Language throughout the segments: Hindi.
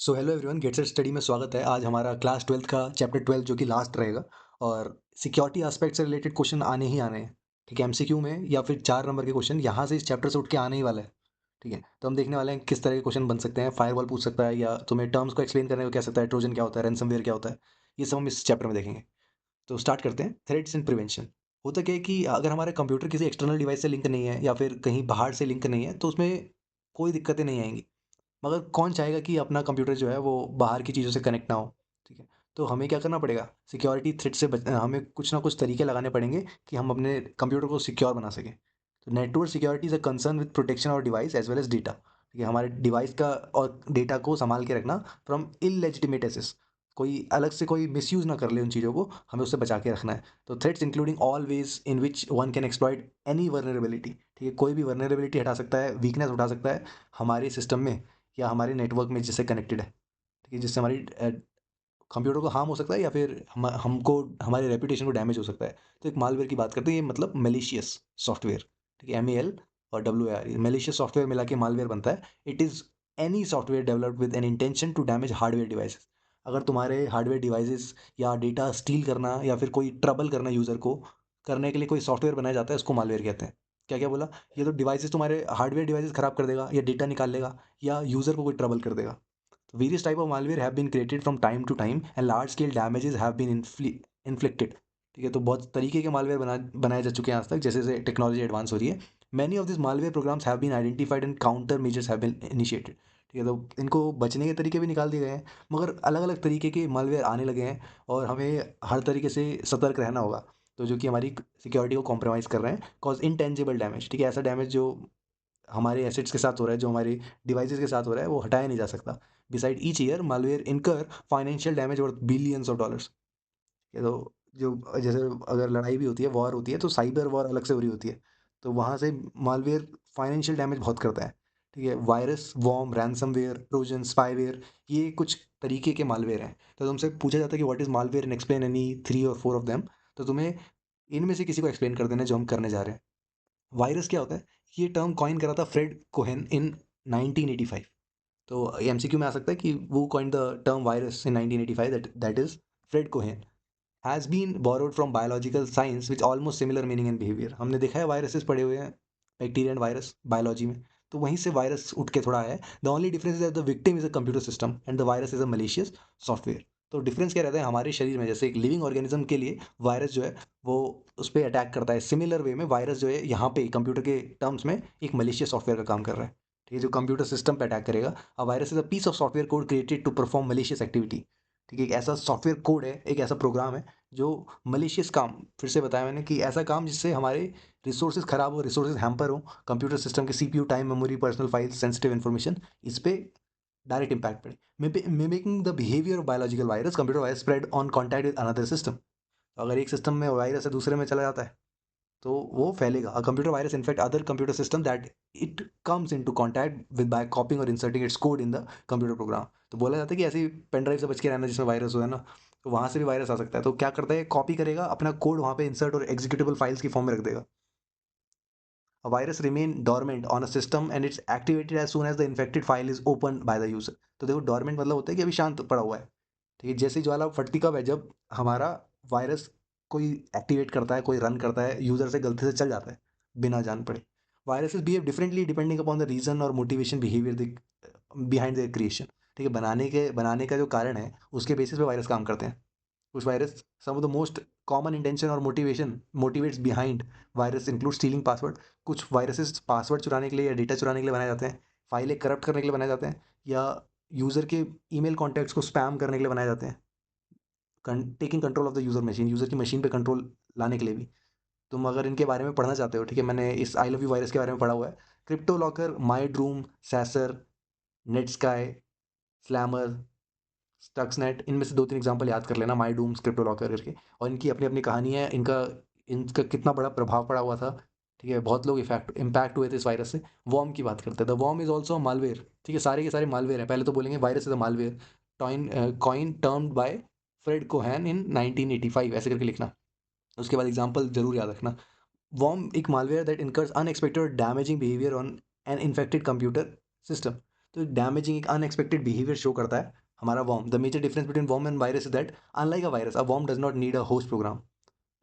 So hello everyone, get set study में स्वागत है। आज हमारा क्लास 12th का चैप्टर 12 जो कि लास्ट रहेगा और सिक्योरिटी एस्पेक्ट से रिलेटेड क्वेश्चन आने ही आने हैं। ठीक है, एमसीक्यू में या फिर 4 नंबर के क्वेश्चन यहाँ से इस चैप्टर से उठ के आने ही वाला है। ठीक है, तो हम देखने वाले हैं किस तरह के क्वेश्चन बन सकते हैं। फायरवॉल पूछ सकता है या तुम्हें टर्म्स को एक्सप्लेन करने को कह सकता है, ट्रोजन क्या होता है, रैनसमवेयर क्या होता है। ये सब हम इस चैप्टर में देखेंगे। तो स्टार्ट करते हैं। Threats and prevention. होता क्या है कि अगर हमारा कंप्यूटर किसी एक्सटर्नल डिवाइस से लिंक नहीं है या फिर कहीं बाहर से लिंक नहीं है तो उसमें कोई दिक्कतें नहीं आएंगी। मगर कौन चाहेगा कि अपना कंप्यूटर जो है वो बाहर की चीज़ों से कनेक्ट ना हो। ठीक है, तो हमें क्या करना पड़ेगा, सिक्योरिटी थ्रेट से हमें कुछ ना कुछ तरीके लगाने पड़ेंगे कि हम अपने कंप्यूटर को सिक्योर बना सकें। तो network security is a concern with protection और device as well as data. ठीक है, हमारे डिवाइस का और डेटा को संभाल के रखना फ्रॉम इलेजिटिमेट एक्सेस। कोई अलग से कोई मिसयूज़ ना कर ले उन चीज़ों को, हमें उससे बचा के रखना है। तो threats including all ways in which one can exploit any vulnerability. ठीक है, कोई भी वर्नरेबिलिटी हटा सकता है, वीकनेस उठा सकता है हमारे सिस्टम में या हमारे नेटवर्क में जिससे कनेक्टेड है। ठीक है, जिससे हमारी कंप्यूटर को हार्म हो सकता है या फिर हमको हमारे रेपुटेशन को डैमेज हो सकता है। तो एक मालवेयर की बात करते हैं, ये मतलब मेलिशियस सॉफ्टवेयर। ठीक है, MEL और WAR, मेलिशियस सॉफ्टवेयर मिला के मालवेयर बनता है। It is any software developed with an intention to damage hardware devices. अगर तुम्हारे हार्डवेयर डिवाइसेस या डेटा स्टील करना या फिर कोई ट्रबल करना यूज़र को करने के लिए कोई सॉफ्टवेयर बनाया जाता है, उसको मालवेयर कहते हैं। क्या क्या बोला, ये तो डिवाइसेस तुम्हारे हार्डवेयर डिवाइसेस खराब कर देगा या डेटा निकाल लेगा या यूज़र को कोई ट्रबल कर देगा। Various type of malware have been created from time to time and large scale damages have been inflicted. ठीक है, तो बहुत तरीके के मालवेयर बनाए जा चुके हैं आज तक, जैसे जैसे टेक्नोलॉजी एडवांस हो रही है। Many of this malware programs have been identified and counter measures have been initiated. ठीक है, तो इनको बचने के तरीके भी निकाल दिए गए हैं, मगर अलग अलग तरीके के मालवेयर आने लगे हैं और हमें हर तरीके से सतर्क रहना होगा। तो जो कि हमारी सिक्योरिटी को कॉम्प्रोमाइज़ कर रहे हैं, कॉज इनटेंजिबल डैमेज। ठीक है, ऐसा डैमेज जो हमारे एसेट्स के साथ हो रहा है, जो हमारे डिवाइसेस के साथ हो रहा है, वो हटाया नहीं जा सकता। बिसाइड ईच ईयर मालवेयर इनकर financial damage worth billions of dollars. ये तो जो जैसे अगर लड़ाई भी होती है, वॉर होती है, तो साइबर वॉर अलग से हो रही होती है। तो वहाँ से मालवेयर फाइनेंशियल डैमेज बहुत करता है। ठीक है, virus, worm, ransomware, trojan, spyware, ये कुछ तरीके के मालवेयर हैं। तो तुमसे पूछा जाता है कि what is malware and explain any 3 और 4 ऑफ देम। तो तुम्हें इनमें से किसी को एक्सप्लेन कर देना है जो हम करने जा रहे हैं। वायरस क्या होता है, ये टर्म कॉइन करा था फ्रेड कोहेन इन 1985। तो एमसीक्यू में आ सकता है कि वो coin the term virus in 1985, that is Fred Cohen. Has been borrowed from biological science which almost similar meaning and behaviour. हमने देखा है वायरसेस पढ़े हुए हैं, बैक्टीरिया एंड वायरस बायोलॉजी में, तो वहीं से वायरस उठ के थोड़ा आया है। The only difference is that the victim is a computer system and the virus is a malicious software. तो डिफरेंस क्या रहता है हमारे शरीर में, जैसे एक लिविंग ऑर्गेनिज्म के लिए वायरस जो है वो उस पर अटैक करता है, सिमिलर वे में वायरस जो है यहाँ पे कंप्यूटर के टर्म्स में एक मलिशियस सॉफ्टवेयर का काम कर रहा है। ठीक है, जो कंप्यूटर सिस्टम पे अटैक करेगा। A virus is a piece of software code created to perform malicious activity. ठीक है, एक ऐसा सॉफ्टवेयर कोड है, एक ऐसा प्रोग्राम है जो मलिशियस काम, फिर से बताया मैंने कि ऐसा काम जिससे हमारे रिसोर्सेज खराब हो, रिसोर्सेज हैम्पर हो, कंप्यूटर सिस्टम के CPU, time, memory, personal files, sensitive information, इस पे डायरेक्ट इम्पैक्ट पड़े। Mimicking the behaviour of biological virus, computer virus spread on contact with another system. तो अगर एक सिस्टम में वायरस है, दूसरे में चला जाता है तो वो फैलेगा। A computer virus infect other computer system that it comes into contact with by copying और inserting its code in the computer program. तो बोला जाता है कि ऐसी पेन ड्राइव से बच के रहना जिसमें वायरस हो, है ना। तो वहाँ से भी वायरस आ सकता है। तो क्या करता है, कॉपी करेगा अपना कोड वहाँ पे इंसर्ट और एग्जीक्यूटेबल फाइल्स की फॉर्म में रख देगा। A virus remain dormant on a system and it's activated as soon as the infected file is opened by the user। तो देखो, डोरमेंट मतलब होता है कि अभी शांत पड़ा हुआ है। ठीक है, जैसे ज्वाला फटती कब है, जब हमारा वायरस कोई एक्टिवेट करता है, कोई रन करता है, यूजर से गलती से चल जाता है बिना जान पड़े। Viruses behave differently depending upon the reason और motivation behaviour behind their creation. ठीक है, बनाने का जो कारण है उसके बेसिस पे वायरस काम करते हैं। कुछ virus, some of the most common intention और motivation motivates behind virus include stealing password. कुछ वायरसेस पासवर्ड चुराने के लिए या डेटा चुराने के लिए बनाए जाते हैं, फाइलें करप्ट करने के लिए बनाए जाते हैं, या यूज़र के ईमेल कॉन्टैक्ट्स को स्पैम करने के लिए बनाए जाते हैं। Taking control of the user machine, user की मशीन पे कंट्रोल लाने के लिए भी। तुम अगर इनके बारे में पढ़ना चाहते हो, ठीक है, मैंने इस आई लव यू वायरस के बारे में पढ़ा हुआ है। Crypto locker, माइड्रूम, sensor, नेटस्काई, slammer, Stuxnet, इनमें से 2-3 एग्जांपल याद कर लेना, माई डूम, स्क्रिप्टो लॉकर करके। और इनकी अपनी-अपनी कहानी है, इनका इनका कितना बड़ा प्रभाव पड़ा हुआ था। ठीक है, बहुत लोग इम्पैक्ट हुए थे इस वायरस से। वर्म की बात करते हैं, the worm is also a malware. ठीक है, सारे के सारे मालवेयर हैं। पहले तो बोलेंगे virus is a malware. Coin termed by Fred Cohen in 1985, ऐसे करके लिखना। उसके बाद एग्जांपल ज़रूर याद रखना। वर्म एक मालवेयर दैट इनकर्स अनएक्सपेक्टेड और damaging behaviour on an infected computer system. तो डैमेजिंग एक अनएक्सपेक्टेड बिहेवियर शो करता है हमारा worm. The major difference between worm and virus is that unlike a virus a worm does not need a host program.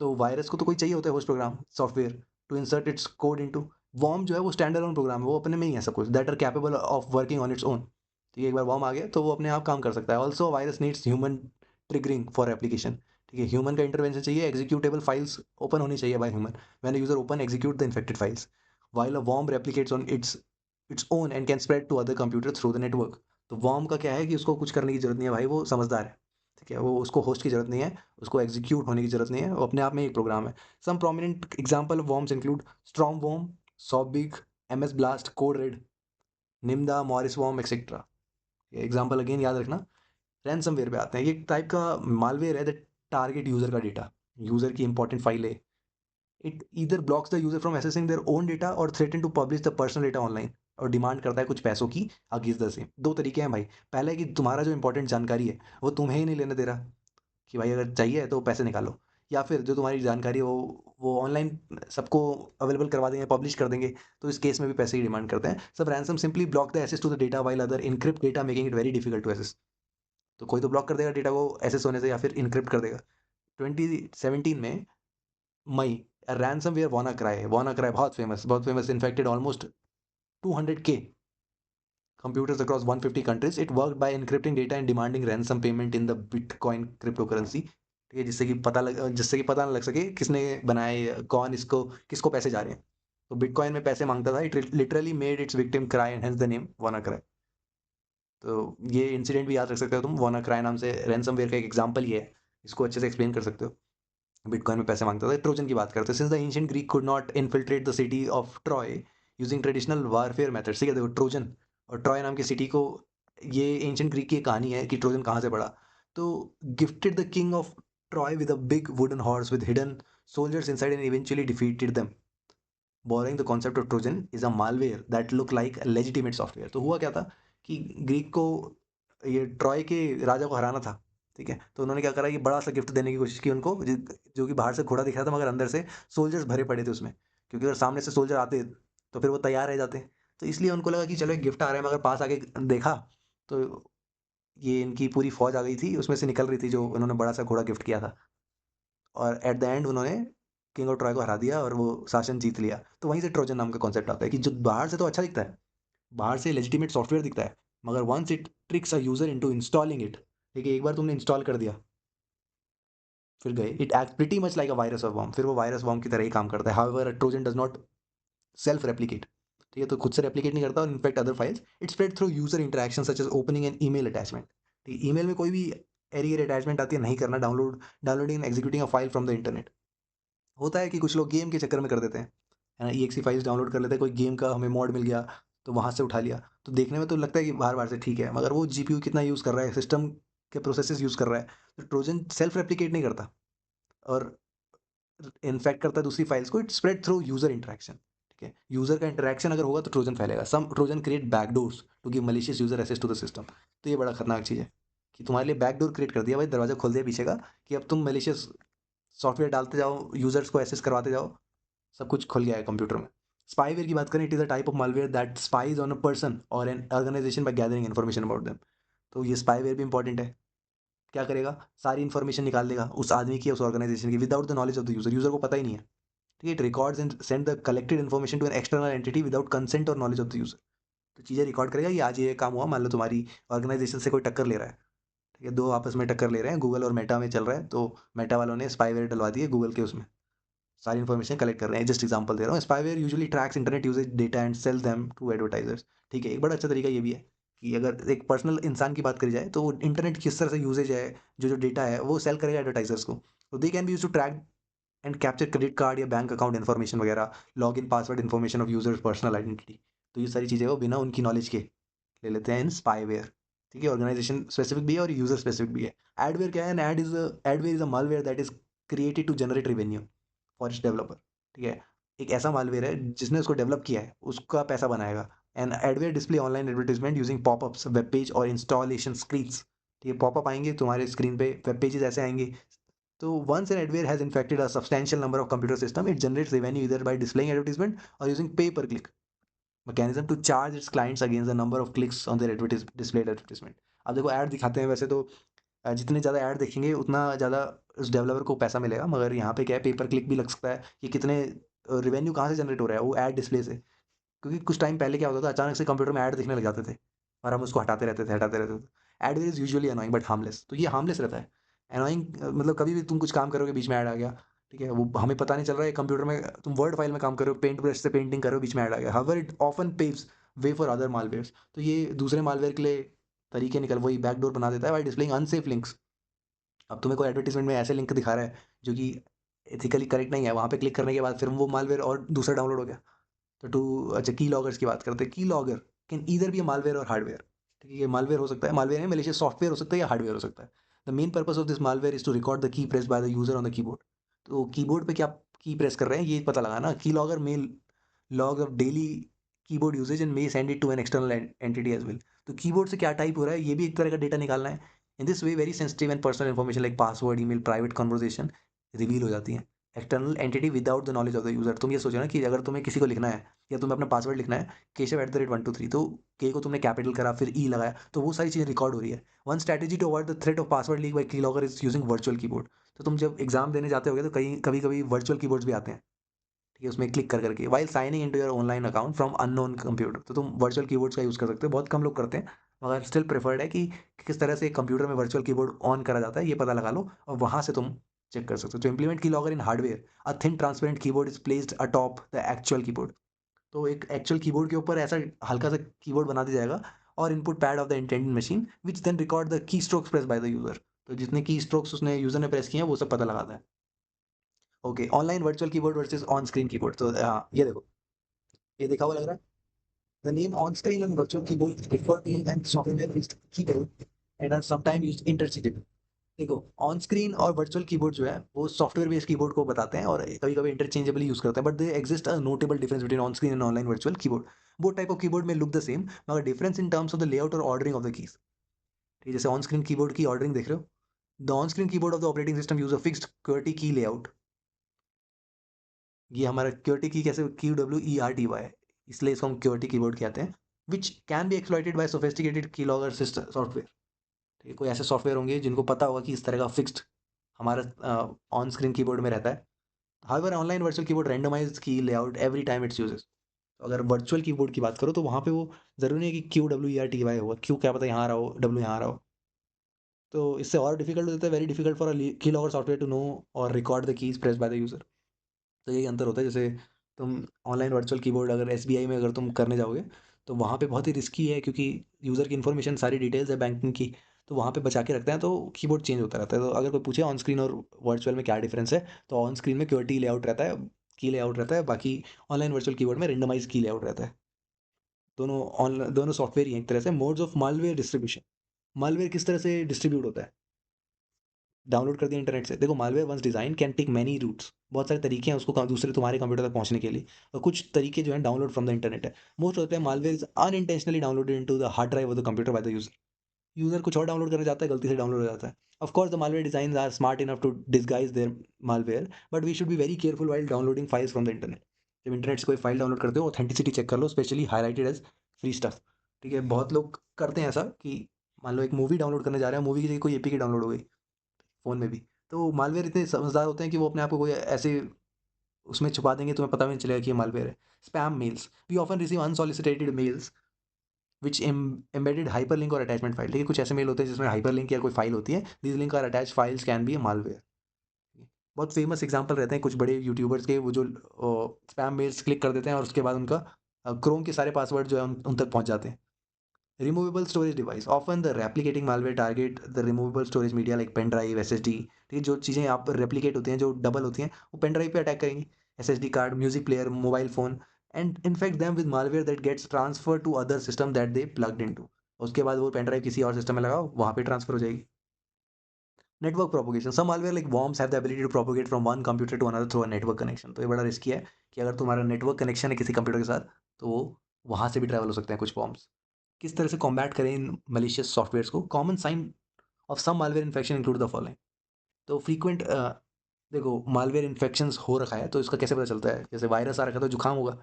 तो वायरस को तो कोई चाहिए होता है host program software to insert its code into. Worm जो है वो स्टैंड अलोन प्रोग्राम है, वो अपने में ही है सब कुछ, that are capable of working on its own. तो ये एक बार वॉर्म आ गया तो वो अपने आप काम कर सकता है। Also virus needs human triggering for application. ठीक है, ह्यूमन का इंटरवेंशन चाहिए, एग्जीक्यूटेबल फाइल्स ओपन होनी चाहिए by human. When user open execute the infected files while a worm replicates on its own and can spread to other computer through the network। तो worm का क्या है कि उसको कुछ करने की जरूरत नहीं है भाई, वो समझदार है। ठीक है, वो उसको होस्ट की जरूरत नहीं है, उसको एग्जीक्यूट होने की जरूरत नहीं है, वो अपने आप में एक प्रोग्राम है। Some prominent example of worms include storm worm, Sobig, MS Blast, Code Red, Nimda, Morris worm etcetera. Example again याद रखना। रैनसमवेयर पे आते हैं। ये एक टाइप का मालवेयर है दैट टारगेट यूजर का डेटा, यूजर की इंपॉर्टेंट फाइल है। It either blocks the user from accessing their own data और threaten to publish the personal data online, और डिमांड करता है कुछ पैसों की अगेंस्ट द सेम। दो तरीके हैं भाई। पहला है कि तुम्हारा जो इंपॉर्टेंट जानकारी है वो तुम्हें ही नहीं लेने दे रहा, कि भाई अगर चाहिए तो पैसे निकालो। या फिर जो तुम्हारी जानकारी है वो ऑनलाइन सबको अवेलेबल करवा देंगे, पब्लिश कर देंगे, तो इस केस में भी पैसे की डिमांड करते हैं सब। Ransom simply block the access to the data while other encrypt data making it very difficult to access. तो कोई तो ब्लॉक कर देगा डेटा को एक्सेस होने से या फिर इनक्रिप्ट कर देगा। 2017 में मई, रैनसमवेयर वानाक्राई बहुत famous, infected almost 200K computers across 150 countries. It worked by encrypting data and demanding ransom payment in the Bitcoin cryptocurrency। ठीक है, जिससे कि पता ना लग सके किसने बनाए, कौन इसको किसको पैसे जा रहे हैं। तो बिटकॉइन में पैसे मांगता था। It literally made it's victim cry and hence the name WannaCry. तो ये इंसिडेंट भी याद रख सकते हो तुम, वानाक्राई नाम से रैनसमवेयर का एक एग्जांपल ही है, इसको अच्छे से एक्सप्लेन कर सकते हो। बिटकॉइन में पैसे मांगता था। ट्रोजन की बात करते हैं। Since the ancient Greek could not infiltrate the city of Troy using traditional warfare methods. ठीक है, देखो ट्रोजन और ट्रॉय नाम की सिटी को, ये एंशिएंट ग्रीक की कहानी है कि ट्रोजन कहाँ से पड़ा। तो gifted the king of Troy with a big wooden horse with hidden soldiers inside and eventually defeated them। Borrowing the concept of Trojan is a malware that look like legitimate software। तो हुआ क्या था कि ग्रीक को ये ट्रॉय के राजा को हराना था। ठीक है, तो उन्होंने क्या करा कि बड़ा सा गिफ्ट देने की कोशिश की उनको, जो कि बाहर से घोड़ा दिख रहा था मगर अंदर से सोल्जर्स भरे पड़े थे उसमें, क्योंकि अगर सामने से सोल्जर आते तो फिर वो तैयार रह जाते। तो इसलिए उनको लगा कि चलो एक गिफ्ट आ रहा है, मगर पास आके देखा तो ये इनकी पूरी फौज आ गई थी, उसमें से निकल रही थी जो उन्होंने बड़ा सा घोड़ा गिफ्ट किया था। और एट द एंड उन्होंने किंग ऑफ ट्रॉय को हरा दिया और वो शासन जीत लिया। तो वहीं से ट्रोजन नाम का कॉन्सेप्ट आता है कि जो बाहर से तो अच्छा दिखता है, बाहर से लेजिटिमेट सॉफ्टवेयर दिखता है, मगर once it tricks a user into installing it. ठीक है, एक बार तुमने इंस्टॉल कर दिया फिर गए, it act pretty much like a virus और वर्म, फिर वो वायरस वर्म की तरह ही काम करता है। However Trojan does not self replicate. ठीक है, तो खुद से रेप्लिकेट नहीं करता और infect other files. It spread through user interaction such as opening an email attachment. ठीक है, ईमेल में कोई भी एरियर अटैचमेंट आती है नहीं करना, downloading and executing a file from the internet. होता है कि कुछ लोग गेम के चक्कर में कर देते हैं, है ना, EXE फाइल्स डाउनलोड कर लेते हैं, कोई गेम का हमें मॉड मिल गया तो वहाँ से उठा लिया। तो देखने में तो लगता है कि बार बार से ठीक है, मगर वो GPU कितना यूज़ कर रहा है, सिस्टम के प्रोसेसेस यूज़ कर रहा है। तो ट्रोजन सेल्फ रेप्लिकेट नहीं करता और इन्फेक्ट करता है दूसरी फाइल्स को। It spread through user interaction. ठीक है, यूजर का इंटरेक्शन अगर होगा तो ट्रोजन फैलेगा। Some Trojan create backdoors to give malicious user access to the system. तो ये बड़ा खतरनाक चीज़ है कि तुम्हारे लिए बैकडोर क्रिएट कर दिया भाई, दरवाजा खोल दिया पीछे का, कि अब तुम मलिशियस सॉफ्टवेयर डालते जाओ, यूजर्स को एक्सेस करवाते जाओ, सब कुछ खुल गया है कंप्यूटर में। स्पाईवेयर की बात करें, it is a type of malware that spies on a person और an organisation by gathering information about them. तो ये स्पाईवेयर भी इंपॉर्टेंट है। क्या करेगा, सारी इन्फॉर्मेशन निकाल देगा उस आदमी की, उस ऑर्गेनाइजेशन की, without the knowledge of the user, user को पता ही नहीं है। ठीक है, it records and send the collected information to an external entity without consent और नॉलेज ऑफ द यूजर। तो चीज़ें रिकॉर्ड करेगा कि आज ये काम हुआ, मान लो तुम्हारी ऑर्गेनाइजेशन से कोई टक्कर ले रहा है। ठीक है, दो आपस में टक्कर ले रहे हैं, गूगल और मेटा में चल रहा है, तो मेटा वालों ने स्पाईवेयर डलवा दी है गूगल के उसमें, सारी इन्फॉर्मेशन कलेक्ट कर रहे हैं। जस्ट एग्जांपल दे रहा हूँ। Spyware usually tracks internet usage data and sell them to advertisers. ठीक है, एक बड़ा अच्छा तरीका ये भी है कि अगर एक पर्सनल इंसान की बात करी जाए तो वो इंटरनेट किस तरह से यूजेज है, जो जो डेटा है वो सेल करेगा एडवर्टाइजर्स को। तो they can be use to track and capture credit card या बैंक अकाउंट इन्फॉर्मेशन वगैरह, log in password information of users personal identity. तो ये सारी चीज़ें वो बिना उनकी नॉलेज के ले लेते हैं इन स्पाईवेयर। ठीक है, ऑर्गेनाइजेशन स्पेसिफिक भी है और यूजर स्पेसिफिक भी है। एडवेयर क्या है, adware is a malware that is created to generate revenue for its developer. ठीक है, एक ऐसा मालवेयर है जिसने उसको डेवलप किया है, उसका पैसा बनाएगा। And adware display online advertisement using popups, web page और इंस्टॉलेशन स्क्रीन्स। ठीक है, पॉपअप आएंगे तुम्हारे स्क्रीन पे, वेब पेजेस ऐसे आएंगे। तो once an adware has infected a substantial number of computer system, it generates revenue either by displaying advertisement or using pay per click mechanism to charge its clients against the number of clicks on their displayed advertisement. अब देखो ऐड दिखाते हैं वैसे तो जितने ज़्यादा ऐड देखेंगे उतना ज़्यादा उस डेवलपर को पैसा मिलेगा, मगर यहाँ पे क्या है, पेपर क्लिक भी लग सकता है। ये कितने रेवेन्यू कहाँ से जनरेट हो रहा है, वो ऐड डिस्प्ले से। क्योंकि कुछ टाइम पहले क्या होता था, अचानक से कंप्यूटर में ऐड दिखने लग जाते थे और हम उसको हटाते रहते थे। Add is usually annoying but harmless, तो ये हार्मलेस रहता है। अनोइंग मतलब कभी भी तुम कुछ काम करोगे बीच में ऐड आ गया, ठीक है, वो हमें पता नहीं चल रहा है। कंप्यूटर में तुम वर्ड फाइल में काम कर रहे हो, पेंट ब्रश से पेंटिंग कर रहे हो, बीच में ऐड आ गया, however it often paves way for other malwares. तो ये दूसरे मालवेयर के लिए तरीके निकल, वही बैकडोर बना देता है बाय डिस्प्लेइंग अनसेफ लिंक्स। अब तुम्हें कोई एडवर्टाइजमेंट में ऐसे लिंक दिखा रहा है जो कि एथिकली करेक्ट नहीं है, वहाँ पे क्लिक करने के बाद फिर वो मालवेयर और दूसरा डाउनलोड हो गया। तो अच्छा, की लॉगर्स की बात करते हैं। की logger can either be malware और हार्डवेयर। ठीक है, ये मालवेयर हो सकता है, मालवेयर है मेलिशियस सॉफ्टवेयर हो सकता है या हार्डवेयर हो सकता है। The main purpose of this malware is to record the key press by the user on the keyboard. तो कीबोर्ड पे क्या की प्रेस कर रहे हैं ये पता लगाना। Key logger mail log of daily keyboard usage and may send it to an external entity as well. तो कीबोर्ड से क्या टाइप हो रहा है ये भी एक तरह का डेटा निकालना है। In this way very sensitive and personal information like password, email, private conversation reveal हो जाती है। External entity without the knowledge of the user. तुम ये सोचो ना कि अगर तुम्हें किसी को लिखना है या तुम्हें अपना पासवर्ड लिखना है, केशव@123, तो के को तुमने कैपिटल करा फिर ई लगाया, तो वो सारी चीज़ें रिकॉर्ड हो रही है। One strategy to avoid the threat of password leak by keylogger is using virtual keyboard. तो तुम जब एग्जाम देने जाते होगे तो कहीं कभी कभी वर्चुअल कीबोर्ड्स भी आते हैं, ठीक है, उसमें क्लिक कर करके while signing into your online account from unknown computer. तो तुम वर्चुअल कीबोर्ड्स का यूज़ कर सकते हो, बहुत कम लोग करते हैं, मगर स्टिल प्रेफर्ड है कि किस तरह से कंप्यूटर में वर्चुअल कीबोर्ड ऑन करा जाता है ये पता लगा लो और वहाँ से तुम चेक कर सकते हो। तो इम्प्लीमेंट की logger in hardware, a thin transparent keyboard is placed atop the actual keyboard. तो एक एक्चुअल कीबोर्ड के ऊपर ऐसा हल्का सा कीबोर्ड बना दिया जाएगा और input pad of the intended machine which then record the key strokes press by the user. तो जितने की स्ट्रोक्स उसने यूजर ने प्रेस किए हैं वो सब पता लगाता है। Okay, online virtual keyboard versus on screen keyboard. तो हाँ, ये देखो, ये देखा हुआ लग रहा है। The name on-screen and virtual keyboard refer to an software-based keyboard and are sometimes used interchangeably। देखो, ऑन स्क्रीन और वर्चुअल कीबोर्ड जो है वो सॉफ्टवेयर बेस्ड कीबोर्ड को बताते हैं और कभी कभी इंटरचेंजेबली यूज करते हैं, but they exist a notable difference between on screen and online virtual keyboard. Both type of keyboard में लुक द सेम, मगर difference in terms of the layout और ऑर्डरिंग ऑफ द कीज। ठीक है, जैसे ऑन स्क्रीन कीबोर्ड की ऑर्डरिंग देख रहे हो, the on screen keyboard of the operating system use a fixed QRT की लेआउट। ये हमारा क्यूआरटी की कैसे, QWERTY, इसलिए इसको हम क्यूआरटी कीबोर्ड कहते हैं, विच can be exploited by sophisticated की लॉगर सॉफ्टवेयर। ठीक है, कोई ऐसे सॉफ्टवेयर होंगे जिनको पता होगा कि इस तरह का फिक्स्ड हमारा ऑन स्क्रीन कीबोर्ड में रहता है। However online virtual keyboard randomise key layout every time it's uses. तो अगर वर्चुअल कीबोर्ड की बात करो तो वहाँ पे वो जरूरी नहीं है कि QWERTY होगा, क्यू क्या पता यहाँ आ रहा हो, डब्ल्यू यहाँ आ रहा हो। तो इससे और डिफिकल्ट हो जाता है, वेरी डिफिकल्ट फॉर की लॉगर सॉफ्टवेयर टू नो और record the keys press by the user. तो यही अंतर होता है। जैसे तुम ऑनलाइन वर्चुअल कीबोर्ड अगर एसबीआई में अगर तुम करने जाओगे तो वहाँ पे बहुत ही रिस्की है, क्योंकि यूज़र की इन्फॉर्मेशन सारी डिटेल्स है बैंकिंग की, तो वहाँ पे बचा के रखते हैं, तो कीबोर्ड चेंज होता रहता है। तो अगर कोई पूछे ऑन स्क्रीन और वर्चुअल में क्या डिफरेंस है, तो ऑन स्क्रीन में क्यूआरटी लेआउट रहता है, की लेआउट रहता है, बाकी ऑनलाइन वर्चुअल कीबोर्ड में रेंडमाइज की लेआउट रहता है। दोनों सॉफ्टवेयर ही हैं एक तरह से। Modes of malware distribution. Malware किस तरह से डिस्ट्रीब्यूट होता है, डाउनलोड कर दिया इंटरनेट से। देखो, malware once design can take many routes, बहुत सारे तरीके हैं उसको दूसरे तुम्हारे कंप्यूटर तक पहुंचने के लिए, और कुछ तरीके जो है डाउनलोड फ्रॉम द इंटरनेट है। Most of the malware is unintentionally downloaded into the hard drive of the computer bye the user. User कुछ और डाउनलोड करने जाता है, गलती से डाउनलोड हो जाता है। Of course the malware designs are smart enough to disguise their malware, but we should be very careful while downloading files from the internet. जब इंटरनेट से कोई फाइल डाउनलोड करते हो ऑथेंटिसिटी चेक कर लो, specially highlighted as free stuff. ठीक है, बहुत लोग करते हैं ऐसा कि मान लो एक मूवी डाउनलोड करने जा रहे हैं, मूवी की जगह कोई एपीके डाउनलोड हो गई फ़ोन में भी। तो मालवेयर इतने समझदार होते हैं कि वो अपने आप को कोई ऐसे उसमें छुपा देंगे, तुम्हें पता भी नहीं चलेगा कि ये मालवेयर है। Spam mails, we often receive unsolicited mails which embedded hyperlink और अटैचमेंट फाइल। ठीक है, कुछ ऐसे मेल होते हैं जिसमें हाइपरलिंक या कोई फाइल होती है, दीज लिंक और attach files can be malware. बहुत फेमस एग्जांपल रहते हैं कुछ बड़े यूट्यूबर्स के, वो जो स्पैम मेल्स क्लिक कर देते हैं और उसके बाद उनका क्रोम के सारे पासवर्ड जो है उन तक पहुंच जाते हैं। Removable storage device, often the replicating malware target the removable storage media like pen drive, SSD. ठीक है, जो चीज़ें आप रेप्लिकेट होती हैं, जो डबल होती हैं, वो पेन ड्राइव पे अटैक करेंगी। SSD card, music player, mobile phone, and infect them with malware that gets transfer to other system that they plugged into. उसके बाद वो पेन ड्राइव किसी और सिस्टम में लगाओ, वहाँ पे ट्रांसफर हो जाएगी। Network propagation, some malware like worms have the ability to propagate from one computer to another through a network connection. तो ये बड़ा रिस्की है कि अगर तुम्हारा नेटवर्क कनेक्शन है किसी कंप्यूटर के साथ, तो वो वहाँ से भी ट्रैवल हो सकते हैं कुछ फॉर्म्स। किस तरह से कॉम्बैट करें इन मलिशियस सॉफ्टवेयर्स को। Common sign of some malware infection include the following. तो फ्रीक्वेंट देखो, मालवेयर इन्फेक्शंस हो रखा है तो इसका कैसे पता चलता है, जैसे वायरस आ रखा है तो जुकाम होगा,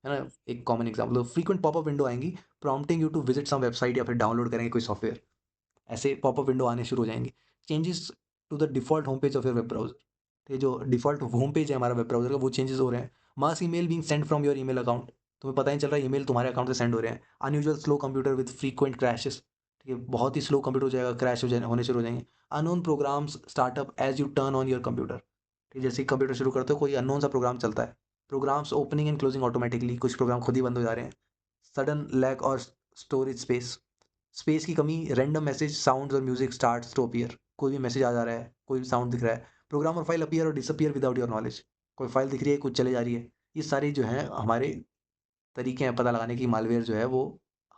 है ना, एक common example frequent popup window आएंगी prompting you to visit some website या फिर डाउनलोड करेंगे कोई सॉफ्टवेयर, ऐसे पॉपअप विंडो आने शुरू हो जाएंगे। Changes to the default home page of your web browser, ये जो डिफॉल्ट होम पेज है हमारा वेब ब्राउजर का वो चेंजेस हो रहे हैं। Mass email being send from your email account, तुम्हें पता ही नहीं चल रहा ईमेल तुम्हारे अकाउंट से सेंड हो रहे हैं। Unusual slow computer with frequent crashes, ठीक है, बहुत ही स्लो कंप्यूटर हो जाएगा, क्रैश होने शुरू हो जाएंगे। Unknown programs startup as you turn on your computer, ठीक है, जैसे ही कंप्यूटर शुरू करते हो कोई अननोन सा प्रोग्राम चलता है। Programs opening and closing automatically, कुछ प्रोग्राम खुद ही बंद हो जा रहे हैं। सडन लैक और स्टोरेज स्पेस, स्पेस की कमी, रैंडम मैसेज साउंड्स और म्यूजिक स्टार्ट्स टू अपीयर, कोई भी मैसेज आ जा रहा है, कोई भी साउंड दिख रहा है। प्रोग्राम और फाइल अपीयर और डिसअपीयर विदाउट योर नॉलेज, कोई फाइल दिख रही है कुछ चले जा रही है। ये सारी जो है हमारे तरीके हैं पता लगाने की मालवेयर जो है वो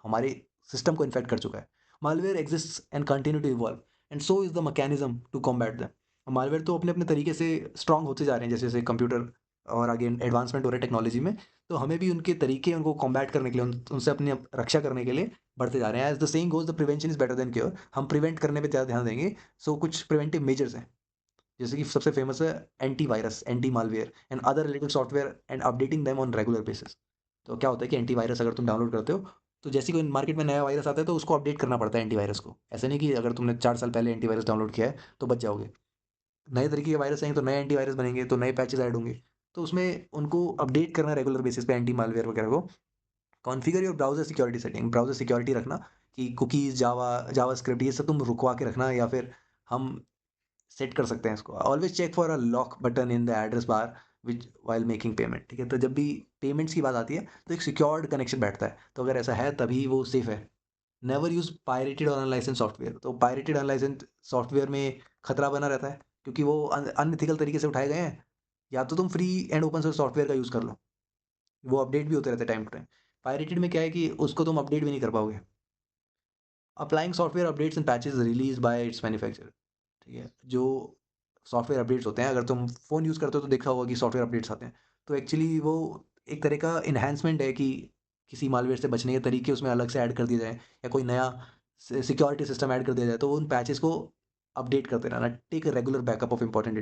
हमारे सिस्टम को इन्फेक्ट कर चुका है। Malware exist and continue to evolve and so is the mechanism to combat them. Malware तो अपने अपने तरीके से स्ट्रांग होते जा रहे हैं जैसे जैसे कंप्यूटर और आगे एडवांसमेंट हो रहा है टेक्नोलॉजी में, तो हमें भी उनके तरीके उनको कॉम्बैट करने के लिए उनसे अपनी रक्षा करने के लिए बढ़ते जा रहे हैं। As the saying goes the prevention is better than cure, हम प्रिवेंट करने पे ज़्यादा ध्यान देंगे। सो कुछ प्रिवेंटिव मेजर्स हैं, जैसे कि सबसे फेमस है anti virus, anti malware and other related software and updating them on regular basis. तो क्या होता है कि एंटी वायरस अगर तुम डाउनलोड करते हो तो जैसे कोई मार्केट में नया वायरस आता है तो उसको अपडेट करना पड़ता है एंटी वायरस को। ऐसा नहीं कि अगर तुमने 4 साल पहले एंटी वायरस डाउनलोड किया है तो बच जाओगे। नए तरीके के वायरस आएंगे तो नए एंटी वायरस बनेंगे तो नए पैचेस ऐड होंगे, तो उसमें उनको अपडेट करना रेगुलर बेसिस पे एंटी मालवेयर वगैरह को। Configure your browser security setting, browser security रखना कि कुकीज़, जावास्क्रिप्ट ये सब तुम रुकवा के रखना या फिर हम सेट कर सकते हैं इसको। Always check for a lock button in the address bar which while making payment, ठीक है, तो जब भी पेमेंट्स की बात आती है तो एक सिक्योर्ड कनेक्शन बैठता है, तो अगर ऐसा है तभी वो सेफ है। नेवर यूज़ पायरेटेड और अनलाइसेंस सॉफ्टवेयर, तो पायरेटेड अनलाइसेंस सॉफ्टवेयर में खतरा बना रहता है क्योंकि वो अनएथिकल तरीके से उठाए गए हैं। या तो तुम free and open source software का यूज़ कर लो, वो अपडेट भी होते रहते हैं टाइम टू टाइम। पायरेटेड में क्या है कि उसको तुम अपडेट भी नहीं कर पाओगे। Applying software updates and patches release by it's manufacturer, ठीक है, जो सॉफ्टवेयर अपडेट्स होते हैं अगर तुम फ़ोन यूज़ करते हो तो देखा होगा कि सॉफ्टवेयर अपडेट्स आते हैं, तो एक्चुअली वो एक तरह का इन्हांसमेंट है कि किसी मालवेयर से बचने के तरीके उसमें अलग से ऐड कर दिए जाएँ या कोई नया सिक्योरिटी सिस्टम ऐड कर दिया जाए तो उन पैचेस को अपडेट करते रहना। Take a regular backup of important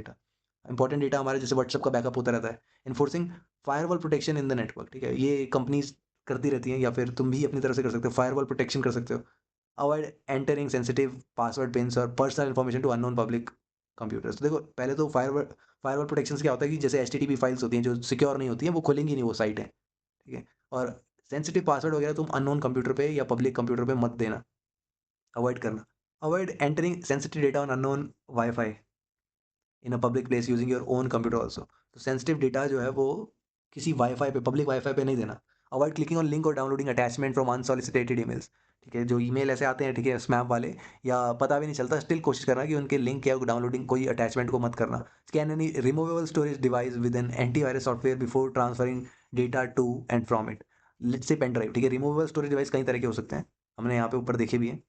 data हमारे जैसे व्हाट्सएप का बैकअप होता रहता है। Enforcing firewall protection in the network, ठीक है, ये कंपनीज करती रहती हैं या फिर तुम भी अपनी तरफ से कर सकते हो, फायरवॉल प्रोटेक्शन कर सकते हो। Avoid entering sensitive password pins और personal information to unknown public computers. तो देखो पहले तो फायरवॉल प्रोटेक्शन क्या होता है कि जैसे एचटीटीपी फाइल्स होती हैं जो सिक्योर नहीं होती हैं वो खुलेंगी नहीं वो साइट है, ठीक है, और सेंसिटिव पासवर्ड वगैरह तुम अननोन कंप्यूटर पे या पब्लिक कंप्यूटर पे मत देना, अवॉइड करना। Avoid entering sensitive data on unknown wifi in a public place using your own computer also, तो सेंसिटिव डेटा जो है वो किसी वाईफाई पे, पब्लिक वाईफाई पे नहीं देना। अवॉइड क्लिकिंग ऑन लिंक और डाउनलोडिंग अटैचमेंट फ्रॉम अनसॉलिसिटेटेड ईमेल्स, ठीक है, जो ईमेल ऐसे आते हैं, ठीक है, स्पैम वाले, या पता भी नहीं चलता स्टिल कोशिश करना कि उनके लिंक या डाउनलोडिंग कोई अटैचमेंट को मत करना। Scan any removable storage device with an antivirus software before transferring data to and from it. Let's say pen drive, ठीक है, रिमूवेबल स्टोरेज डिवाइस कई तरह के हो सकते हैं, हमने यहाँ पे ऊपर देखे भी हैं।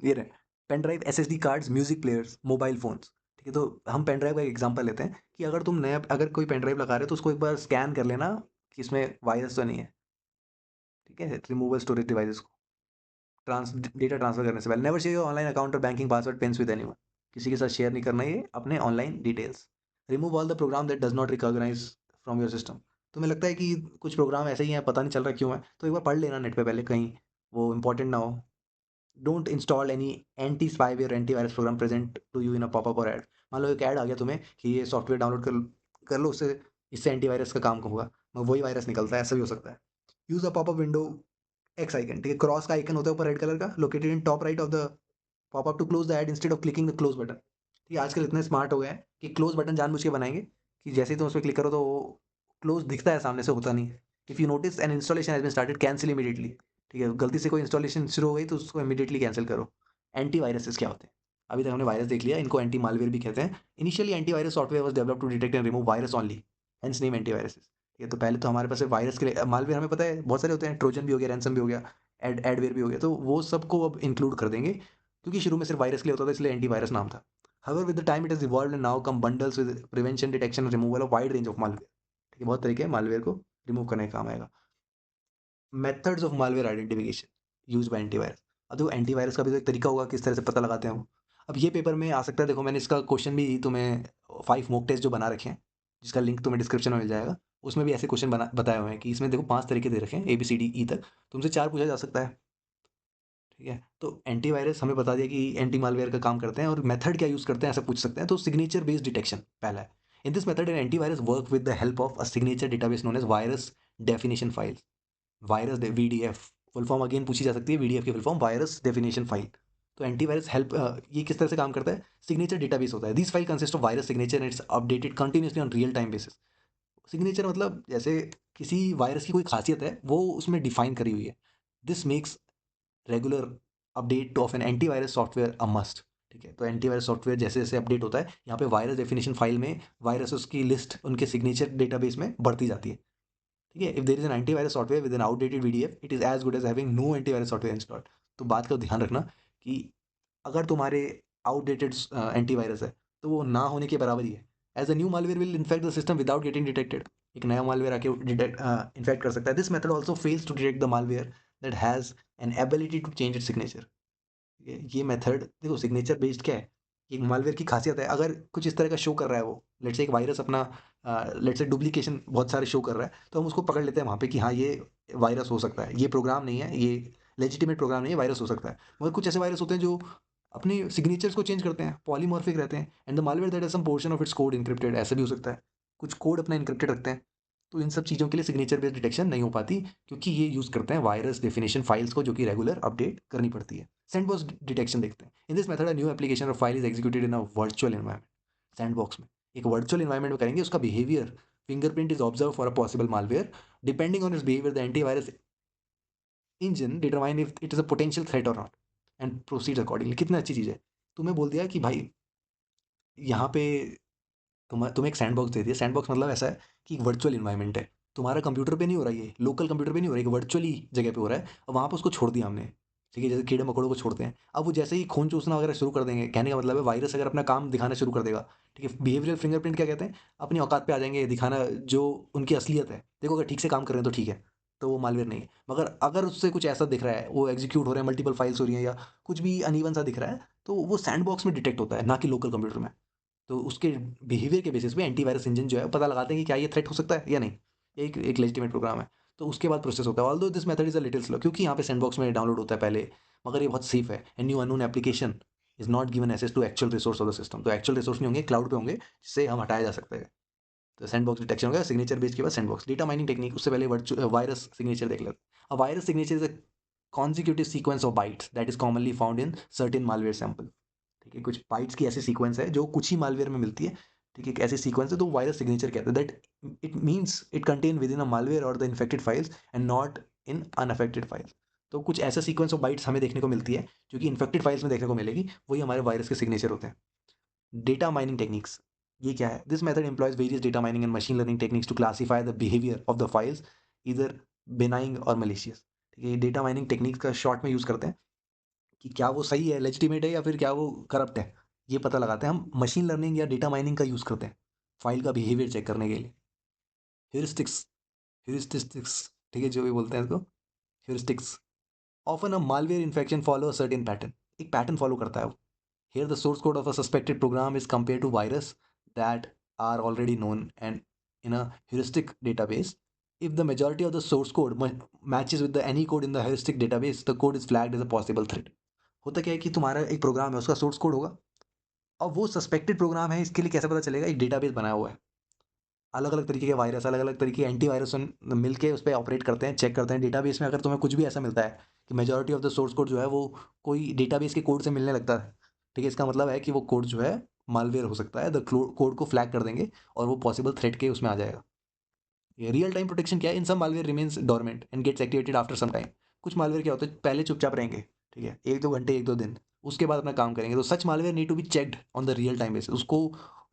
ये रहे pen drive, SSD cards, music players, mobile phones, ठीक है, तो हम पेन ड्राइव का एक एग्जांपल लेते हैं कि अगर कोई पेन ड्राइव लगा रहे हो तो उसको एक बार स्कैन कर लेना कि इसमें वायरस तो नहीं है, ठीक है, रिमूवल स्टोरेज डिवाइसेस को डेटा ट्रांसफर करने से पहले। Never share your online account और banking password pins with anyone, किसी के साथ शेयर नहीं करना ये अपने online details. Remove all the program that does not recognise from your system, तुम्हें लगता है कि कुछ प्रोग्राम ऐसे ही हैं पता नहीं चल रहा क्यों है, तो एक बार पढ़ लेना नेट पे पहले कहीं वो इंपॉर्टेंट ना हो। Don't install any anti spyware antivirus program present to you in a popup और ऐड। मान लो एक ऐड आ गया तुम्हें कि ये सॉफ्टवेयर डाउनलोड कर लो, उससे इससे एंटीवायरस का काम होगा, मगर वही वायरस निकलता है, ऐसा भी हो सकता है। Use a popup window X icon, ठीक है, क्रॉस का आइकन होता है ऊपर रेड कलर का located in top right of the popup to close the ad instead of clicking the close button. ठीक है, आजकल इतने स्मार्ट हो गए हैं कि क्लोज बटन जानबूझ के बनाएंगे कि जैसे ही तुम उस पर क्लिक करो तो वो क्लोज दिखता है, सामने से होता नहीं। If you notice an installation has been started cancel immediately, ठीक है, गलती से कोई इंस्टॉलेशन शुरू हो गई तो उसको इमीडिएटली कैंसिल करो। एंटीवायरसेस क्या होते हैं? अभी तक हमने वायरस देख लिया, इनको एंटी मालवेयर भी कहते हैं। Initially antivirus software was developed to detect and remove virus only, hence name antiviruses. ठीक है, तो पहले तो हमारे पास वायरस के लिए मालवेयर हमें पता है बहुत सारे होते हैं, ट्रोजन भी हो गया, रैनसम भी हो गया, एडवेयर भी हो गया, तो वो सबको अब इंक्लूड कर देंगे क्योंकि शुरू में सिर्फ वायरस के लिए होता था इसलिए एंटीवायरस नाम था। However, with the time it has evolved and now come bundles with prevention, detection and removal of wide range of malware। ठीक है, बहुत तरीके हैं मालवेयर को रिमूव करने का काम आएगा। Methods of malware identification used by antivirus, अब देखो एंटीवायरस का भी तो एक तरीका होगा किस तरह से पता लगाते हैं वो। अब ये पेपर में आ सकता है, देखो मैंने इसका क्वेश्चन भी तुम्हें 5 मॉक टेस्ट जो बना रखे हैं, जिसका लिंक तुम्हें डिस्क्रिप्शन में मिल जाएगा, उसमें भी ऐसे क्वेश्चन बताए हुए हैं कि इसमें देखो 5 तरीके दे रखे हैं ABCD तक, तुमसे 4 पूछा जा सकता है। ठीक है, तो एंटीवायरस हमें बता दिया कि एंटी मालवेयर का काम करते हैं, और मेथड क्या यूज करते हैं ऐसा पूछ सकते हैं। तो सिग्नेचर बेस्ड डिटेक्शन पहला है। In this method an antivirus work with the help of a signature database known as virus definition file. Virus VDF full form again पूछी जा सकती है, VDF की full form virus definition file. तो एंटीवायरस हेल्प ये किस तरह से काम करता है, सिग्नेचर डेटाबेस होता है। This file consist of virus signature and it's updated continuously on real time basis. Signature मतलब जैसे किसी वायरस की कोई खासियत है वो उसमें डिफाइन करी हुई है। This makes regular update of an antivirus software a must. ठीक है, तो एंटीवायरस सॉफ्टवेयर जैसे जैसे अपडेट होता है, यहाँ पे वायरस डेफिनेशन फाइल में वायरसेस की लिस्ट उनके सिग्नेचर डेटाबेस में बढ़ती जाती है। ठीक है, if there is an antivirus software with an outdated VDF it is as good as having no antivirus software installed. तो बात का ध्यान रखना कि अगर तुम्हारे आउटडेटेड एंटीवायरस है तो वो ना होने के बराबर ही है। As a new malware will infect the system without getting detected. एक नया मालवेयर आके डिटेक्ट इन्फेक्ट कर सकता है। This method also fails to detect the malware that has an ability to change it signature. ये मेथड देखो सिग्नेचर बेस्ड क्या है, एक मालवेयर की खासियत है, अगर कुछ इस तरह का शो कर रहा है वो, लेट्स से एक वायरस अपना लेट्स से डुप्लीकेशन बहुत सारे शो कर रहा है, तो हम उसको पकड़ लेते हैं वहाँ पे कि हाँ ये वायरस हो सकता है, ये प्रोग्राम नहीं है, ये लेजिटिमेट प्रोग्राम नहीं है, वायरस हो सकता है। मगर कुछ ऐसे वायरस होते हैं जो अपने सिग्नेचर्स को चेंज करते हैं, पॉलीमॉर्फिक रहते हैं, and the malware that has some portion of its code encrypted, ऐसे भी हो सकता है, कुछ कोड अपना इनक्रिप्टेड रखते हैं। तो इन सब चीज़ों के लिए सिग्नेचर बेस्ड डिटेक्शन नहीं हो पाती, क्योंकि ये यूज़ करते हैं वायरस डेफिनेशन फाइल्स को, जो कि रेगुलर अपडेट करनी पड़ती है। सैंडबॉक्स डिटेक्शन देखते हैं। In this method a new application और file is executed in a virtual environment. Sandbox में एक वर्चुअल एनवायरनमेंट में करेंगे, उसका behaviour fingerprint is observe for a possible malware. Depending on its behaviour the antivirus engine determine if it is a potential threat और नॉट एंड प्रोसीड अकॉर्डिंगली। कितना अच्छी चीज़ है, तुम्हें बोल दिया कि भाई यहाँ पे तुम्हें एक सैंडबॉक्स दे दिया। सैंडबॉक्स मतलब ऐसा है कि एक वर्चुअल एनवायरनमेंट है, तुम्हारा कंप्यूटर पे नहीं हो रहा है, ये लोकल कंप्यूटर पे नहीं हो रहा है, एक वर्चुअली जगह पे हो रहा है, और वहाँ पे उसको छोड़ दिया हमने। ठीक है, जैसे कीड़े मकोड़ों को छोड़ते हैं, अब वो जैसे ही खून चूसना वगैरह शुरू कर देंगे, कहने का मतलब है वायरस अगर अपना काम दिखाना शुरू कर देगा। ठीक है, बिहेवियरल फिंगरप्रिंट क्या कहते हैं, अपनी औकात पे आ जाएंगे दिखाना जो उनकी असलियत है। देखो अगर ठीक से काम कर रहे हैं तो ठीक है, तो वो मालवेयर नहीं है। मगर अगर उससे कुछ ऐसा दिख रहा है, वो एग्जीक्यूट हो रहे हैं, मल्टीपल फाइल्स हो रही हैं, या कुछ भी अनइवन सा दिख रहा है, तो वो सैंडबॉक्स में डिटेक्ट होता है, ना कि लोकल कंप्यूटर में। तो उसके बिहेवियर के बेसिस पे एंटीवायरस इंजन जो है पता लगाते हैं कि क्या ये थ्रेट हो सकता है या नहीं। एक एक लेजिटिमेट प्रोग्राम है, तो उसके बाद प्रोसेस होता है। Although this method is a little slow, क्योंकि यहाँ पे सैंडबॉक्स में डाउनलोड होता है पहले, मगर ये बहुत सेफ है। And new unknown application is not given access to actual resource of the system. तो एक्चुअल रिसोर्स नहीं होंगे, क्लाउड पे होंगे, जिससे हम हटाया जा सकता है। तो सैंडबॉक्स डिटेक्शन हो गया, सिग्नेचर बेस के बाद सैंडबॉक्स डेटा माइनिंग टेक्निक। उससे पहले वायरस सिग्नेचर देख लेते हैं। A virus signature is a consecutive sequence of bytes that is commonly found in certain malware sample। ठीक है, कुछ बाइट्स की ऐसी सीक्वेंस है जो कुछ ही मालवेयर में मिलती है। ठीक है, एक ऐसी सीक्वेंस है तो वायरस सिग्नेचर कहते हैं। That it means it contain within a malware और the infected files and not in unaffected files. तो कुछ ऐसा सीक्वेंस ऑफ बाइट्स हमें देखने को मिलती है जो कि इन्फेक्टेड फाइल्स में देखने को मिलेगी, वही हमारे वायरस के सिग्नेचर होते हैं। डेटा माइनिंग टेक्निक्स, ये क्या है, this method employs various data mining and machine learning techniques to classify the behaviour of the files, इधर बेनाइंग और मलिशियस। ठीक है, डेटा माइनिंग टेक्निक्स का शॉर्ट में यूज करते हैं कि क्या वो सही है, लेजिटिमेट है, या फिर क्या वो करप्ट है। ये पता लगाते हैं हम, मशीन लर्निंग या डेटा माइनिंग का यूज़ करते हैं फाइल का बिहेवियर चेक करने के लिए। ह्यूरिस्टिक्स, ह्यूरिस्टिक्स, ठीक है, जो भी बोलते हैं इसको, heuristics. Often a malware infection follow a certain pattern, एक पैटर्न फॉलो करता है वो। Here the source code of a suspected program is compare to virus that are already known and in a heuristic database. If the majority of the source code matches with the any code in the heuristic database, the code is flagged as a possible threat। होता क्या है कि तुम्हारा एक प्रोग्राम है, उसका सोर्स कोड होगा, अब वो सस्पेक्टेड प्रोग्राम है, इसके लिए कैसे पता चलेगा, एक डेटाबेस बनाया हुआ है, अलग अलग तरीके के वायरस, अलग अलग तरीके के एंटीवायरस मिलके उस पर ऑपरेट करते हैं, चेक करते हैं डेटाबेस में। अगर तुम्हें कुछ भी ऐसा मिलता है कि majority of the source code जो है वो कोई डेटाबेस के कोड से मिलने लगता है, ठीक है, इसका मतलब है कि वो कोड जो है मालवेयर हो सकता है। द कोड को फ्लैग कर देंगे और वो पॉसिबल थ्रेट के उसमें आ जाएगा। ये रियल टाइम प्रोटेक्शन क्या है, इन सब malware remains dormant and gets activated after some time. कुछ मालवेयर क्या होता है, पहले चुपचाप रहेंगे, ठीक है, एक दो घंटे, एक दो दिन, उसके बाद अपना काम करेंगे। तो such malware need to be checked on the real time basis, उसको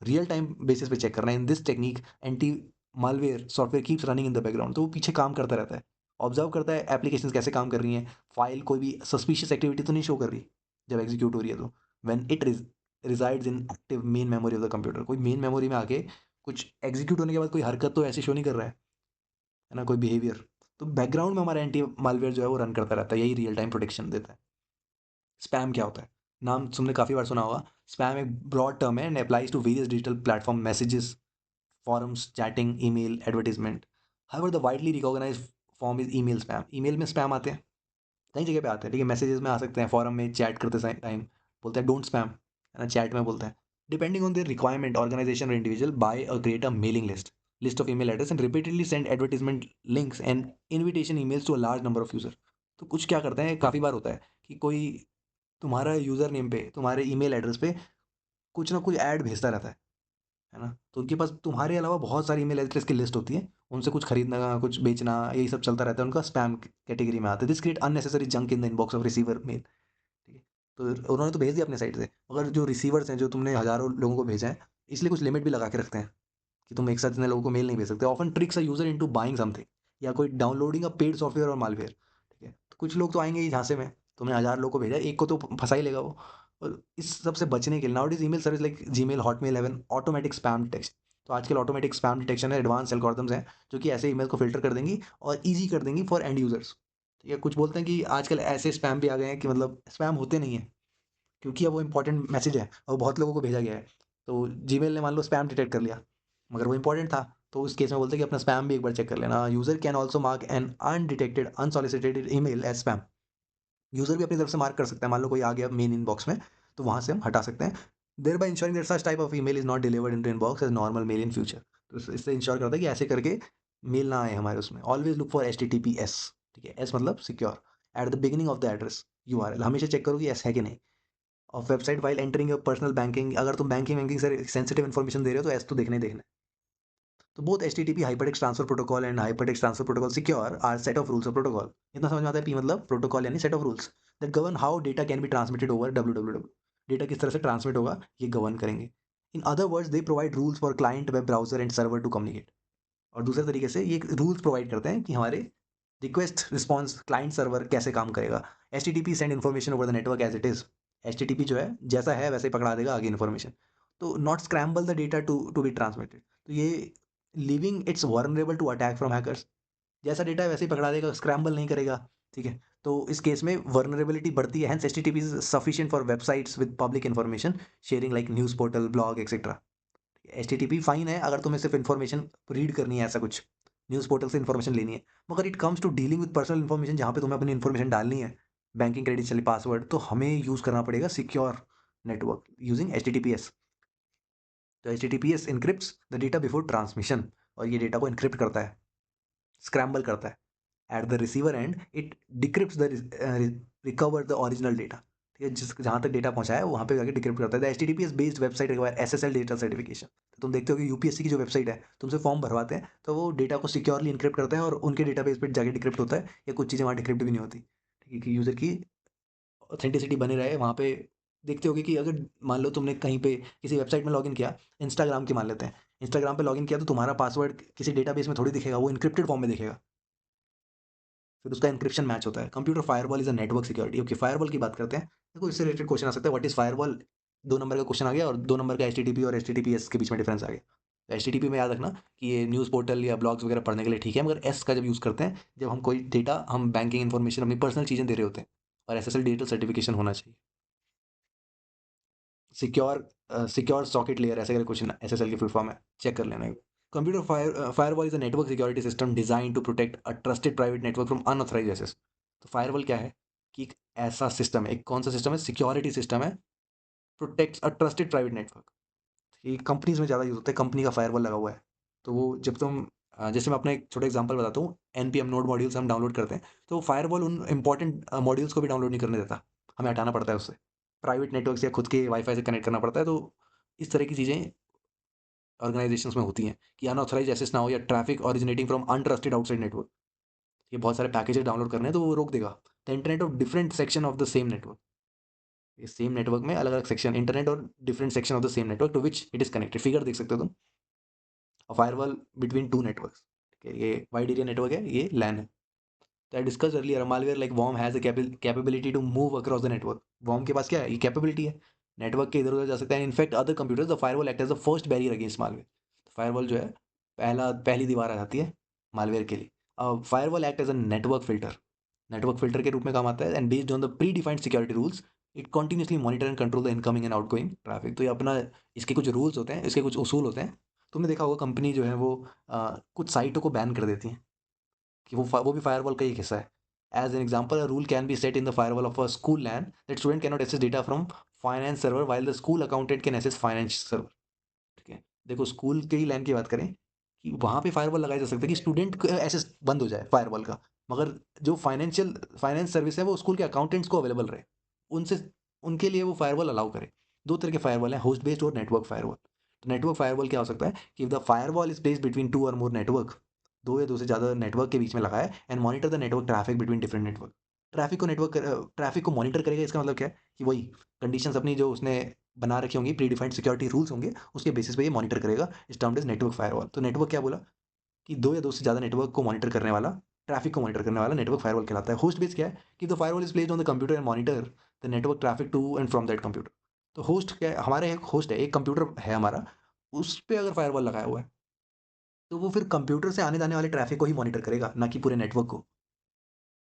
रियल टाइम बेसिस पे चेक करना है। In this technique anti malware software keeps running in the background, तो वो पीछे काम करता रहता है, ऑब्जर्व करता है एप्लीकेशन कैसे काम कर रही हैं, फाइल कोई भी सस्पिशियस एक्टिविटी तो नहीं शो कर रही जब एग्जीक्यूट हो रही है। तो when it resides in active main memory of the computer, कोई मेन मेमोरी में आके कुछ एग्जीक्यूट होने के बाद कोई हरकत तो ऐसे शो नहीं कर रहा है ना, कोई बिहेवियर, तो बैकग्राउंड में हमारा एंटी मालवेयर जो है वो रन करता रहता है, यही रियल टाइम प्रोटेक्शन देता है। स्पैम क्या होता है? नाम तुमने काफ़ी बार सुना होगा। स्पैम एक ब्रॉड टर्म है and applies to various digital platform, messages, forums, chatting, email, advertisement. However, the widely recognized form is email spam. Email में स्पैम आते हैं, कई जगह पे आते हैं, ठीक है, मैसेजेस में आ सकते हैं, फॉरम में चैट करते टाइम बोलते हैं डोंट स्पैम, है ना, चैट में बोलते हैं। Depending on the requirement, organisation और इंडिविजुअल बाय और create a mailing list of email address and repeatedly send advertisement links and invitation emails to a large number of user. तो कुछ क्या करते हैं, काफ़ी बार होता है कि कोई तुम्हारा यूज़र नेम पे, तुम्हारे ईमेल एड्रेस पे कुछ ना कुछ ऐड भेजता रहता है ना? तो उनके पास तुम्हारे अलावा बहुत सारी ईमेल एड्रेस की लिस्ट होती है, उनसे कुछ खरीदना, कुछ बेचना, यही सब चलता रहता है, उनका स्पैम कैटेगरी में आता है। This create unnecessary junk in the inbox of receiver mail, ठीक है? तो उन्होंने तो भेज दिया अपने साइड से, मगर जो रिसीवर्स हैं, जो तुमने हज़ारों लोगों को भेजा है, इसलिए कुछ लिमिट भी लगा के रखते हैं कि तुम एक साथ इतने लोगों को मेल नहीं भेज सकते। ऑफन ट्रिक्स अ यूज़र इनटू बाइंग समथिंग या कोई डाउनलोडिंग अ पेड सॉफ्टवेयर और मालवेयर, ठीक है? तो कुछ लोग तो आएँगे ही झांसे में, तुमने 1000 लोगों को भेजा, एक को तो फँसा ही लेगा वो। और इस सब से बचने के लिए nowadays email service like Gmail, Hotmail have an automatic spam detection. तो आजकल ऑटोमैटिक स्पैम डिटेक्शन है, एडवांस एल्गोरिथम्स हैं, जो कि ऐसे ईमेल को फ़िल्टर कर देंगी और ईज़ी कर देंगी फॉर एंड यूज़र्स, ठीक है? कुछ बोलते हैं कि आजकल ऐसे स्पैम भी आ गए हैं कि मतलब स्पैम होते नहीं हैं, क्योंकि अब वो इम्पोर्टेंट मैसेज है और बहुत लोगों को भेजा गया है। तो जीमेल ने मान लो स्पैम डिटेक्ट कर लिया, मगर वो इम्पोर्टेंट था, तो उस केस में बोलते हैं कि अपना स्पैम भी एक बार चेक कर लेना। User can also mark an undetected unsolicited email as spam. User भी अपनी तरफ से मार्क कर सकता है, मान लो कोई आ गया मेन इनबॉक्स में, तो वहाँ से हम हटा सकते हैं। Thereby ensuring that such type of email is not delivered into inbox as normal mail in future. तो इससे इंश्योर करता है कि ऐसे करके मेल ना आए हमारे उसमें। ऑलवेज लुक फॉर एचटीटीपीएस, ठीक है? एस मतलब secure, at the beginning of the address URL, हमेशा चेक करो कि एस है कि नहीं। और website while entering your personal banking, अगर तुम बैंकिंग वैंकिंग से सेंसिटिव इन्फॉर्मेशन दे रहे हो तो एस तो देखना ही देखना है। तो both HTTP hypertext transfer protocol and hypertext transfer protocol secure are set of rules of protocol. इतना समझ में आता है? पी मतलब प्रोटोकॉल यानी set of rules that govern how data can be transmitted over W. Data किस तरह से ट्रांसमिट होगा, ये गवर्न करेंगे। In other words they provide rules for client, web browser and server to communicate. और दूसरे तरीके से ये रूल्स प्रोवाइड करते हैं कि हमारे रिक्वेस्ट रिस्पॉन्स क्लाइंट सर्वर कैसे काम करेगा। H T T P send information over the network as it is. H T T P जो है जैसा है वैसे ही पकड़ा देगा आगे इन्फॉर्मेशन। तो not scramble the data to be transmitted. तो ये leaving its vulnerable to attack from hackers. जैसा डेटा है वैसे ही पकड़ा देगा, स्क्रैम्बल नहीं करेगा, ठीक है? तो इस केस में वल्नरेबिलिटी बढ़ती है। Hence H T T P is sufficient for websites with public information sharing like news portal, blog etcetera. HTTP fine है अगर तुम्हें सिर्फ इन्फॉर्मेशन रीड करनी है, ऐसा कुछ न्यूज़ पोर्टल से इन्फॉर्मेशन लेनी है। मगर it comes to dealing with personal information, जहाँ पे तुम्हें अपनी इन्फॉर्मेशन डालनी है, बैंकिंग क्रेडेंशियल, पासवर्ड, तो हमें यूज़ करना पड़ेगा secure network using H T T P S. तो H T T P S encrypt the data before transmission, और ये डेटा को इनक्रिप्ट करता है, स्क्रैम्बल करता है। At the receiver end it decrypts the recover the original data, ठीक है? जिस जहाँ तक डेटा पहुँचा है वहाँ पे जाके डिक्रिप्ट करता है। The HTTPS based website require SSL data certification. तो तुम देखते हो कि यूपीएससी की जो वेबसाइट है, तुमसे फॉर्म भरवाते हैं तो वो डेटा को सिक्योरली इनक्रिप्ट करते हैं और उनके डेटाबेस पे जाके डिक्रिप्ट होता है, या कुछ चीज़ें वहाँ डिक्रिप्ट भी नहीं होती, ठीक है? कि यूज़र की ऑथेंटिसिटी बनी रहे वहाँ पे। देखते होगे कि अगर मान लो तुमने कहीं पे किसी वेबसाइट में लॉगिन किया, इंस्टाग्राम की मान लेते हैं, इंस्टाग्राम पे लॉगिन किया तो तुम्हारा पासवर्ड किसी डेटाबेस में थोड़ी दिखेगा, वो इनक्रिप्टेड फॉर्म में दिखेगा, फिर उसका एन्क्रिप्शन मैच होता है। Computer firewall is a network security. Okay, firewall की बात करते हैं। देखो इससे रिलेटेड क्वेश्चन आ सकता है, व्हाट इज़ फायरवॉल? 2 नंबर का क्वेश्चन आ गया और 2 नंबर का एचटीटीपी और एचटीटीपीएस के बीच में डिफरेंस आ गया। एचटीटीपी में याद रखना कि ये न्यूज़ पोर्टल या ब्लॉग्स वगैरह पढ़ने के लिए ठीक है, मगर एस का जब यूज़ करते हैं जब हम कोई डेटा, हम बैंकिंग इन्फॉर्मेशन, अपनी पर्सनल चीज़ें दे रहे होते हैं, और एसएसएल डिजिटल सर्टिफिकेशन होना चाहिए। सिक्योर सॉकेट लेयर ऐसे करके क्वेश्चन एसएसएल की फुल फॉर्म है, चेक कर लेना। Computer firewall is a network security system design to protect a trusted private network from unauthorised access. तो फायरवॉल क्या है? कि एक ऐसा सिस्टम है, एक कौन सा सिस्टम है? सिक्योरिटी सिस्टम है, प्रोटेक्ट्स अ ट्रस्टेड प्राइवेट नेटवर्क। ये कंपनीज में ज़्यादा यूज़ होता है, कंपनी का फायरवॉल लगा हुआ है। तो वो जब तुम जैसे मैं अपना एक छोटा एग्जांपल बताता हूँ, एनपीएम नोड मॉड्यूल्स हम डाउनलोड करते हैं, तो फायरवॉल उन इंपॉर्टेंट मॉड्यूल्स को भी डाउनलोड नहीं करने देता, हमें हटाना पड़ता है उससे। प्राइवेट नेटवर्क से या खुद के वाईफाई से कनेक्ट करना पड़ता है। तो इस तरह की चीज़ें ऑर्गेनाइजेशंस में होती हैं कि अनऑथराइज्ड एक्सेस ना हो या traffic originating from untrusted outside network. ये बहुत सारे पैकेजेस डाउनलोड करने हैं तो वो रोक देगा। The internet of different section of the same network. इस सेम नेटवर्क में अलग अलग सेक्शन, इंटरनेट और different section of the same network to which it is connected. Figure देख सकते हो तुम, फायरवॉल बिटवीन टू नेटवर्क्स, ठीक है? ये वाइड एरिया नेटवर्क है, ये लैन है। तो I discuss earlier, malware like worm has a capability to move across the network. Worm के पास क्या है? ये कैपेबिलिटी है, नेटवर्क के इधर उधर जा सकता है। In fact other computers the firewall act as the first barrier against malware. तो फायरवॉल जो है पहली दीवार आ जाती है मालवेयर के लिए। Firewall act as a network filter, network filter के रूप में काम आता है, and based on the predefined security rules it continuously monitor and control the incoming and outgoing traffic. तो ये अपना इसके कुछ रूल्स होते हैं, इसके कुछ उसूल होते हैं। तुमने देखा होगा कंपनी जो है वो कुछ साइटों को बैन कर देती है कि वो भी फायरवॉल का ही एक हिस्सा है। As an example, a rule can be set in the firewall of a school land that student can not access data from finance server while the school accountant can access finance server. ठीक है, देखो स्कूल के ही लैंड की बात करें कि वहाँ पे फायरवॉल लगाया जा सकता है कि स्टूडेंट एक्सेस बंद हो जाए फायरवॉल का, मगर जो फाइनेंस सर्विस है वो स्कूल के अकाउंटेंट्स को अवेलेबल रहे, उनसे उनके लिए वो फायरवॉल अलाउ करे। दो तरह के फायरवॉल हैं, होस्ट बेस्ड और नेटवर्क फायरवॉल। तो नेटवर्क फायरवॉल क्या हो सकता है कि the firewall is placed between two और मोर नेटवर्क, दो या दो से ज़्यादा नेटवर्क के बीच में लगा है, and monitor the network traffic between different network. Traffic को मॉनिटर करेगा, इसका मतलब क्या है कि वही कंडीशंस अपनी जो उसने बना रखी होंगी, प्री डिफाइंड सिक्योरिटी रूल्स होंगे, उसके बेसिस पे ये मॉनिटर करेगा। इस टर्म्ड इज नेटवर्क फायरवॉल। तो नेटवर्क क्या बोला कि दो या दो से ज़्यादा नेटवर्क को मॉनिटर करने वाला, ट्रैफिक को मॉनिटर करने वाला नेटवर्क फायरवॉल कहलाता है। होस्ट बेस क्या है कि the firewall is placed on the computer and monitor the network traffic to and from that computer. तो होस्ट क्या है, हमारे एक होस्ट है, एक कंप्यूटर है हमारा, उस पे अगर फायरवॉल लगाया हुआ है तो वो फिर कंप्यूटर से आने जाने वाले ट्रैफिक को ही मॉनिटर करेगा, ना कि पूरे नेटवर्क को।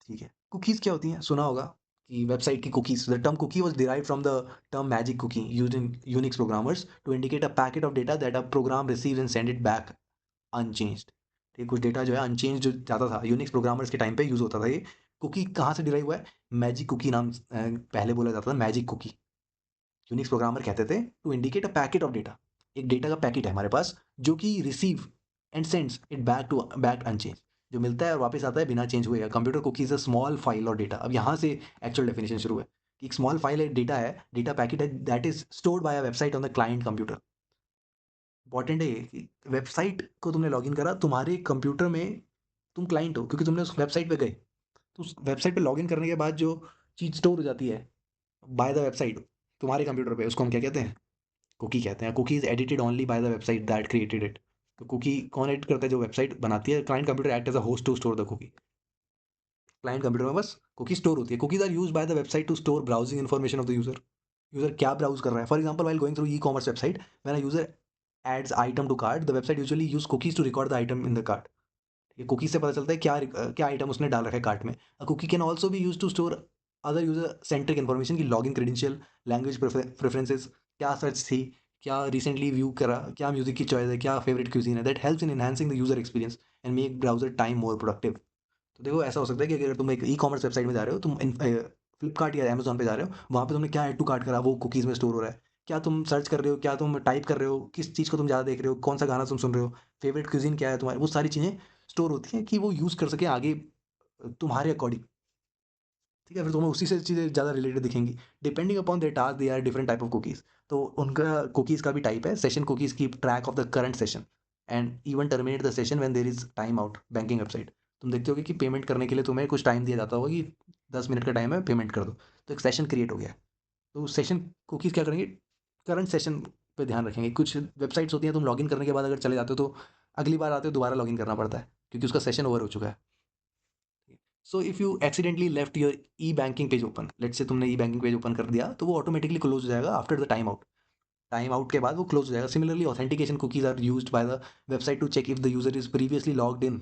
ठीक है, कुकीज़ क्या होती हैं? सुना होगा कि वेबसाइट की cookies, the term cookie was derived from the term magic cookie used in Unix programmers to indicate a packet of data that a program receives and send it back unchanged. ठीक है, कुछ डेटा जो है अनचेंज्ड जो जाता था, यूनिक्स प्रोग्रामर्स के टाइम पे यूज़ होता था ये। कुकी कहाँ से डिराइव हुआ है? मैजिक कुकी नाम पहले बोला जाता था, मैजिक कुकी। यूनिक्स प्रोग्रामर कहते थे to indicate a packet of data, एक डेटा का पैकेट है हमारे पास जो कि receive and sends it back unchanged, जो मिलता है और वापस आता है बिना चेंज हुए। Computer cookies a small file और डेटा। अब यहाँ से एक्चुअल डेफिनेशन शुरू है कि एक स्मॉल फाइल है, डेटा है, डेटा पैकेट है that is stored bye a website on the client computer. Important है ये कि वेबसाइट को तुमने लॉगिन करा, तुम्हारे कंप्यूटर में तुम क्लाइंट हो क्योंकि तुमने उस वेबसाइट पे गए। तो उस वेबसाइट पे लॉगिन करने के बाद जो चीज़ स्टोर हो जाती है बाय द वेबसाइट तुम्हारे कंप्यूटर पे, उसको हम क्या कहते हैं? कुकी कहते हैं। Cookie is edited only by the website that created it. तो कुकी कौन एडिट करता है? जो वेबसाइट बनाती है। Client computer act as a host to store the cookie. Client computer में बस कुकी स्टोर होती है। Cookies are use by the website to store browsing information of the user. User क्या ब्राउज कर रहा है? For example, while going through e commerce website, when a user adds item to cart, the website usually use cookies to record the item in the cart. ये कुकी से पता चलता है क्या आइटम उसने डाल रखा है कार्ट में। A cookie can also be use to store other user centric information की लॉगिन क्रेडेंशियल, लैंग्वेज प्रेफरेंसेस, क्या सर्च थी, क्या रिसेंटली व्यू करा, क्या म्यूजिक की चॉइस है, क्या फेवरेट क्यूजीन है। That helps in enhancing the user experience and make browser time more productive. तो देखो ऐसा हो सकता है कि अगर तुम एक ई कॉमर्स वेबसाइट में जा रहे हो, तुम फ्लिपकार्ट या अमेजोन पे जा रहे हो, वहाँ पे तुमने क्या ऐड टू कार्ट करा वो कुकीज़ में स्टोर हो रहा है। क्या तुम सर्च कर रहे हो, क्या तुम टाइप कर रहे हो, किस चीज़ को तुम ज़्यादा देख रहे हो, कौन सा गाना तुम सुन रहे हो, फेवरेट क्यूजीन क्या है तुम्हारी, वो सारी चीज़ें स्टोर होती हैं कि वो यूज़ कर सके आगे तुम्हारे अकॉर्डिंग। ठीक है, फिर तुम्हें उसी से चीज़ें ज़्यादा रिलेटेड दिखेंगी। Depending upon their task they are different type of cookies. तो उनका कुकीज़ का भी टाइप है। Session cookies keep track of the current session and even terminate the session when there is time out. Banking website, तुम देखते होगे कि पेमेंट करने के लिए तुम्हें कुछ टाइम दिया जाता होगा कि 10 मिनट का टाइम है, पेमेंट कर दो। तो एक सेशन क्रिएट हो गया। तो सेशन कुकीज़ क्या करेंगे? करंट सेशन पे ध्यान रखेंगे। कुछ वेबसाइट्स होती हैं, तुम लॉगिन करने के बाद अगर चले जाते हो तो अगली बार आते हो दोबारा लॉगिन करना पड़ता है क्योंकि उसका सेशन ओवर हो चुका है। So if you accidentally left your E banking page open, let's say तुमने ई बैंकिंग पेज ओपन कर दिया, तो वो ऑटोमेटिकली क्लोज हो जाएगा after the time out. Time out के बाद वो क्लोज हो जाएगा। Similarly authentication cookies are used by the website to check if the user is previously logged in,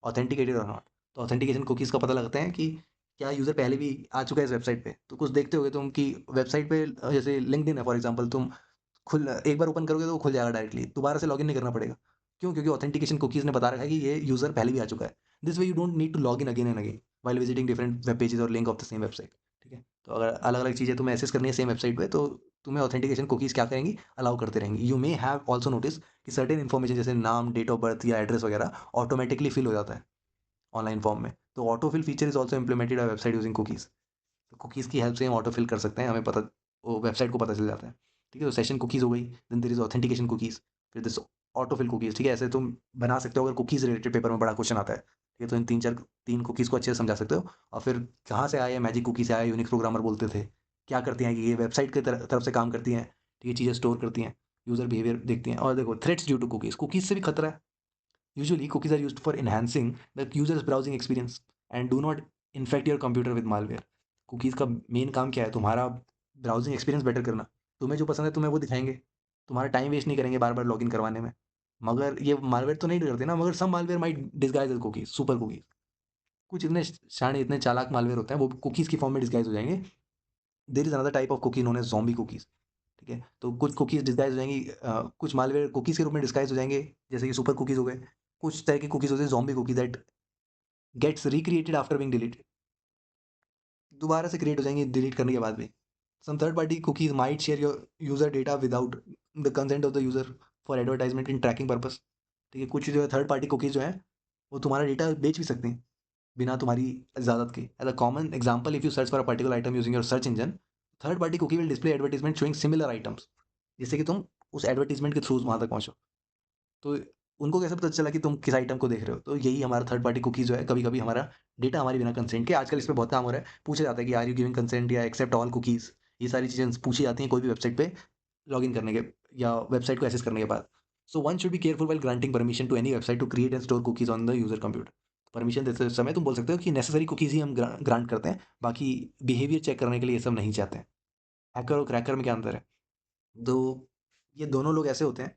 authenticated और नॉट। तो ऑथेंटिकेशन कुकीज का पता लगता है कि क्या यूजर पहले भी आ चुका है इस वेबसाइट पे। तो कुछ देखते होगे तुम कि वेबसाइट पे जैसे लिंक्डइन है फॉर एग्जांपल, तुम खुल एक बार ओपन करोगे तो वो खुल जाएगा डायरेक्टली, दोबारा से लॉगिन नहीं करना पड़ेगा। क्यों? क्योंकि ऑथेंटिकेशन कुकीज ने बता रखा है कि ये यूजर पहले भी आ चुका है। This way you don't need to log in again and again while visiting different web pages और link of the same website. ठीक है, तो अगर अलग अलग चीज़ें तुम्हें एक्सेस करनी है सेम वेबसाइट पे, तो तुम्हें ऑथेंटिकेशन कुकीज क्या करेंगी? अलाउ करते रहेंगी। You may have also notice कि सर्टेन इन्फॉर्मेशन जैसे नाम, डेट ऑफ बर्थ या एड्रेस वगैरह ऑटोमेटिकली फिल हो जाता है ऑनलाइन फॉर्म में। तो autofill feature is also implemented by website using cookies. तो कुकीज़ की हेल्प से हम ऑटोफिल कर सकते हैं, हमें पता, वो वेबसाइट को पता चल जाता है। ठीक है, तो सेशन कुकीज़ हो गई, then there is authentication cookies, फिर दिस ऑटोफिल कुकीज़। ठीक है, ऐसे तुम बना सकते हो अगर कुकीज़ रिलेटेड पेपर में बड़ा क्वेश्चन आता है। ठीक है, तो इन तीन कुकीज़ को अच्छे से समझा सकते हो। और फिर कहाँ से आए? मैजिक कुकी से आए, यूनिक्स प्रोग्रामर बोलते थे। क्या करती हैं कि ये वेबसाइट की तरफ से काम करती हैं। ठीक है, चीज़ें स्टोर करती हैं, यूज़र बिहेवियर देखती हैं। और देखो threats due to cookies, cookies से भी खतरा है। Usually cookies are used for enhancing the users browsing experience and do not infect your computer with malware. Cookies का मेन काम क्या है? तुम्हारा ब्राउजिंग एक्सपीरियंस बेटर करना। तुम्हें जो पसंद है तुम्हें वो दिखाएंगे, तुम्हारा टाइम वेस्ट नहीं करेंगे बार बार लॉगिन करवाने में। मगर ये मालवेयर तो नहीं करते ना, मगर some malware might disguise as cookies, super cookies. कुछ इतने शाणे, इतने चालाक मालवेयर होते हैं, वो कुकीज़ की फॉर्म में डिसगाइज हो जाएंगे there is another type of cookie known as zombie cookies, ठीक है? तो कुछ कुकीज़ डिस्गाइज़ हो जाएँगी कुछ मालवेयर कुकीज़ के रूप में डिस्गाइज़ हो जाएँगे, जैसे कि सुपर कुकीज़ हो गए। कुछ तरह की कुकीज़ होती है zombie cookie that gets recreated after being deleted, दोबारा से क्रिएट हो जाएँगी डिलीट करने के बाद भी। Some third party cookies might share your user data without the consent of the user for advertisement in tracking purpose, ठीक है? कुछ जो है थर्ड पार्टी कुकीज़ जो हैं, वो तुम्हारा डेटा बेच भी सकती हैं, बिना तुम्हारी इजाज़त के। As a common example if you search for a particular item using your search engine, third party cookie will display advertisement showing similar items, जिससे कि तुम उस एडवर्टाइज़मेंट के थ्रू वहाँ तक पहुँचो। तो उनको कैसे पता चला कि तुम किस आइटम को देख रहे हो? तो यही हमारा थर्ड पार्टी कुकी जो है, कभी-कभी हमारा डेटा हमारे बिना कंसेंट के आजकल इस पे बहुत काम हो रहा है। पूछा जाता है कि आर यू गिविंग कंसेंट या एक्सेप्ट ऑल कुकीज़? ये सारी चीज़ें पूछी जाती हैं कोई भी वेबसाइट पे लॉगिन करने के या वेबसाइट को एक्सेस करने के बाद। So one should be careful while granting permission to any website to create and store cookies on the user computer. Permission देते समय तुम बोल सकते हो कि नेसेसरी कुकीज़ ही हम ग्रांट करते हैं, बाकी बिहेवियर चेक करने के लिए ये सब नहीं चाहते हैं। हैकर और क्रैकर में क्या अंतर है? तो ये दोनों लोग ऐसे होते हैं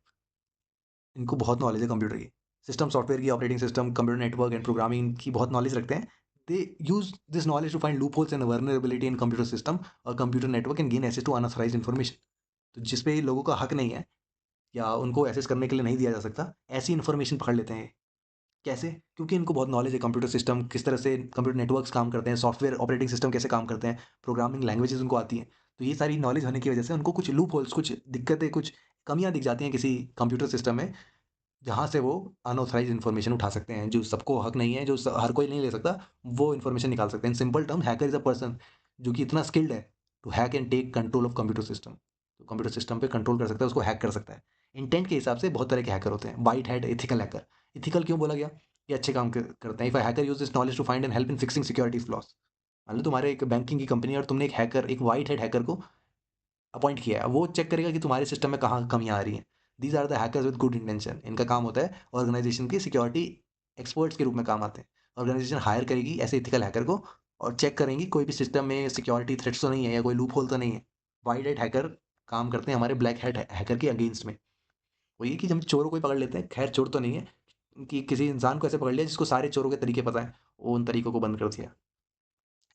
इनको बहुत नॉलेज है कंप्यूटर की। सिस्टम सॉफ्टवेयर की, operating system, computer network and programming की बहुत नॉलेज रखते हैं। They use this knowledge to find loopholes and vulnerability in computer system और computer network and gain access to unauthorised information. तो जिस पे लोगों का हक नहीं है या उनको एक्सेस करने के लिए नहीं दिया जा सकता, ऐसी इन्फॉर्मेशन पकड़ लेते हैं। कैसे? क्योंकि इनको बहुत नॉलेज है कंप्यूटर सिस्टम किस तरह से कंप्यूटर नेटवर्क्स काम करते हैं, सॉफ्टवेयर ऑपरेटिंग सिस्टम कैसे काम करते हैं, प्रोग्रामिंग लैंग्वेजेज़ उनको आती हैं। तो ये सारी नॉलेज होने की वजह से उनको कुछ लूपहोल्स, कुछ दिक्कतें, कुछ कमियाँ दिख जाती हैं किसी कंप्यूटर सिस्टम में जहाँ से वो अनऑथराइज़्ड इन्फॉर्मेशन उठा सकते हैं, जो सबको हक नहीं है, जो स हर कोई नहीं ले सकता, वो इन्फॉर्मेशन निकाल सकते हैं। In simple term hacker is a person जो कि इतना स्किल्ड है to hack and take control of computer system. तो कंप्यूटर सिस्टम पे कंट्रोल कर सकता है, उसको हैक कर सकता है। इंटेंट के हिसाब से बहुत तरह के हैकर होते हैं। White hat ethical hacker. Ethical क्यों बोला गया? ये अच्छे काम करते हैं। If a hacker use this knowledge to find and help in fixing security flaws. मान लो तुम्हारे एक बैंकिंग की कंपनी है और तुमने एक हैकर, एक व्हाइट हैट हैकर को अपॉइंट किया है, वो चेक करेगा कि तुम्हारे सिस्टम में कहाँ कमियाँ आ रही हैं। These are the hackers with good intention. इनका काम होता है ऑर्गेनाइज़ेशन की सिक्योरिटी एक्सपर्ट्स के रूप में काम आते हैं। ऑर्गेनाइज़ेशन हायर करेगी ऐसे एथिकल हैकर को और चेक करेंगी कोई भी सिस्टम में सिक्योरिटी थ्रेट्स तो नहीं है या कोई लूपहोल तो नहीं है। व्हाइट हैट हैकर काम करते हैं हमारे ब्लैक हैट हैकर के अगेंस्ट में। वो ये कि हम चोरों को ही पकड़ लेते हैं, खैर चोर तो नहीं है, कि किसी इंसान को ऐसे पकड़ लिया जिसको सारे चोरों के तरीके पता हैं, वो उन तरीकों को बंद कर दिया।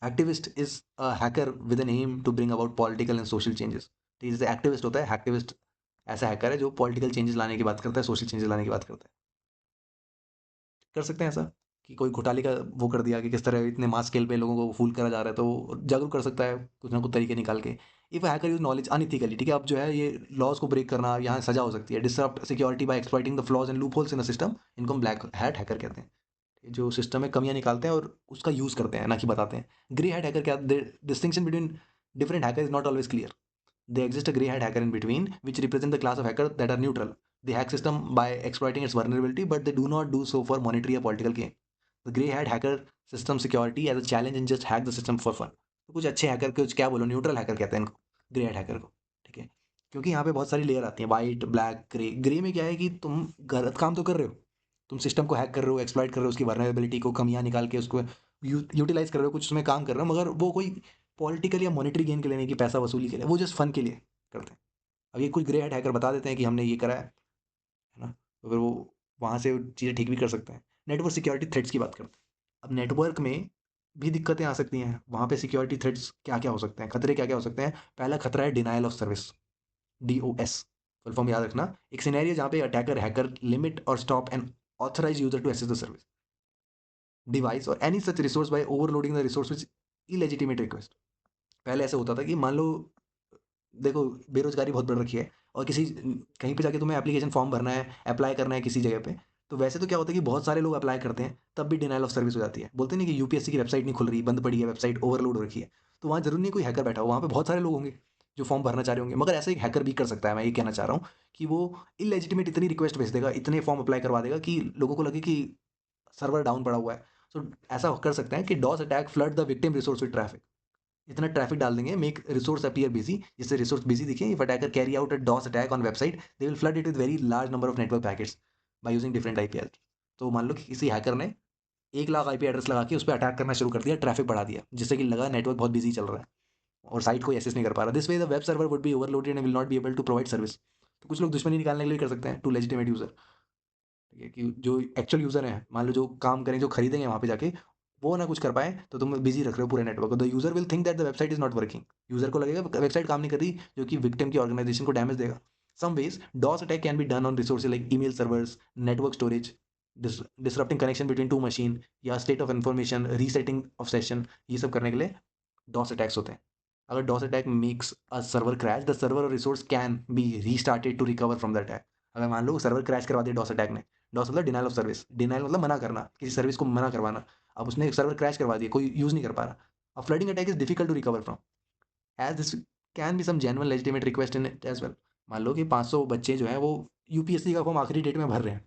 Activist is a hacker with an aim to bring about political and social changes. तो जैसे एक्टिविस्ट होता है, एक्टिविस्ट ऐसा हैकर है जो पॉलिटिकल चेंजेस लाने की बात करता है, सोशल चेंजेस लाने की बात करता है। कर सकते हैं ऐसा कि कोई घोटाले का वो कर दिया कि किस तरह इतने मास स्केल पे लोगों को फूल करा जा रहा है, तो वो जागरूक कर सकता है कुछ ना कुछ तरीके निकाल के। इफ हैकर यूज नॉलेज अनइथिकली, ठीक है, अब जो है ये लॉज को ब्रेक करना, यहाँ सजा हो सकती है। Disrupt security bye exploiting the flaws and loop holes in the system, इनको हम ब्लैक हैट हैकर कहते हैं। जो सिस्टम में कमियाँ निकालते हैं और उसका यूज़ करते हैं, ना कि बताते हैं। ग्रे हैट हैकर क्या, distinction between different hacker is not always clear. They exist a grey hat hacker in between, which represent the class of hackers that are neutral. They hack system by exploiting its vulnerability, but they do not do so for monetary or political gain. The grey hat hacker system security as a challenge and just hack the system for fun. तो कुछ अच्छे हैकर, कुछ क्या बोलो, न्यूट्रल हैकर कहते हैं इनको, ग्रे हैट हैकर को, ठीक है? क्योंकि यहाँ पे बहुत सारी लेयर आती हैं, वाइट, ब्लैक, ग्रे। ग्रे में क्या है कि तुम गलत काम तो कर रहे हो, तुम सिस्टम को हैक कर रहे हो, एक्सप्लॉइट कर रहे हो, उसकी वर्नरेबिलिटी को, कमियाँ निकाल के उसको यूटिलाइज कर रहे हो, कुछ उसमें काम कर रहे हो, मगर वो कोई पॉलिटिकल या मॉनेटरी गेन के लिए नहीं, कि पैसा वसूली के लिए, वो जस्ट फन के लिए करते हैं। अब ये कुछ ग्रे हैट हैकर बता देते हैं कि हमने ये करा है ना? तो फिर वो वहाँ से चीज़ें ठीक भी कर सकते हैं। नेटवर्क सिक्योरिटी थ्रेट्स की बात करते हैं। अब नेटवर्क में भी दिक्कतें आ सकती हैं। वहाँ पे सिक्योरिटी थ्रेट्स क्या-क्या हो सकते हैं? खतरे क्या-क्या हो सकते हैं? पहला खतरा है denial of service, DOS, full form याद रखना। एक सिनेरियो जहाँ पे अटैकर हैकर लिमिट और stop an authorized user to access the service, device और any such resource by overloading the resource which illegitimate request. पहले ऐसे होता था कि मान लो, देखो, बेरोज़गारी बहुत बढ़ रखी है और किसी कहीं पे जाके तुम्हें एप्लीकेशन फॉर्म भरना है, अप्लाई करना है किसी जगह पे, तो वैसे तो क्या होता है कि बहुत सारे लोग अप्लाई करते हैं, तब भी डिनायल ऑफ सर्विस हो जाती है। बोलते नहीं कि यूपीएससी की वेबसाइट नहीं खुल रही, बंद पड़ी है वेबसाइट, ओवरलोड हो रखी है। तो वहाँ ज़रूरी नहीं कोई हैकर बैठा हो, वहाँ पे बहुत सारे लोग होंगे जो फॉर्म भरना चाह रहे होंगे, मगर ऐसा एक हैकर भी कर सकता है। मैं ये कहना चाह रहा हूँ कि वो इलेजिटिमेट इतनी रिक्वेस्ट भेज देगा, इतने फॉर्म अप्लाई करवा देगा कि लोगों को लगे कि सर्वर डाउन पड़ा हुआ है। सो ऐसा कर सकते हैं कि DoS attack flood the victim resource with traffic. इतना ट्रैफिक डाल देंगे, मेक रिसोर्स अपीयर बिजी, जिससे रिसोर्स बिजी दिखे। If attacker carry out a DoS attack on website, they will flood it with very large number of network packets by using different IP address. तो मान लो कि किसी हैकर ने 1 लाख आईपी एड्रेस लगा के उस पर अटैक करना शुरू कर दिया, ट्रैफिक बढ़ा दिया, जिससे कि लगा नेटवर्क बहुत बिजी चल रहा है और साइट कोई एक्सेस नहीं कर पा रहा। This way the web server would be overloaded and will not be able to provide service. तो कुछ लोग दुश्मनी निकालने के लिए कर सकते हैं टू लेजिटिमेट यूजर, ठीक है, कि जो एक्चुअल यूजर हैं, मान लो जो काम करें, जो खरीदेंगे वहाँ पे जाके, वो ना कुछ कर पाए तो तुम बिजी रख रहे हो पूरे नेटवर्क को। The user will think that the website is not working. User को लगेगा वेबसाइट काम नहीं कर रही, जो कि विक्टिम की ऑर्गेनाइजेशन को डैमेज देगा। Some ways DoS attack can be done on resources like email servers, network storage, disrupting connection between two machine, या state of information, resetting of session. ये सब करने के लिए डॉस अटैक्स होते हैं। अगर DoS attack makes a server crash, the server और resource can be restarted to recover from the attack. अगर मान लो सर्वर क्रैश करवा दिया डॉस अटैक ने, डॉस मतलब डिनाइल ऑफ सर्विस, डिनाइल मतलब मना करना, किसी सर्विस को मना करवाना। अब उसने सर्वर क्रैश करवा दिया, कोई यूज नहीं कर पा रहा। A flooding attack is difficult to recover from, as this can be some genuine legitimate request in it as well. मान लो कि 500 बच्चे जो हैं वो यूपीएससी का फॉर्म आखिरी डेट में भर रहे हैं,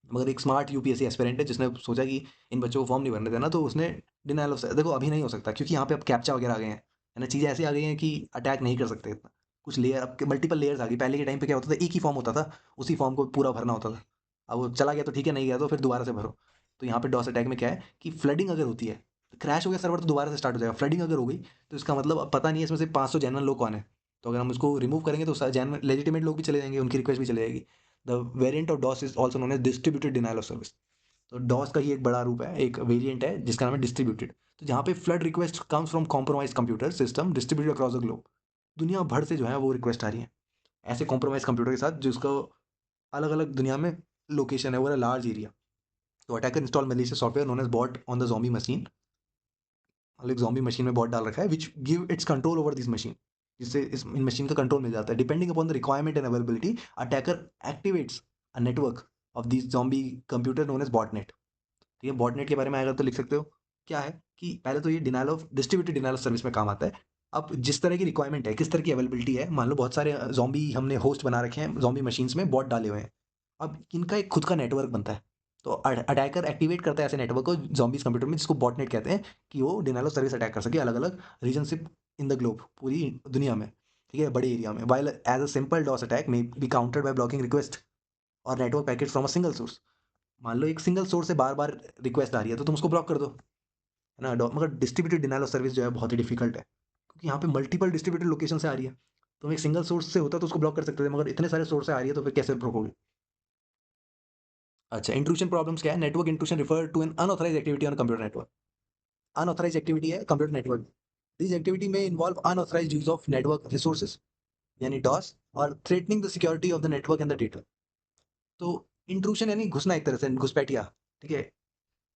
मगर एक स्मार्ट यूपीएससी एस्पिरेंट है जिसने सोचा कि इन बच्चों को फॉर्म नहीं भरने देना, तो उसने डिनाइल ऑफ, देखो अभी नहीं हो सकता क्योंकि यहाँ पे अब कैप्चा वगैरह आ गए हैं, है ना, चीज़ें ऐसी आ गई हैं कि अटैक नहीं कर सकते इतना। कुछ लेयर, अब मल्टीपल लेयर्स आ गई। पहले के टाइम पे क्या होता था, एक ही फॉर्म होता था, उसी फॉर्म को पूरा भरना होता था। अब वो चला गया तो ठीक है, नहीं गया तो फिर दोबारा से भरो। तो यहाँ पे डॉस अटैक में क्या है कि फ्लडिंग अगर होती है, क्रैश हो गया सर्वर तो दोबारा से स्टार्ट हो जाएगा। फ्लडिंग अगर हो गई तो इसका मतलब अब पता नहीं है इसमें से 500 जेन्युइन लोग कौन है। तो अगर हम उसको रिमूव करेंगे तो जेन्युइन लेजिटिमेट लोग भी चले जाएंगे, उनकी रिक्वेस्ट भी चली जाएगी। The variant of DoS is also known as distributed denial of service. तो डॉस का ही एक बड़ा रूप है, एक वेरिएंट है जिसका नाम है डिस्ट्रीब्यूटेड। तो जहाँ पे flood request comes from compromise computer system distributed across the globe, दुनिया भर से जो है वो रिक्वेस्ट आ रही है ऐसे कॉम्प्रोमाइज कंप्यूटर के साथ जिसका अलग अलग दुनिया में लोकेशन है, वो लार्ज एरिया। तो attacker install malicious software known as bot on the zombie machine, मतलब ज़ॉम्बी मशीन में बॉट डाल रखा है which give its control over this machine, जिससे इस इन मशीन का कंट्रोल मिल जाता है। Depending upon the requirement and availability, attacker activates a network of this zombie computer known as botnet. ठीक है, बॉटनेट के बारे में आएगा तो लिख सकते हो। क्या है कि पहले तो ये denial of distributed denial of service में काम आता है। अब जिस तरह की रिक्वायरमेंट है, किस तरह की अवेलेबिलिटी है, मान लो बहुत सारे ज़ॉम्बी हमने होस्ट बना रखे हैं, ज़ॉम्बी मशीन्स में बॉट डाले हुए हैं। अब इनका एक खुद का नेटवर्क बनता है, तो अटैकर एक्टिवेट करता है ऐसे नेटवर्क को ज़ॉम्बीज़ कंप्यूटर में, जिसको बॉटनेट कहते हैं, कि वो डिनाइल ऑफ सर्विस अटैक कर सके अलग-अलग रीजनशिप इन द ग्लोब, पूरी दुनिया में, ठीक है, बड़े एरिया में। While as a simple DoS attack may be countered by blocking request और network packet from a single source. मान लो एक सिंगल सोर्स से बार-बार रिक्वेस्ट आ रही है तो तुम उसको ब्लॉक कर दो, है ना? मगर डिस्ट्रीब्यूटेड डिनाइल ऑफ सर्विस जो है बहुत ही डिफिकल्ट है, क्योंकि यहाँ पे मल्टीपल डिस्ट्रीब्यूटेड लोकेशन से आ रही है। तुम एक सिंगल सोर्स से होता तो उसको ब्लॉक कर सकते थे, मगर इतने सारे सोर्स से आ रही है तो फिर कैसे रोकोगे? अच्छा, इंट्रूशन प्रॉब्लम्स क्या है? Network intrusion refer to an unauthorised activity on computer network. Unauthorised activity है कंप्यूटर नेटवर्क। दिस एक्टिविटी में involve unauthorised use of network resources, यानी डॉस, और threatening the security of the network and the data. तो इंट्रूशन यानी घुसना, एक तरह से घुसपैठिया, ठीक है।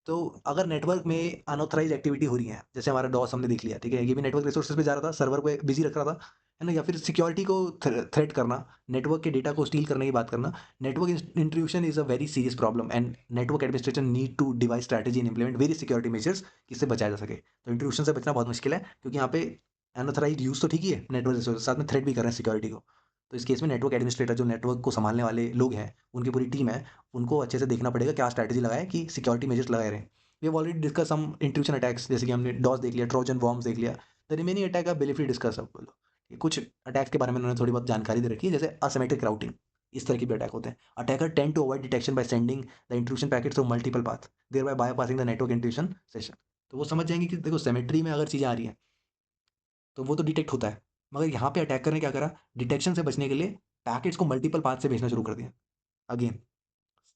तो अगर नेटवर्क में अनऑथराइज्ड एक्टिविटी हो रही है, जैसे हमारा डॉस हमने देख लिया, ठीक है, ये भी नेटवर्क रिसोर्सेज पे जा रहा था, सर्वर पे बिजी रख रहा था, है ना, या फिर सिक्योरिटी को थ्रेट करना, नेटवर्क के डेटा को स्टील करने की बात करना। Network intrusion is a very serious problem and network administration need to devise strategy and implement very security measures, इससे बचाया जा सके। तो इंट्रूशन से बचना बहुत मुश्किल है, क्योंकि यहाँ पे अनऑथराइज्ड यूज तो ठीक ही है नेटवर्क रिसोर्स, साथ में थ्रेट भी कर रहे हैं सिक्योरिटी को। तो इस केस में नेटवर्क एडमिनिस्ट्रेटर, जो नेटवर्क को संभालने वाले लोग हैं, उनकी पूरी टीम है, उनको अच्छे से देखना पड़ेगा क्या स्ट्रैटेजी लगाए कि सिक्योरिटी मेजर्स लगाए रहे। We have already discuss some intrusion attacks, जैसे कि हमने डॉस देख लिया, ट्रोजन वॉर्म्स देख लिया। द रिमेनिंग अटैक आप ब्रीफली डिस्कस अब बोलो। ये कुछ अटैक्स के बारे में उन्होंने थोड़ी बहुत जानकारी दे रखी है, जैसे असिमेट्रिक राउटिंग, इस तरह के भी अटैक होते हैं। Attacker tend to avoid detection by sending the intrusion packet through multiple path, thereby bypassing the network intrusion session. तो वो समझ जाएंगे कि देखो सिमेट्री में अगर चीज़ें आ रही हैं तो वो तो डिटेक्ट होता है, मगर यहाँ पे अटैकर ने क्या करा, डिटेक्शन से बचने के लिए पैकेट्स को मल्टीपल पाथ से भेजना शुरू कर दिया। अगेन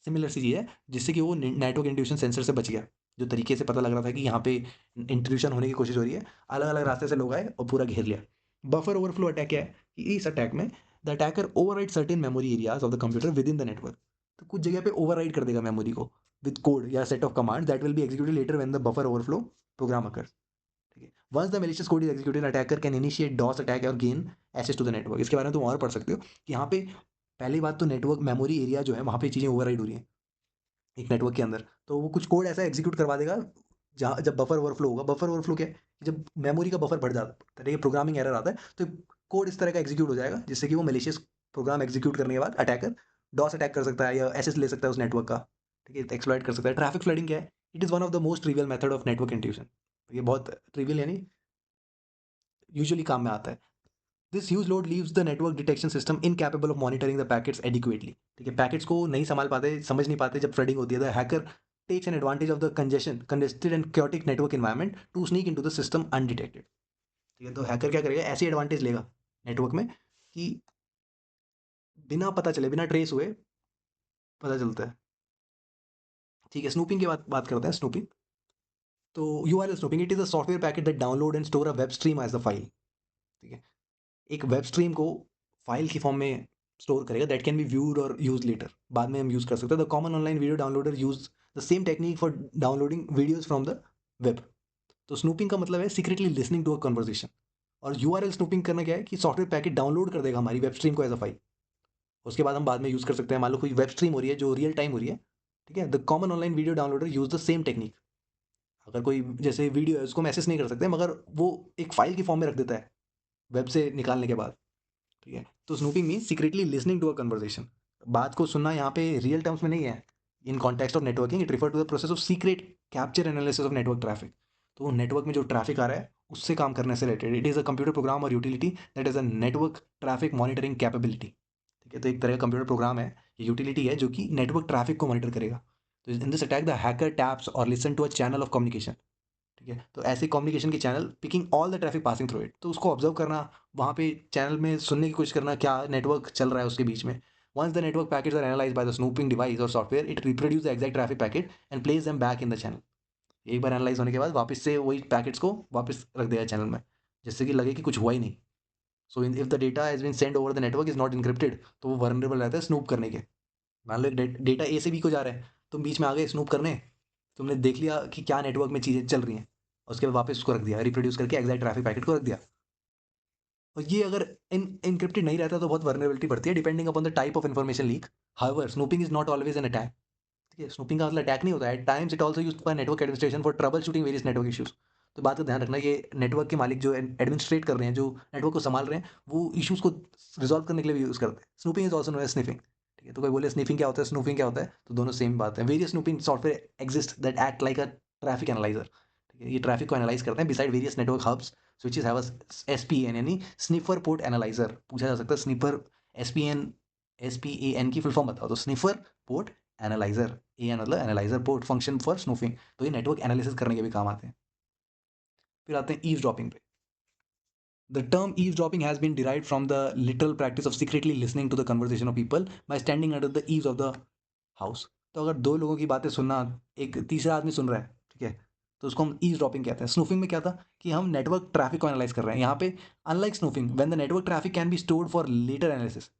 सिमिलर सी चीज़ है, जिससे कि वो नेटवर्क इंट्रूशन सेंसर से बच गया। जो तरीके से पता लग रहा था कि यहाँ पे इंट्रूशन होने की कोशिश हो रही है, अलग अलग रास्ते से लोग आए और पूरा घेर लिया। बफर ओवरफ्लो अटैक क्या है कि इस अटैक में the attacker override certain memory areas of the computer within the network. तो कुछ जगह पे ओवरराइड कर देगा मेमोरी को विद कोड या set of command that will be executed later when the buffer overflow program occurs. ठीक है, once the malicious code is executed, attacker can initiate DOS attack और gain access to the network। इसके बारे में तुम और पढ़ सकते हो कि यहाँ पे पहली बात तो नेटवर्क मेमोरी एरिया जो है वहाँ पे चीज़ें ओवरराइड हो रही हैं एक नेटवर्क के अंदर, तो वो कुछ कोड ऐसा एग्जीक्यूट करवा देगा जहाँ जब बफर ओवरफ्लो होगा। बफर ओवरफ्लो क्या है? जब मेमोरी का बफर बढ़ जाता है, प्रोग्रामिंग एरर आता है, तो कोड इस तरह का एग्जीक्यूट हो जाएगा जिससे कि वो malicious प्रोग्राम एग्जीक्यूट करने के बाद अटैकर डॉस अटैक कर सकता है या एसेस ले सकता है उस नेटवर्क का, ठीक है, एक्सप्लॉइट कर सकता है। ट्रैफिक फ्लडिंग क्या है? It is one of the most trivial method of network intrusion. ये बहुत ट्रिवियल यानी यूजुअली काम में आता है। This huge load leaves the network detection system incapable of monitoring the packets adequately. ठीक है, पैकेट्स को नहीं संभाल पाते, समझ नहीं पाते जब फ्लडिंग होती है। The hacker takes an advantage of the congested and chaotic network environment to sneak into the system undetected. ठीक है, तो हैकर क्या करेगा, ऐसी एडवांटेज लेगा नेटवर्क में कि बिना पता चले, बिना ट्रेस हुए पता चलता है। ठीक है, स्नूपिंग की बात बात करते हैं। स्नूपिंग तो URL snooping it is a software packet that download and store a web stream as a file, ठीक है? एक वेब स्ट्रीम को फाइल की फॉर्म में स्टोर करेगा दैट कैन बी व्यूड और यूज्ड लेटर, बाद में हम यूज़ कर सकते हैं। The common online video downloader use the same technique for downloading videos from the web. तो स्नूपिंग का मतलब है secretly listening to a conversation, और यूआरएल स्नूपिंग करना क्या है कि सॉफ्टवेयर पैकेट डाउनलोड कर देगा हमारी वेब स्ट्रीम को एज अ फाइल। उसके बाद हम बाद में यूज़ कर सकते हैं। मान लो कोई वेब स्ट्रीम हो रही है जो रियल टाइम हो रही है, ठीक है? The common online video downloader use the same technique. अगर कोई जैसे वीडियो है उसको मैसेज नहीं कर सकते मगर वो एक फाइल की फॉर्म में रख देता है वेब से निकालने के बाद, ठीक है? तो snooping means secretly listening to a conversation. बात को सुनना यहाँ पे रियल टर्म्स में नहीं है। In context of networking it refer to the process of secret capture analysis of network traffic. तो नेटवर्क में जो ट्रैफिक आ रहा है उससे काम करने से related it is a computer program और utility that is a network traffic monitoring capability, ठीक है? तो एक तरह का कंप्यूटर प्रोग्राम है, यूटिलिटी है जो कि नेटवर्क ट्रैफिक को मॉनिटर करेगा। तो in this attack the hacker taps और listen to a channel of communication, ठीक है? तो ऐसे कम्युनिकेशन के channel picking all the traffic passing through it, तो उसको ऑब्जर्व करना, वहाँ पे चैनल में सुनने की कोशिश करना क्या नेटवर्क चल रहा है उसके बीच में। Once the network packets are analysed by the snooping device और software it reproduce the exact traffic packet and place them back in the channel. एक बार एनालाइज होने के बाद वापस से वही पैकेट्स को वापस रख देगा चैनल में, जिससे कि लगे कि कुछ हुआ ही नहीं। So if the data has been send over the network is not encrypted, तो वो वल्नरेबल रहता है स्नूप करने के। मान लो डेटा ए से बी को जा रहा है, तुम बीच में आ गए स्नूप करने, तुमने देख लिया कि क्या नेटवर्क में चीज़ें चल रही हैं, उसके बाद वापस उसको रख दिया, रिप्रोड्यूस करके एग्जैक्ट ट्रैफिक पैकेट को रख दिया। और ये अगर इनक्रिप्टेड नहीं रहता तो बहुत वर्नरेबिलिटी बढ़ती है depending upon the type of information leak. However snooping is not always an attack, ठीक है? स्नूपिंग का मतलब अटैक नहीं होता है। At times it also used by network administration for troubleshooting various network issues. तो बात का ध्यान रखना, ये नेटवर्क के मालिक जो एडमिनिस्ट्रेट कर रहे हैं, जो नेटवर्क को संभाल रहे हैं, वो इश्यूज को रिजॉल्व करने के लिए भी यूज करते हैं। Snooping is also known as sniffing, ठीक है? तो कोई बोले स्निफिंग क्या होता है, स्नूपिंग क्या होता है, तो दोनों सेम बात है। Various snooping software exist that act like a traffic analyser, ठीक है? ये ट्रैफिक को एनालाइज करते हैं beside various network hubs switches have a SPN यानी स्निफर पोर्ट एनालाइजर। पूछा जा सकता है स्निफर एसपीएन, एसपीएन की फुल फॉर्म बताओ, तो स्निफर पोर्ट एनालाइजर, ए मतलब analyser port function for snooping. तो ये नेटवर्क एनालिसिस करने के भी काम आते हैं। फिर आते हैं ईव्सड्रॉपिंग पे। The term eavesdropping has been derived from the literal practice of secretly listening to the conversation of people by standing under the eaves of the house. तो अगर दो लोगों की बातें सुनना, एक तीसरा आदमी सुन रहा है, ठीक है? तो उसको हम ईव्सड्रॉपिंग कहते हैं। स्नूफिंग में क्या था कि हम नेटवर्क ट्रैफिक को एनालाइज कर रहे हैं। यहाँ पे unlike snooping when the network traffic can be stored for later analysis,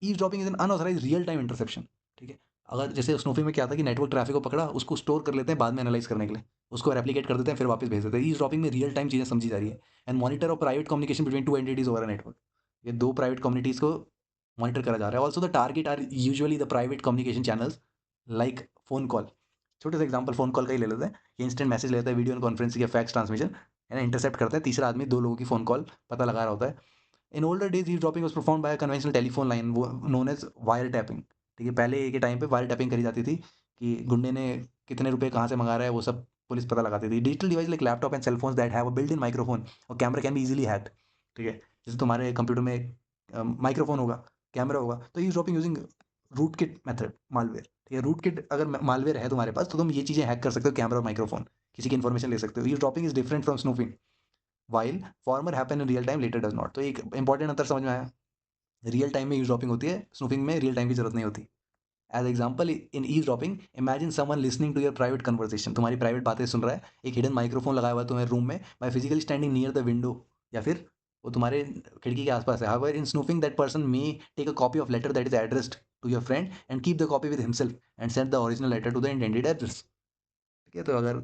eavesdropping is an unauthorised real time interception, ठीक है? अगर जैसे स्नूफिंग में क्या था कि नेटवर्क ट्रैफिक को पकड़ा, उसको स्टोर कर लेते हैं बाद में एनालाइज करने के लिए, उसको रेप्लिकेट कर देते हैं फिर वापस भेज देते हैं। ईव्सड्रॉपिंग में रियल टाइम चीज़ें समझी जा रही है। And monitor of private communication between two entities over a network, ये दो प्राइवेट कम्युनिटीज़ को मॉनिटर करा जा रहा है। Also the target are usually the private communication channels like phone call. छोटे से एग्जाम्पल फोन कॉल का ही ले लेते हैं। ये इंस्टेंट मैसेज लेता है, वीडियो कॉन्फ्रेंसिंग या फैक्स ट्रांसमिशन, है ना, इंटरसेप्ट करता है। तीसरा आदमी दो लोगों की फोन कॉल पता लगा रहा होता है। In older days eavesdropping was performed by a conventional telephone line वो नोन एज वायर टैपिंग, ठीक है? पहले के टाइम पे वायर टैपिंग करी जाती थी कि गुंडे ने कितने रुपए कहाँ से मंगा रहा है वो सब पुलिस पता लगाती थी। Digital device like laptop and cell phones that have a built in microphone और camera can be easily hacked, ठीक है? जैसे तुम्हारे कंप्यूटर में माइक्रोफोन होगा, कैमरा होगा, तो eavesdropping using rootkit method malware, ठीक है? रूट किट अगर मालवेयर है तुम्हारे पास तो तुम ये चीज़ें हैक कर सकते हो, कैमरा और माइक्रोफोन, किसी की इन्फॉर्मेशन ले सकते हो। Eavesdropping is different from snooping while former happen in real time later does not. तो एक इंपॉर्टेंट अंतर समझ में आया। रियल टाइम में ईव्सड्रॉपिंग होती है, स्नूपिंग में रियल टाइम की जरूरत नहीं होती। As example in eavesdropping imagine someone listening to your private conversation, तुम्हारी प्राइवेट बातें सुन रहा है, एक हिडन माइक्रोफोन लगाया हुआ है तुम्हारे रूम में, by physically standing near the window, या फिर वो तुम्हारे खिड़की के आसपास है। However in snooping that person may take a copy of letter that is addressed to your friend and keep the copy with himself and send the original letter to the intended address, ठीक है? तो अगर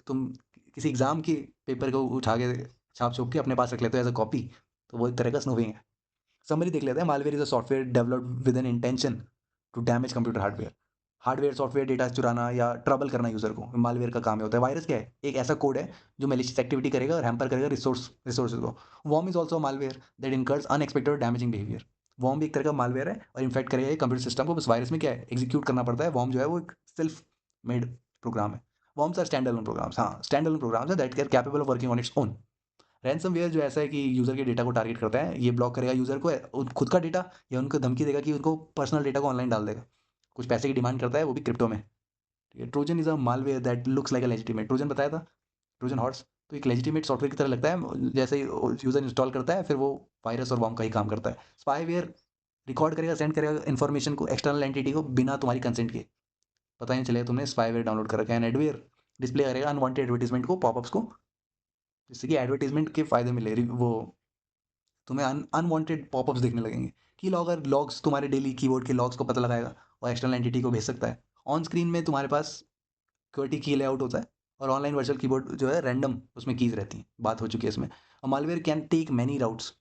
तुम किसी एग्जाम की पेपर को उठा के छाप छुप के अपने पास रख लेते हो एज अ कॉपी, तो वो एक तरह का स्नूपिंग है। समरी देख लेते हैं। Malware is a software developed with an intention to damage computer hardware. Hardware software data चुराना या ट्रबल करना यूजर को मालवेयर का काम होता है। वायरस क्या है? एक ऐसा कोड है जो मेलिशियस एक्टिविटी करेगा और हैम्पर करेगा रिसोर्सेज को। Worm is also malware that incurs unexpected damaging behaviour. Worm भी एक तरह का मालवेयर है और इन्फेक्ट करेगा कंप्यूटर सिस्टम को। बस वायरस में क्या है, एग्जीक्यूट करना पड़ता है। वॉर्म जो है वो एक सेल्फ मेड प्रोग्राम है। Worms are stand alone programs, हाँ स्टैंड अलोन प्रोग्राम्स है that are capable of working on its own. Ransomware जो ऐसा है कि यूजर के डेटा को टारगेट करता है, ये ब्लॉक करेगा यूजर को खुद का डेटा, या उनको धमकी देगा कि उनको पर्सनल डेटा को ऑनलाइन डाल देगा। कुछ पैसे की डिमांड करता है, वो भी क्रिप्टो में, ठीक है? Trojan is a malware that looks like a legitimate. Trojan बताया था, ट्रोजन हॉर्स, तो एक लेजिटिमेट सॉफ्टवेयर की तरह लगता है। जैसे ही यूजर इंस्टॉल करता है फिर वो वायरस और बॉम्ब का ही काम करता है। स्पाईवेयर रिकॉर्ड करेगा, सेंड करेगा इन्फॉर्मेशन को एक्सटर्नल एंटिटी को बिना तुम्हारी कंसेंट के, पता ही नहीं चलेगा तुमने स्पाईवेयर डाउनलोड कर रखा है। एडवेयर डिस्प्ले करेगा अनवांटेड एडवर्टाइजमेंट को, पॉपअप्स को, जिससे कि एडवर्टाइजमेंट के फायदे मिले, वो तुम्हें अनवांटेड पॉपअप्स दिखने लगेंगे। की लॉगर लॉग्स तुम्हारे डेली कीबोर्ड के लॉग्स को पता लगाएगा और एक्सटर्नल एंटिटी को भेज सकता है। ऑन स्क्रीन में तुम्हारे पास QWERTY की लेआउट होता है और ऑनलाइन वर्चुअल कीबोर्ड जो है रैंडम उसमें कीज रहती हैं, बात हो चुकी है इसमें। Malware can take many routes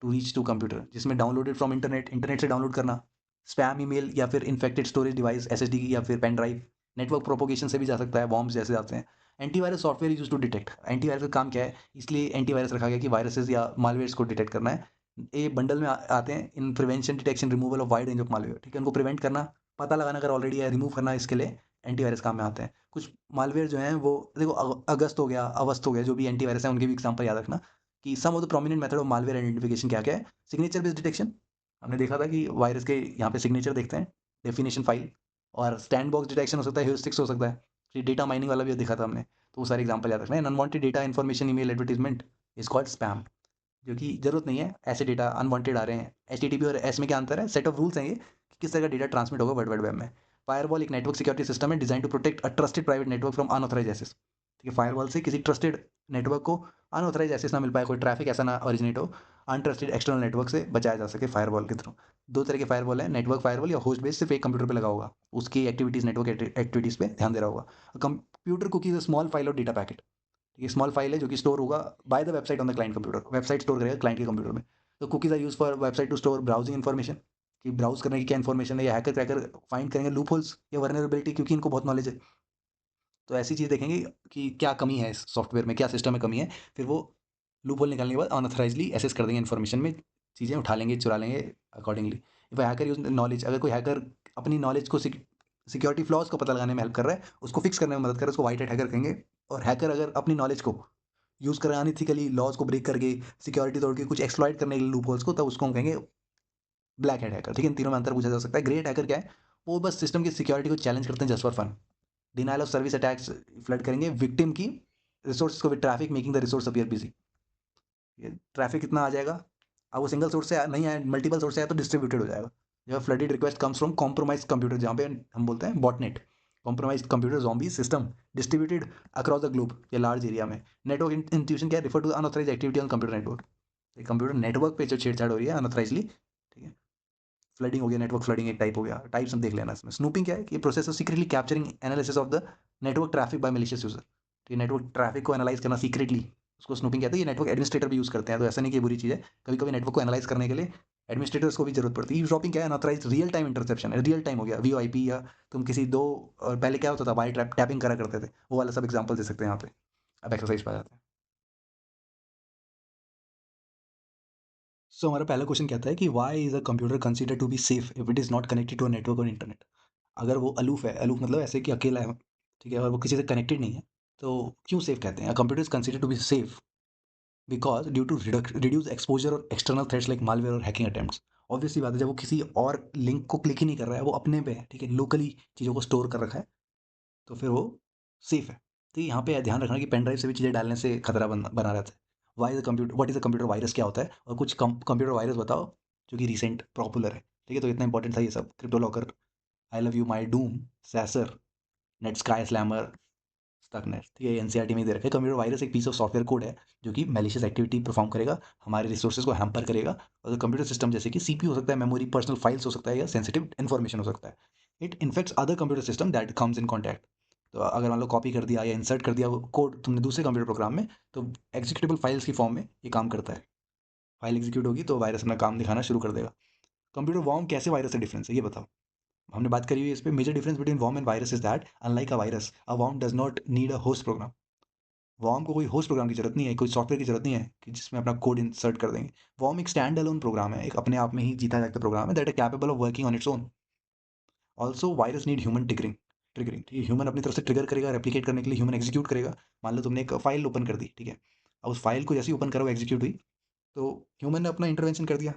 to reach to computer, जिसमें डाउनलोडेड फ्रॉम इंटरनेट से डाउनलोड करना, स्पैम ईमेल या फिर इन्फेक्टेड स्टोरेज डिवाइस SSD या फिर पेन ड्राइव, नेटवर्क प्रोपोगेशन से भी जा सकता है, वॉर्म्स जैसे जाते हैं। Antivirus software use to detect, antivirus का काम क्या है, इसलिए एंटीवायरस रखा गया कि वायरसेस या मालवेयर्स को डिटेक्ट करना है। ये बंडल में आते हैं इन prevention detection removal of wide range of malware, ठीक है, उनको प्रिवेंट करना, पता लगाना अगर ऑलरेडी है, रिमूव करना, इसके लिए एंटीवायरस काम में आते हैं। कुछ मालवेयर जो हैं वो देखो, अगस्त हो गया, अवस्थ हो गया, जो भी एंटीवायरस है उनके भी एग्जाम्पल याद रखना कि some of the prominent method of malware identification क्या क्या है। सिग्नेचर बेस्ड डिटेक्शन, हमने देखा था कि वायरस के यहाँ पे सिग्नेचर देखते हैं, डेफिनेशन फाइल, और स्टैंड बॉक्स डिटेक्शन हो सकता है, ह्यूरिस्टिक्स हो सकता है, फिर डेटा माइनिंग वाला भी देखा था हमने। तो वो सारे एग्जाम्पल याद रखना है। Unwanted data information email advertisement is called spam, जो कि जरूरत नहीं है, ऐसे डेटा अनवांटेड आ रहे हैं। HTTP और S में क्या अंतर है, सेट ऑफ रूल्स हैं ये कि किस तरह का डेटा ट्रांसमिट होगा वर्ल्ड वाइड वेब में। फायरवॉल एक नेटवर्क सिक्योरिटी सिस्टम है design to protect a trusted private network from unauthorise access. ठीक है, फायरवॉल से किसी ट्रस्टेड नेटवर्क को अनऑथराइज एक्सेस ना मिल पाए, कोई ट्रैफिक ऐसा ना ओरिजिनेट हो, अनट्रस्टेड एक्सटर्नल नेटवर्क से बचाया जा सके फायरवॉल के थ्रू। दो तरह के फायरवॉल है, नेटवर्क फायरवॉल या होस्ट बेस्ड, सिर्फ एक कंप्यूटर पे लगा होगा, उसकी एक्टिविटीज नेटवर्क एक्टिविटीज पे ध्यान दे रहा होगा। कंप्यूटर कुकीज स्मॉल फाइल और डेटा पैकेट, ये स्मॉल फाइल है जो कि स्टोर होगा by the website on the client computer, website store करेगा क्लाइंट के कंप्यूटर में। तो cookies are use for website to store browsing information, कि ब्राउज करने की क्या इन्फॉर्मेशन है, या हैकर क्रैकर फाइंड करेंगे लूप होल्स या वर्नरेबिलिटी, क्योंकि इनको बहुत नॉलेज है। तो ऐसी चीज़ देखेंगे कि क्या कमी है इस सॉफ्टवेयर में, क्या सिस्टम में कमी है, फिर वो लूप होल निकालने के बाद अनऑथराइजली एसेस कर देंगे इन्फॉर्मेशन में, चीज़ें उठा लेंगे, चुरा लेंगे accordingly. If hacker use knowledge, अगर कोई हैकर अपनी नॉलेज को सिक्योरिटी फ्लॉज को पता लगाने में हेल्प कर रहा है, उसको फिक्स करने में मदद कर रहा है, उसको वाइट हैट हैकर कहेंगे। और हैकर अगर अपनी नॉलेज को यूज़ कर रहे हैं अनइथिकली, लॉज को ब्रेक करके, सिक्योरिटी तोड़ के कुछ एक्सप्लॉइट करने के लिए लूप होल्स को, तब उसको हम कहेंगे ब्लैक हैट हैकर। ठीक है, इन तीनों में अंतर पूछा जा सकता है। ग्रेट हैकर क्या है, वो बस सिस्टम की सिक्योरिटी को चैलेंज करते हैं just for fun. Denial of service attacks flood करेंगे विक्टिम की रिसोर्स को with traffic making the resource appear busy. Traffic कितना आ जाएगा, अब वो सिंगल सोर्स से नहीं आए, मल्टीपल सोर्स से आए तो डिस्ट्रीब्यूटेड हो जाएगा। जब flooded request comes from compromise computer, जहाँ पे हम बोलते हैं botnet, compromise computer zombie system distributed across the globe या लार्ज एरिया में। नेटवर्क इंट्यूशन क्या, refer to unauthorise activity on computer network, computer network पे जो छेड़छाड़ हो रही है अनऑथराइजली। ठीक है, फ्लडिंग हो गया, नेटवर्क फ्लडिंग एक टाइप हो गया, टाइप्स हम देख लेना इसमें। स्नूपिंग क्या है कि process of secretly capturing analysis of the network traffic by malicious user. तो ये नेटवर्क ट्रैफिक को एनालाइज करना सीक्रेटली, उसको स्नूपिंग कहते हैं। ये नेटवर्क एडमिनिस्ट्रेटर भी यूज़ करते हैं, तो ऐसा नहीं कि बुरी चीज़ है, कभी कभी नेटवर्क को एनालाइज करने के लिए एडमिनिस्ट्रेटर्स को भी जरूरत पड़ती है। ईवसड्रॉपिंग क्या है, अनऑथराइज्ड रियल टाइम इंटरसेप्शन है, रियल टाइम हो गया VoIP, या तुम किसी दो, और पहले क्या होता था वायर टैपिंग करा करते थे, वो वाला सब एग्जाम्पल दे सकते हैं यहाँ पे। अब एक्सरसाइज पे आ जाते हैं। सो हमारा पहला क्वेश्चन कहता है कि why is a computer consider to be safe if it is not connected to a network और इंटरनेट। अगर वो अलूफ है, अलूफ मतलब ऐसे कि अकेला है, ठीक है, और वो किसी से कनेक्टेड नहीं है, तो क्यों सेफ कहते हैं। Computer is consider to be safe because due to reduce exposure और एक्सटर्नल थ्रेट्स लाइक मालवेयर और हैकिंग अटेम्प्ट्स। ऑब्वियसली बात है, जब वो किसी और लिंक को क्लिक ही नहीं कर रहा है, वो अपने पे है, ठीक है, लोकली चीज़ों को स्टोर कर रखा है, तो फिर वो सेफ है। तो यहाँ पे ध्यान रखना कि पेन ड्राइव से भी चीज़ें डालने से खतरा बना रहता है। Why is computer, what is a computer virus क्या होता है, और कुछ कंप्यूटर वायरस बताओ जो कि रिसेंट पॉपुलर है। ठीक है, तो इतना इंपॉर्टेंट था ये सब, CryptoLocker, I love you My Doom, Sasser, Netsky Slammer, Stuxnet. ठीक है, NCERT में ही दे रखा है। कंप्यूटर वायरस एक पीस ऑफ सॉफ्टवेयर कोड है जो कि मैलिशियस एक्टिविटी परफॉर्म करेगा, हमारे रिसोर्सेज को हैम्पर करेगा। और कंप्यूटर सिस्टम जैसे कि CPU हो सकता है, मेमोरी, पर्सनल फाइल्स हो सकता है, या सेंसिटिव इन्फॉर्मेशन हो सकता है। It infects other computer system that comes in contact. तो अगर मान लो कॉपी कर दिया या इंसर्ट कर दिया वो कोड तुमने दूसरे कंप्यूटर प्रोग्राम में, तो एग्जीक्यूटेबल फाइल्स की फॉर्म में ये काम करता है। फाइल एग्जीक्यूट होगी तो वायरस अपना काम दिखाना शुरू कर देगा। कंप्यूटर वॉर्म कैसे वायरस से डिफरेंस है ये बताओ। हमने बात करी हुई है इस पे। Major difference between worm and virus is that unlike a virus, a worm does not need a host program. Worm को कोई होस्ट प्रोग्राम की जरूरत नहीं है, कोई सॉफ्टवेयर की जरूरत नहीं है कि जिसमें अपना कोड इंसर्ट कर देंगे। वॉर्म एक स्टैंड अलोन प्रोग्राम है, एक अपने आप में ही जीता जाता प्रोग्राम है, that is capable of working on its own. Also virus need human triggering, ये ह्यूमन अपनी तरफ से ट्रिगर करेगा, रेप्लिकेट करने के लिए ह्यूमन एग्जीक्यूट करेगा। मान लो तुमने एक फाइल ओपन कर दी, ठीक है, अब उस फाइल को जैसे ही ओपन करो एग्जीक्यूट हुई, तो ह्यूमन ने अपना इंटरवेंशन कर दिया,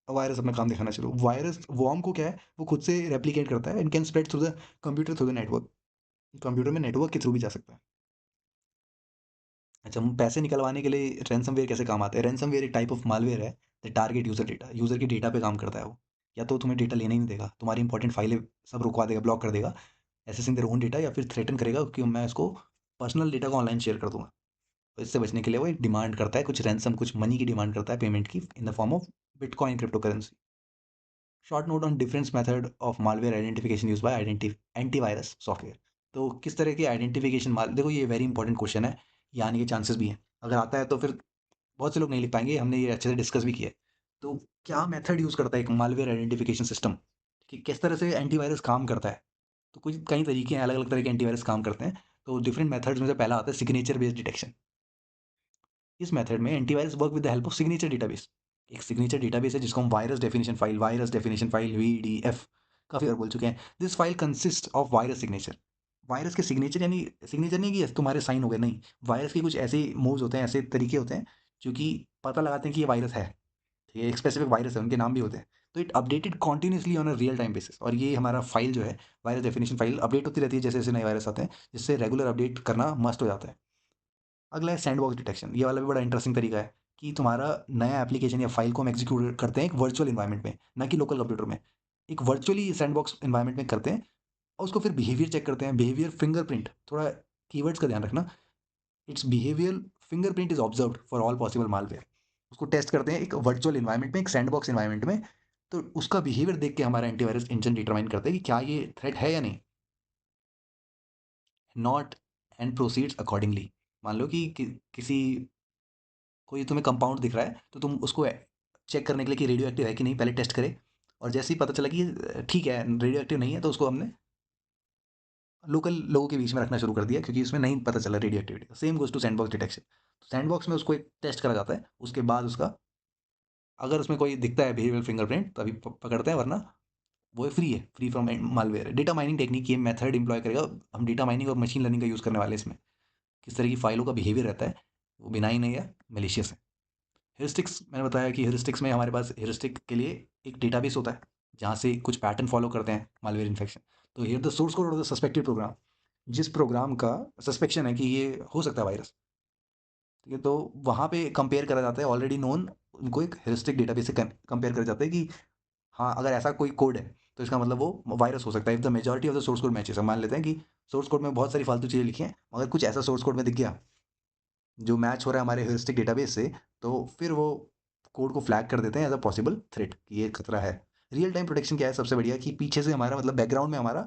वायरस अपना काम दिखाना शुरू। वायरस वॉर्म को क्या है, वो खुद से रेप्लिकेट करता है and can spread through the computer, through the network. Computer में नेटवर्क के थ्रू भी जा सकता है। अच्छा, हम पैसे निकलवाने के लिए रैनसमवेयर कैसे काम आता है। रैनसमवेयर एक टाइप ऑफ मालवेयर है, the target user data, user की डेटा पे काम करता है वो। या तो तुम्हें डेटा लेने ही नहीं देगा, तुम्हारी इंपॉर्टेंट फाइलें सब रुकवा देगा, ब्लॉक कर देगा, एसेसिंग देयर ओन डेटा, या फिर थ्रेटन करेगा कि मैं इसको पर्सनल डेटा को ऑनलाइन शेयर कर दूंगा। तो इससे बचने के लिए वो एक डिमांड करता है, कुछ रैंसम, कुछ मनी की डिमांड करता है पेमेंट की in the form of bitcoin crypto currency. Short note on difference method of malware identification use by antivirus software. तो किस तरह की आइडेंटिफिकेशन माल, देखो ये वेरी इंपॉर्टेंट क्वेश्चन है, ये आने के चांसेस भी हैं। अगर आता है तो फिर बहुत से लोग नहीं लिख पाएंगे, हमने ये अच्छे से डिस्कस भी किया है। तो क्या मेथड यूज करता है एक मालवेयर आइडेंटिफिकेशन सिस्टम, कि किस तरह से एंटीवायरस काम करता है। तो कुछ कई तरीके हैं, अलग अलग तरह के एंटीवायरस काम करते हैं। तो डिफरेंट मेथड्स में से पहला आता है सिग्नेचर बेस्ड डिटेक्शन। इस मेथड में antivirus work with the help of signature database. एक सिग्नेचर डेटाबेस है जिसको हम वायरस डेफिनेशन फाइल VDF काफ़ी बार बोल चुके हैं। This file consist of virus signature. Virus के सिग्नेचर यानी सिग्नेचर नहीं कि yes, तुम्हारे साइन हो गए, नहीं। वायरस के कुछ ऐसे मूव्स होते हैं, ऐसे तरीके होते हैं जो कि पता लगाते हैं कि ये वायरस है, ये एक स्पेसिफिक वायरस है, उनके नाम भी होते हैं। तो it updated continuously on a real time basis, और ये हमारा फाइल जो है, वायरस डेफिनेशन फाइल अपडेट होती रहती है जैसे जैसे नए वायरस आते हैं, जिससे रेगुलर अपडेट करना मस्ट हो जाता है। अगला है सैंडबॉक्स डिटेक्शन। ये वाला भी बड़ा इंटरेस्टिंग तरीका है कि तुम्हारा नया एप्लीकेशन या फाइल को हम एग्जीक्यूट करते हैं एक वर्चुअल इन्वायरमेंट में, ना कि लोकल कंप्यूटर में। एक वर्चुअली सैंडबॉक्स इन्वायरमेंट में करते हैं और उसको फिर बिहेवियर चेक करते हैं, बिहेवियर फिंगरप्रिंट, थोड़ा कीवर्ड्स का ध्यान रखना। It's behaviour fingerprint is observed for all possible malware. उसको टेस्ट करते हैं एक वर्चुअल इन्वायरमेंट में, एक सैंडबॉक्स इन्वायरमेंट में। तो उसका बिहेवियर देख के हमारा एंटीवायरस इंजन डिटरमाइन करता है कि क्या ये थ्रेट है या नहीं। Not and proceeds accordingly. मान लो कि किसी कोई तुम्हें कंपाउंड दिख रहा है, तो तुम उसको चेक करने के लिए कि रेडियो एक्टिव है कि नहीं पहले टेस्ट करे। और जैसे ही पता चला कि ठीक है रेडियो एक्टिव नहीं है, तो उसको हमने लोकल लोगों के बीच में रखना शुरू कर दिया, क्योंकि उसमें नहीं पता चला radio activity. Same goes to sandbox detection. Sandbox में उसको एक टेस्ट करा जाता है, उसके बाद उसका अगर उसमें कोई दिखता है बिहेवियर फिंगरप्रिंट तभी पकड़ते हैं, वरना वो फ्री है, free from malware. Data mining technique ये मेथड इंप्लॉय करेगा। हम डेटा माइनिंग और मशीन लर्निंग का यूज़ करने वाले हैं इसमें। किस तरह की फाइलों का बिहेवियर रहता है, वो बिनाइन है या मेलिशियस है। हेरिस्टिक्स, मैंने बताया कि हेरिस्टिक्स में हमारे पास हेरिस्टिक के लिए एक डेटाबेस होता है जहाँ से कुछ पैटर्न फॉलो करते हैं मालवेयर इन्फेक्शन। तो here the source code of the suspected program, जिस प्रोग्राम का सस्पेक्शन है कि ये हो सकता है वायरस, ठीक है, तो वहाँ पे कंपेयर करा जाता है ऑलरेडी नोन, उनको एक हेरिस्टिक डेटाबेस से कंपेयर करा जाता है कि हाँ अगर ऐसा कोई कोड है तो इसका मतलब वो वायरस हो सकता है। If the majority of the source code matches, हम मान लेते हैं कि सोर्स कोड में बहुत सारी फालतू चीज़ें लिखी हैं, मगर कुछ ऐसा सोर्स कोड में दिख गया जो मैच हो रहा है हमारे ह्यूरिस्टिक डेटाबेस से, तो फिर वो कोड को फ्लैग कर देते हैं एज अ पॉसिबल थ्रेट कि ये खतरा है। रियल टाइम प्रोटेक्शन क्या है सबसे बढ़िया, कि पीछे से हमारा मतलब बैकग्राउंड में हमारा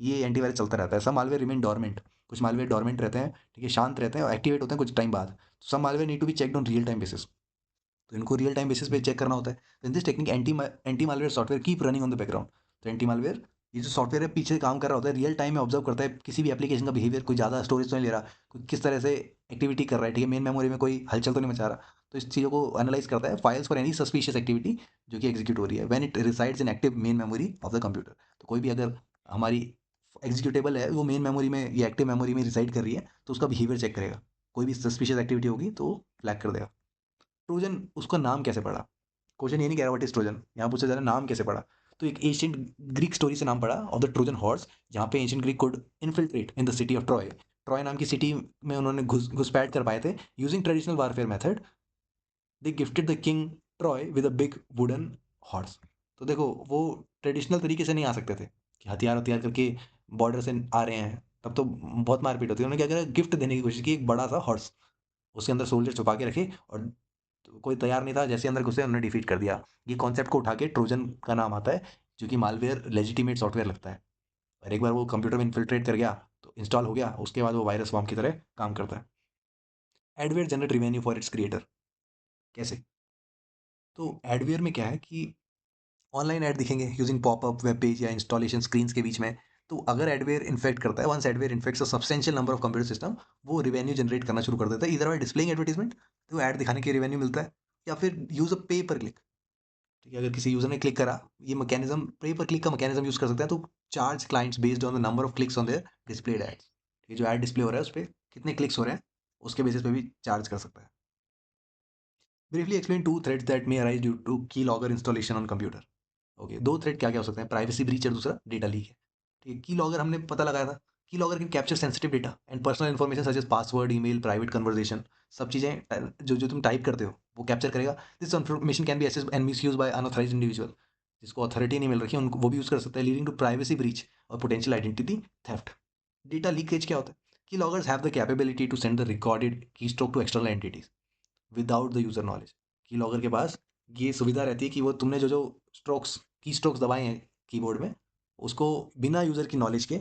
ये एंटीवायरस चलता रहता है। सब मालवेयर रिमेन डोरमेंट, कुछ मालवेयर डोरमेंट रहते हैं, ठीक है, शांत रहते हैं और एक्टिवेट होते हैं कुछ टाइम बाद। सब malware need to be checked on real time basis, तो इनको रियल टाइम बेसिस पे चेक करना होता है। In this technique anti malware software keep running on the background. तो एंटी मालवेयर ये जो सॉफ्टवेयर है पीछे काम कर रहा होता है, रियल टाइम में ऑब्जर्व करता है किसी भी एप्लीकेशन का बिहेवियर, कोई ज़्यादा स्टोरेज तो नहीं ले रहा, कोई किस तरह से एक्टिविटी कर रहा है, ठीक है, मेन मेमोरी में कोई हलचल तो नहीं मचा रहा। तो इस चीज़ों को एनालाइज करता है, files for any suspicious activity जो कि एग्जीक्यूट हो रही है when it resides in active main memory of the computer. तो कोई भी अगर हमारी एग्जीक्यूटेबल है वो मेन मेमोरी में या एक्टिव मेमोरी में रिसाइड कर रही है, तो उसका बिहेवियर चेक करेगा। कोई भी सस्पिशियस एक्टिविटी होगी तो फ्लैग कर देगा। ट्रोजन, उसका नाम कैसे पड़ा? क्वेश्चन ये नहीं कह रहा व्हाट इज ट्रोजन, यहाँ पूछा जा रहा है नाम कैसे पड़ा। तो एक एशियंट ग्रीक स्टोरी से नाम पड़ा ऑफ द ट्रोजन हॉर्स, जहाँ पे ancient Greek could infiltrate in the city of Troy. Troy नाम की सिटी में उन्होंने घुसपैठ कर पाए थे using traditional warfare method. They gifted the king Troy with a big wooden horse. तो देखो वो ट्रेडिशनल तरीके से नहीं आ सकते थे कि हथियार हथियार करके बॉर्डर से आ रहे हैं, तब तो बहुत मारपीट होती है। उन्होंने क्या करा, गिफ्ट देने की कोशिश की, एक बड़ा सा हॉर्स, उसके अंदर सोल्जर छुपा के रखे, और तो कोई तैयार नहीं था, जैसे अंदर घुसे उन्होंने डिफीट कर दिया। ये कॉन्सेप्ट को उठा के ट्रोजन का नाम आता है, जो कि मालवेयर लेजिटिमेट सॉफ्टवेयर लगता है। और एक बार वो कंप्यूटर में इन्फिल्ट्रेट कर गया तो इंस्टॉल हो गया, उसके बाद वो वायरस फॉर्म की तरह काम करता है। Adware generate revenue for its creator. कैसे? तो एडवेयर में क्या है कि ऑनलाइन ऐड दिखेंगे यूजिंग पॉपअप, वेब पेज या इंस्टॉलेशन स्क्रीन्स के बीच में। तो अगर एडवेयर इन्फेक्ट करता है, once adware infects a substantial number of computer system, वो रिवेन्यू जनरेट करना शुरू कर देता है, इधर बाय डिस्प्लेइंग एडवर्टाइजमेंट, तो ऐड दिखाने के रिवेन्यू मिलता है, या फिर यूज अ पे पर क्लिक। ठीक है, अगर किसी यूजर ने क्लिक करा, ये मैकेनिज्म पे पर क्लिक का मैकेनिज्म यूज कर सकते हैं, तो charge clients based on the number of clicks on their displayed ads. ये जो ऐड डिस्प्ले हो रहा है उस पर कितने क्लिक्स हो रहे हैं, उसके बेसिस पे भी चार्ज कर सकता है। Briefly explain two threats that may arise due to key logger installation on computer. Okay, दो थ्रेड क्या क्या हो सकते हैं, प्राइवेसी ब्रीच और दूसरा डेटा लीक है। ठीक है, की लॉगर हमने पता लगाया था। Keylogger can capture sensitive data and personal information such as password, email, private conversation, सब चीज़ें जो जो तुम टाइप करते हो वो कैप्चर करेगा। This information can be access and misuse by unauthorised individual, जिसको अथॉरिटी नहीं मिल रखी है उनको, वो भी यूज़ कर सकता है, लीडिंग टू प्राइवेसी ब्रीच और potential identity theft. Data leakage क्या होता है? Keyloggers have the capability to send the recorded keystroke to external entities without the user knowledge. Keylogger के पास ये सुविधा रहती है कि वो तुमने जो जो स्ट्रोक्स की स्ट्रोक्स दबाए हैं कीबोर्ड में, उसको बिना यूजर की नॉलेज के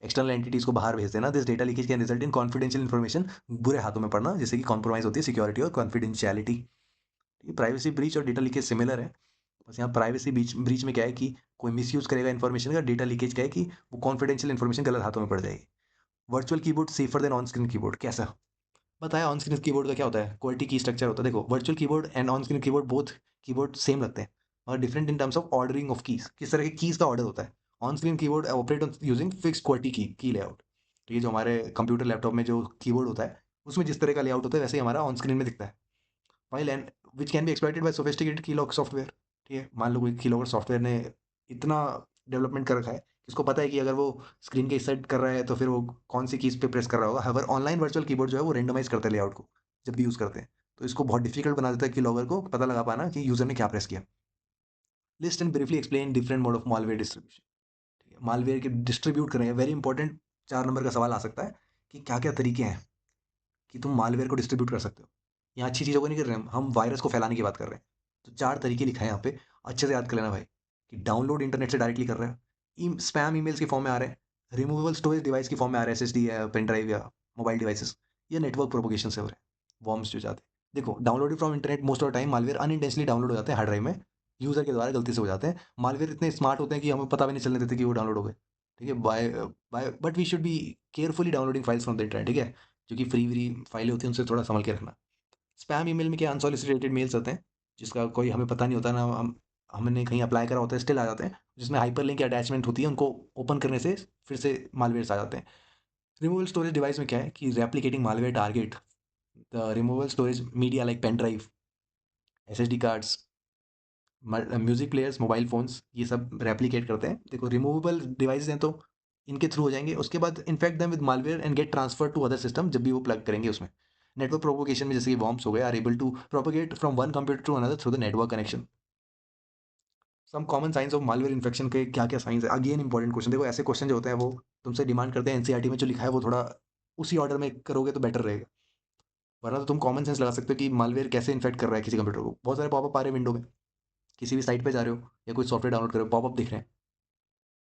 एक्सटर्नल एंटिटीज को बाहर भेज देना. This data leakage can result in confidential information, बुरे हाथों में पड़ना, जिससे कि कॉम्प्रोमाइज होती है सिक्योरिटी और कॉन्फिडेंशियलिटी. प्राइवेसी ब्रीच और डेटा लीकेज सिमिलर है. बस यहाँ प्राइवेसी ब्रीच में क्या है कि कोई मिसयूज करेगा इन्फॉर्मेशन का. डेटा लीकेज क्या है कि वो कॉन्फिडेंशियल इन्फॉर्मेशन गलत हाथों में पड़ जाएगी. Virtual keyboard safer than on screen keyboard. कैसा बताया? ऑन स्क्रीन कीबोर्ड का क्या होता है? क्वालिटी की स्ट्रक्चर होता है. देखो, virtual keyboard and on screen keyboard both keyboard same लगते हैं और different in terms of ordering of keys. किस तरह के कीज का ऑर्डर होता है? On screen keyboard operate on using fix quality की लेआउट. तो ये जो हमारे कंप्यूटर लैपटॉप में जो कीबोर्ड होता है उसमें जिस तरह का लेआउट होता है वैसे ही हमारा ऑन स्क्रीन में दिखता है. File and which can be exploited by sophisticated keylog software. ठीक है, मान लो कोई कीलॉगर सॉफ्टवेयर ने इतना डेवलपमेंट कर रखा है कि उसको पता है कि अगर वो स्क्रीन के इस साइड कर रहा है तो फिर वो कौन सी कीज पे प्रेस कर रहा होगा. अगर ऑनलाइन वर्चुअल कीबोर्ड जो है वो रेंडमाइज करता है लेआउट को जब भी यूज़ करते हैं, तो इसको बहुत डिफिकल्ट बना देता है कीलॉगर को पता लगा पाना कि यूजर ने क्या प्रेस किया. List and briefly explain different mode of malware distribution. ठीक है, मालवेयर के डिस्ट्रीब्यूट करेंगे. वेरी इंपॉर्टेंट 4 नंबर का सवाल आ सकता है कि क्या क्या तरीके हैं कि तुम मालवेयर को डिस्ट्रीब्यूट कर सकते हो. यहाँ अच्छी चीज़ों को नहीं कर रहे हम वायरस को फैलाने की बात कर रहे हैं. तो 4 तरीके लिखा है यहाँ पे, अच्छे से याद कर लेना भाई. कि डाउनलोड इंटरनेट से डायरेक्टली कर रहे हैं, स्पैम ईमेल्स के फॉर्म में आ रहे हैं, रिमूवेबल स्टोरेज डिवाइस की फॉर्म में आ रहे हैं, एसएसडी या पेन ड्राइव या मोबाइल डिवाइसेस, या नेटवर्क प्रोपोगेशन से हो रहे हैं, वॉर्म्स जो जाते हैं. देखो, downloaded from internet most of time malware unintentionally download हो जाते हैं हार्ड ड्राइव में, यूजर के द्वारा गलती से हो जाते हैं. मालवेयर इतने स्मार्ट होते हैं कि हमें पता भी नहीं चलने देते कि वो डाउनलोड हो गए. ठीक है, bye bye but we should be carefully downloading files from the internet. ठीक है, जो कि फ्री व्री फाइलें होती हैं उनसे थोड़ा संभल के रखना. स्पैम ईमेल में क्या अनसॉलिसिटेटेड मेल्स आते हैं जिसका कोई हमें पता नहीं होता ना, हमने कहीं अप्लाई करा होता है, स्टिल आ जाते हैं, जिसमें हाइपर लिंक अटैचमेंट होती है, उनको ओपन करने से फिर से मालवेयर्स आ जाते हैं. रिमूवल स्टोरेज डिवाइस में क्या है कि replicating malware target the removal storage media like pen drive, SSD cards, music players, mobile phones, ये सब रेप्लिकेट करते हैं. देखो, रिमूवेबल डिवाइस हैं तो इनके थ्रू हो जाएंगे. उसके बाद infect them with malware and get transfer to other system जब भी वो प्लग करेंगे उसमें. नेटवर्क प्रोपोगेशन में जैसे कि वॉर्म्स हो गए are able to propagate from one computer to another through the network connection. Some common science of malware infection के क्या क्या साइंस है? Again important question. देखो, ऐसे क्वेश्चन जो होते हैं वो तुमसे डिमांड करते हैं एनसीईआरटी में जो लिखा है वो थोड़ा उसी ऑर्डर में करोगे तो बेटर रहेगा. वरना तो तुम कॉमन सेंस लगा सकते हो कि मालवेयर कैसे इन्फेक्ट कर रहा है किसी कंप्यूटर को. बहुत सारे पॉपअप आ रहे हैं विंडो में, किसी भी साइट पे जा रहे हो या कोई सॉफ्टवेयर डाउनलोड कर रहे हो, पॉपअप दिख रहे हैं.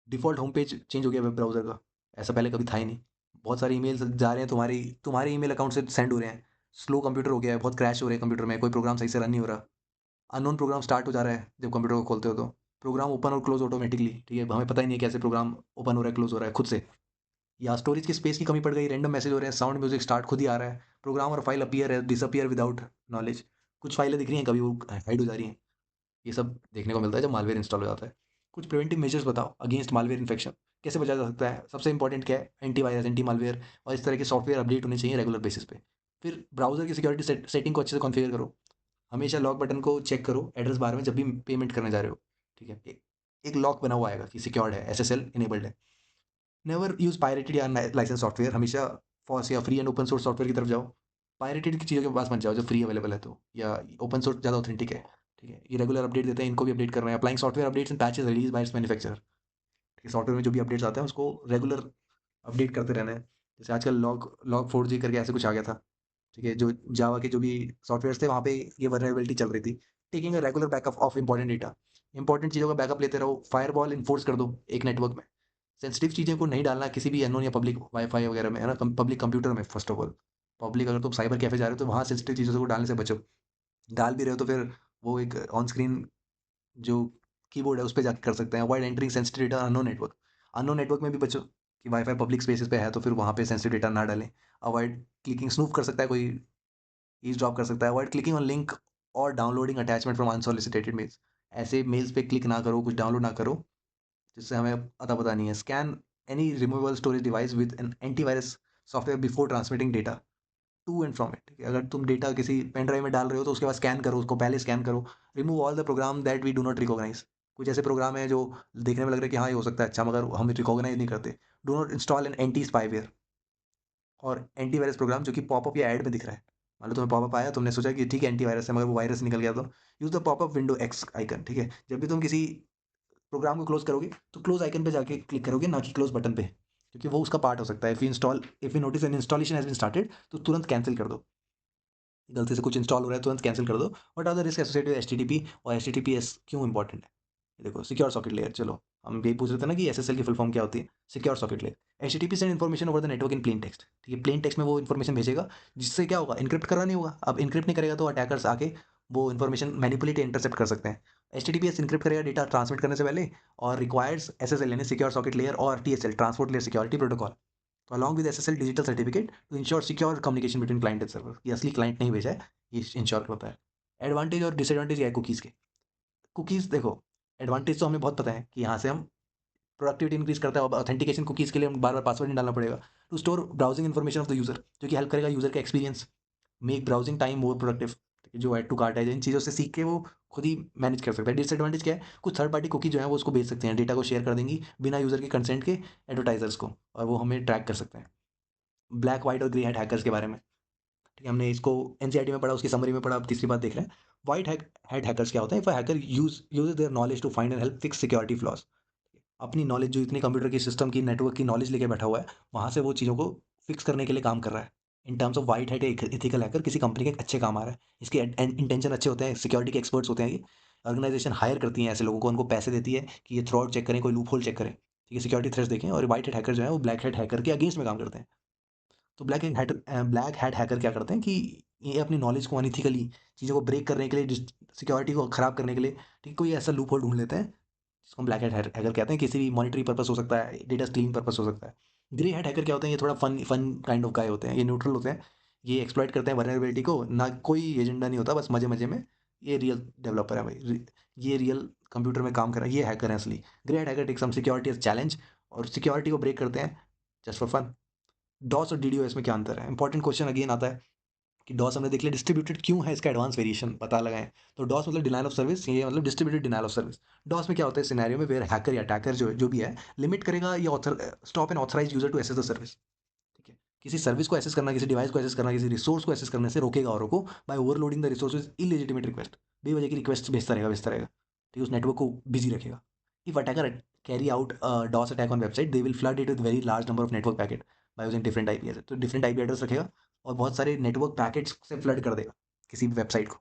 डिफ़ॉल्ट होम पेज चेंज हो गया वेब ब्राउज़र का, ऐसा पहले कभी था ही नहीं. बहुत सारे ईमेल्स जा रहे हैं तुम्हारी तुम्हारे ईमेल अकाउंट से सेंड हो रहे हैं. स्लो कंप्यूटर हो गया है, बहुत क्रैश हो रहे हैं कंप्यूटर में, कोई प्रोग्राम सही से रन नहीं हो रहा. अननोन प्रोग्राम स्टार्ट हो जा रहा है जब कंप्यूटर को खोलते हो तो. प्रोग्राम ओपन और क्लोज ऑटोमेटिकली. ठीक है, हमें पता ही नहीं है कैसे प्रोग्राम ओपन हो रहा है क्लोज हो रहा है खुद से. या स्टोरेज की स्पेस की कमी पड़ गई, रैंडम मैसेज हो रहे हैं, साउंड म्यूजिक स्टार्ट खुद ही आ रहा है, प्रोग्राम और फाइल अपीयर है डिसअपीयर विदाउट नॉलेज. कुछ फाइलें दिख रही हैं कभी वो हाइड हो जा रही हैं. ये सब देखने को मिलता है जब मालवेयर इंस्टॉल हो जाता है. कुछ प्रिवेंटिव मेजर्स बताओ अगेंस्ट मालवेयर इन्फेक्शन. कैसे बचा जा सकता है? सबसे इंपॉर्टेंट क्या है? एंटीवायरस, एंटी मालवेयर और इस तरह के सॉफ्टवेयर अपडेट होने चाहिए रेगुलर बेसिस पे. फिर ब्राउजर की सिक्योरिटी सेटिंग को अच्छे से कॉन्फ़िगर करो. हमेशा लॉक बटन को चेक करो एड्रेस बार में जब भी पेमेंट करने जा रहे हो. ठीक है, एक लॉक बना हुआ आएगा कि सिक्योर्ड है, एसएसएल इनेबल्ड है. नेवर यूज़ पायरेटेड या लाइसेंस सॉफ्टवेयर. हमेशा फॉस या free and open source software की तरफ जाओ. पायरेटेड की चीज़ों के पास मत जाओ जो फ्री अवेलेबल है तो, या ओपन सोर्स ज़्यादा ऑथेंटिक है. ठीक है, ये रेगुलर अपडेट देते हैं, इनको भी अपडेट कर रहे हैं. Applying software updates and patches release by it's manufacturer. ठीक है, सॉफ्टवेयर में जो भी अपडेट्स आते हैं उसको रेगुलर अपडेट करते रहना है. जैसे आजकल लॉग लॉग 4G करके ऐसे कुछ आ गया था. ठीक है, जो जावा के जो भी सॉफ्टवेयर्स थे वहाँ पे ये वल्नरेबिलिटी चल रही थी. Taking a regular backup of important data. Important चीज़ों का बैकअप लेते रहो. फायरवॉल इन्फोर्स कर दो एक नेटवर्क में. सेंसिटिव चीज़ें को नहीं डालना किसी भी अननोन या पब्लिक वाईफाई वगैरह में, है ना, पब्लिक कंप्यूटर में. फर्स्ट ऑफ ऑल पब्लिक, अगर तुम साइबर कैफे जा रहे हो तो वहाँ सेंसिटिव चीज़ों को डालने से बचो. डाल भी रहे हो तो फिर वो एक ऑन स्क्रीन जो कीबोर्ड है उस पे जाके कर सकते हैं. Avoid entering sensitive data unknown network. Unknown network में भी बचो कि वाईफाई पब्लिक स्पेसेस पे है तो फिर वहाँ पे सेंसिटिव डेटा ना डालें. अवॉइड क्लिकिंग, स्नूप कर सकता है कोई, ईज़-ड्रॉप कर सकता है. अवॉइड क्लिकिंग ऑन लिंक और डाउनलोडिंग अटैचमेंट फ्रॉम अनसॉलिसिटेटेड मेल्स. ऐसे मेल्स पे क्लिक ना करो, कुछ डाउनलोड ना करो जिससे हमें अता पता नहीं है. Scan any removable storage device with an antivirus software before transmitting data to and from it. अगर तुम डेटा किसी पेन ड्राइव में डाल रहे हो तो उसके बाद स्कैन करो, उसको पहले स्कैन करो. Remove all the program that we do not recognise. कुछ ऐसे प्रोग्राम है जो देखने में लग रहा है कि हाँ ये हो सकता है अच्छा, मगर हम रिकॉग्नाइज नहीं करते. Do not install an anti spyware और एंटीवायरस प्रोग्राम जो कि पॉपअप या ऐड में दिख रहा है. मान लो तुम्हें पॉपअप आया, तुमने सोचा कि ठीक है एंटीवायरस है, मगर वो वायरस निकल गया तो use the popup window X icon. ठीक है, जब भी तुम किसी प्रोग्राम को क्लोज करोगे तो क्लोज आइकन पे जाके क्लिक करोगे, ना कि क्लोज बटन पे, क्योंकि वो उसका पार्ट हो सकता है। If you notice an installation has been started तो तुरंत कैंसिल कर दो। गलती से कुछ इंस्टॉल हो रहा है तुरंत कैंसिल कर दो। What are the risk associated with HTTP और एचटीटीपीएस क्यों इंपॉर्टेंट है? ये देखो सिक्योर सॉकेट लेयर, चलो हम यही पूछ रहे थे ना कि एसएसएल की फुल फॉर्म क्या होती है? Secure socket layer. HTTP send information over the network in plain text. ठीक है, प्लेन टेक्स्ट में वो इन्फॉर्मेशन भेजेगा जिससे क्या होगा, इनक्रिप्ट करना नहीं होगा। अब इनक्रिप्ट नहीं करेगा तो अटैकर्स आके वो इन्फॉर्मेशन मैनिपुलेट इंटरसेप्ट कर सकते हैं। एचटीटीपीएस इनक्रिप्ट करेगा डेटा ट्रांसमिट करने से पहले और रिक्वायर्स एसएसएल यानी सिक्योर सॉकेट लेयर और TSL transport layer security protocol. तो along with SSL digital certificate to ensure secure communication between client and server. ये असली क्लाइंट नहीं भेजा है, ये इंश्योर करता है। एडवांटेज और डिसएडवांटेज क्या है कुकीज़ के? कुकीज़ देखो, एडवांटेज तो हमें बहुत पता है कि यहाँ से हम प्रोडक्टिविटी इंक्रीज़ करता है और ऑथेंटिकेशन कुकीज़ के लिए हम बार-बार पासवर्ड नहीं डालना पड़ेगा। To store browsing information of the user, जो कि हेल्प करेगा यूज़र का experience, make browsing time more productive. जो ऐड टू कार्ट है, इन चीज़ों से सीख के वो खुद ही मैनेज कर सकता है। डिसएडवांटेज क्या है? कुछ थर्ड पार्टी कुकी जो है वो उसको बेच सकते हैं, डेटा को शेयर कर देंगी बिना यूज़र के कंसेंट के एडवर्टाइज़र्स को, और वो हमें ट्रैक कर सकते हैं। ब्लैक, व्हाइट और ग्रे हैट हैकर्स के बारे में, ठीक है, हमने इसको एनसीईआरटी में पढ़ा, उसकी समरी में पढ़ा, अब तीसरी बात देख रहे हैं। व्हाइट हैट हैकर्स क्या होते हैं? If a hacker uses their knowledge to find and help fix security flaws. अपनी नॉलेज जो इतनी कंप्यूटर की सिस्टम की नेटवर्क की नॉलेज लेके बैठा हुआ है, वहाँ से वो चीज़ों को फिक्स करने के लिए काम कर रहा है। In terms of white hat ethical hacker किसी कंपनी के अच्छे काम आ रहा है, इसके इंटेंशन अच्छे होते हैं, सिक्योरिटी के एक्सपर्ट्स होते हैं ये। ऑर्गेनाइजेशन हायर करती है ऐसे लोगों को, उनको पैसे देती है कि ये थ्रॉट चेक करें, कोई लूप होल चेक करें, ठीक है, सिक्योरिटी थ्रेट्स देखें। और व्हाइट हैट हैकर जो है वो ब्लैक हैट हैकर के अगेंस्ट में काम करते हैं। तो ब्लैक हैट हैकर क्या करते हैं कि ये अपनी नॉलेज को अनइथिकली चीज़ों को ब्रेक करने के लिए, सिक्योरिटी को ख़राब करने के लिए, ठीक, कोई ऐसा लूप होल ढूंढ लेते हैं जिसको हम ब्लैक हैट हैकर कहते हैं। किसी भी मॉनिटरी पर्पस हो सकता है, डेटा स्टीलिंग पर्पस हो सकता है। ग्रे हैट हैकर क्या होते हैं? ये थोड़ा fun fun kind of guy होते हैं, ये न्यूट्रल होते हैं। ये एक्सप्लॉइट करते हैं वल्नरेबिलिटी को, ना कोई एजेंडा नहीं होता, बस मजे मजे में। ये रियल डेवलपर है भाई, ये रियल कंप्यूटर में काम कर रहा है, ये हैकर है असली। Grey hat hacker take some security as challenge और सिक्योरिटी को ब्रेक करते हैं जस्ट फॉर फन। डॉस और डीडोएस में क्या अंतर है? इंपॉर्टेंट क्वेश्चन अगेन आता है कि डॉस हमने देख लिया डिस्ट्रीब्यूटेड क्यों है, इसका एडवांस वेरिएशन पता लगाएं। तो डॉस मतलब डिनायल ऑफ सर्विस, ये मतलब distributed denial of service. DoS में क्या होता है सिनेरियो में, वेयर हैकर या अटैकर जो भी है लिमिट करेगा या or stop an authorised user to access the service. ठीक है, किसी सर्विस को एक्सेस करना, किसी डिवाइस को एक्सेस करना, किसी रिसोर्स को एक्सेस करने से रोकेगा औरों को bye overloading the resources illegitimate request. बेवजह की रिक्वेस्ट भेजता रहेगा, ठीक है, उस नेटवर्क को बिजी रखेगा। If attacker carry out DoS attack on website they will flood it with very large number of network packet by using different IP address. तो डिफरेंट आईपी एड्रेस रखेगा और बहुत सारे नेटवर्क पैकेट्स से फ्लड कर देगा किसी भी वेबसाइट को,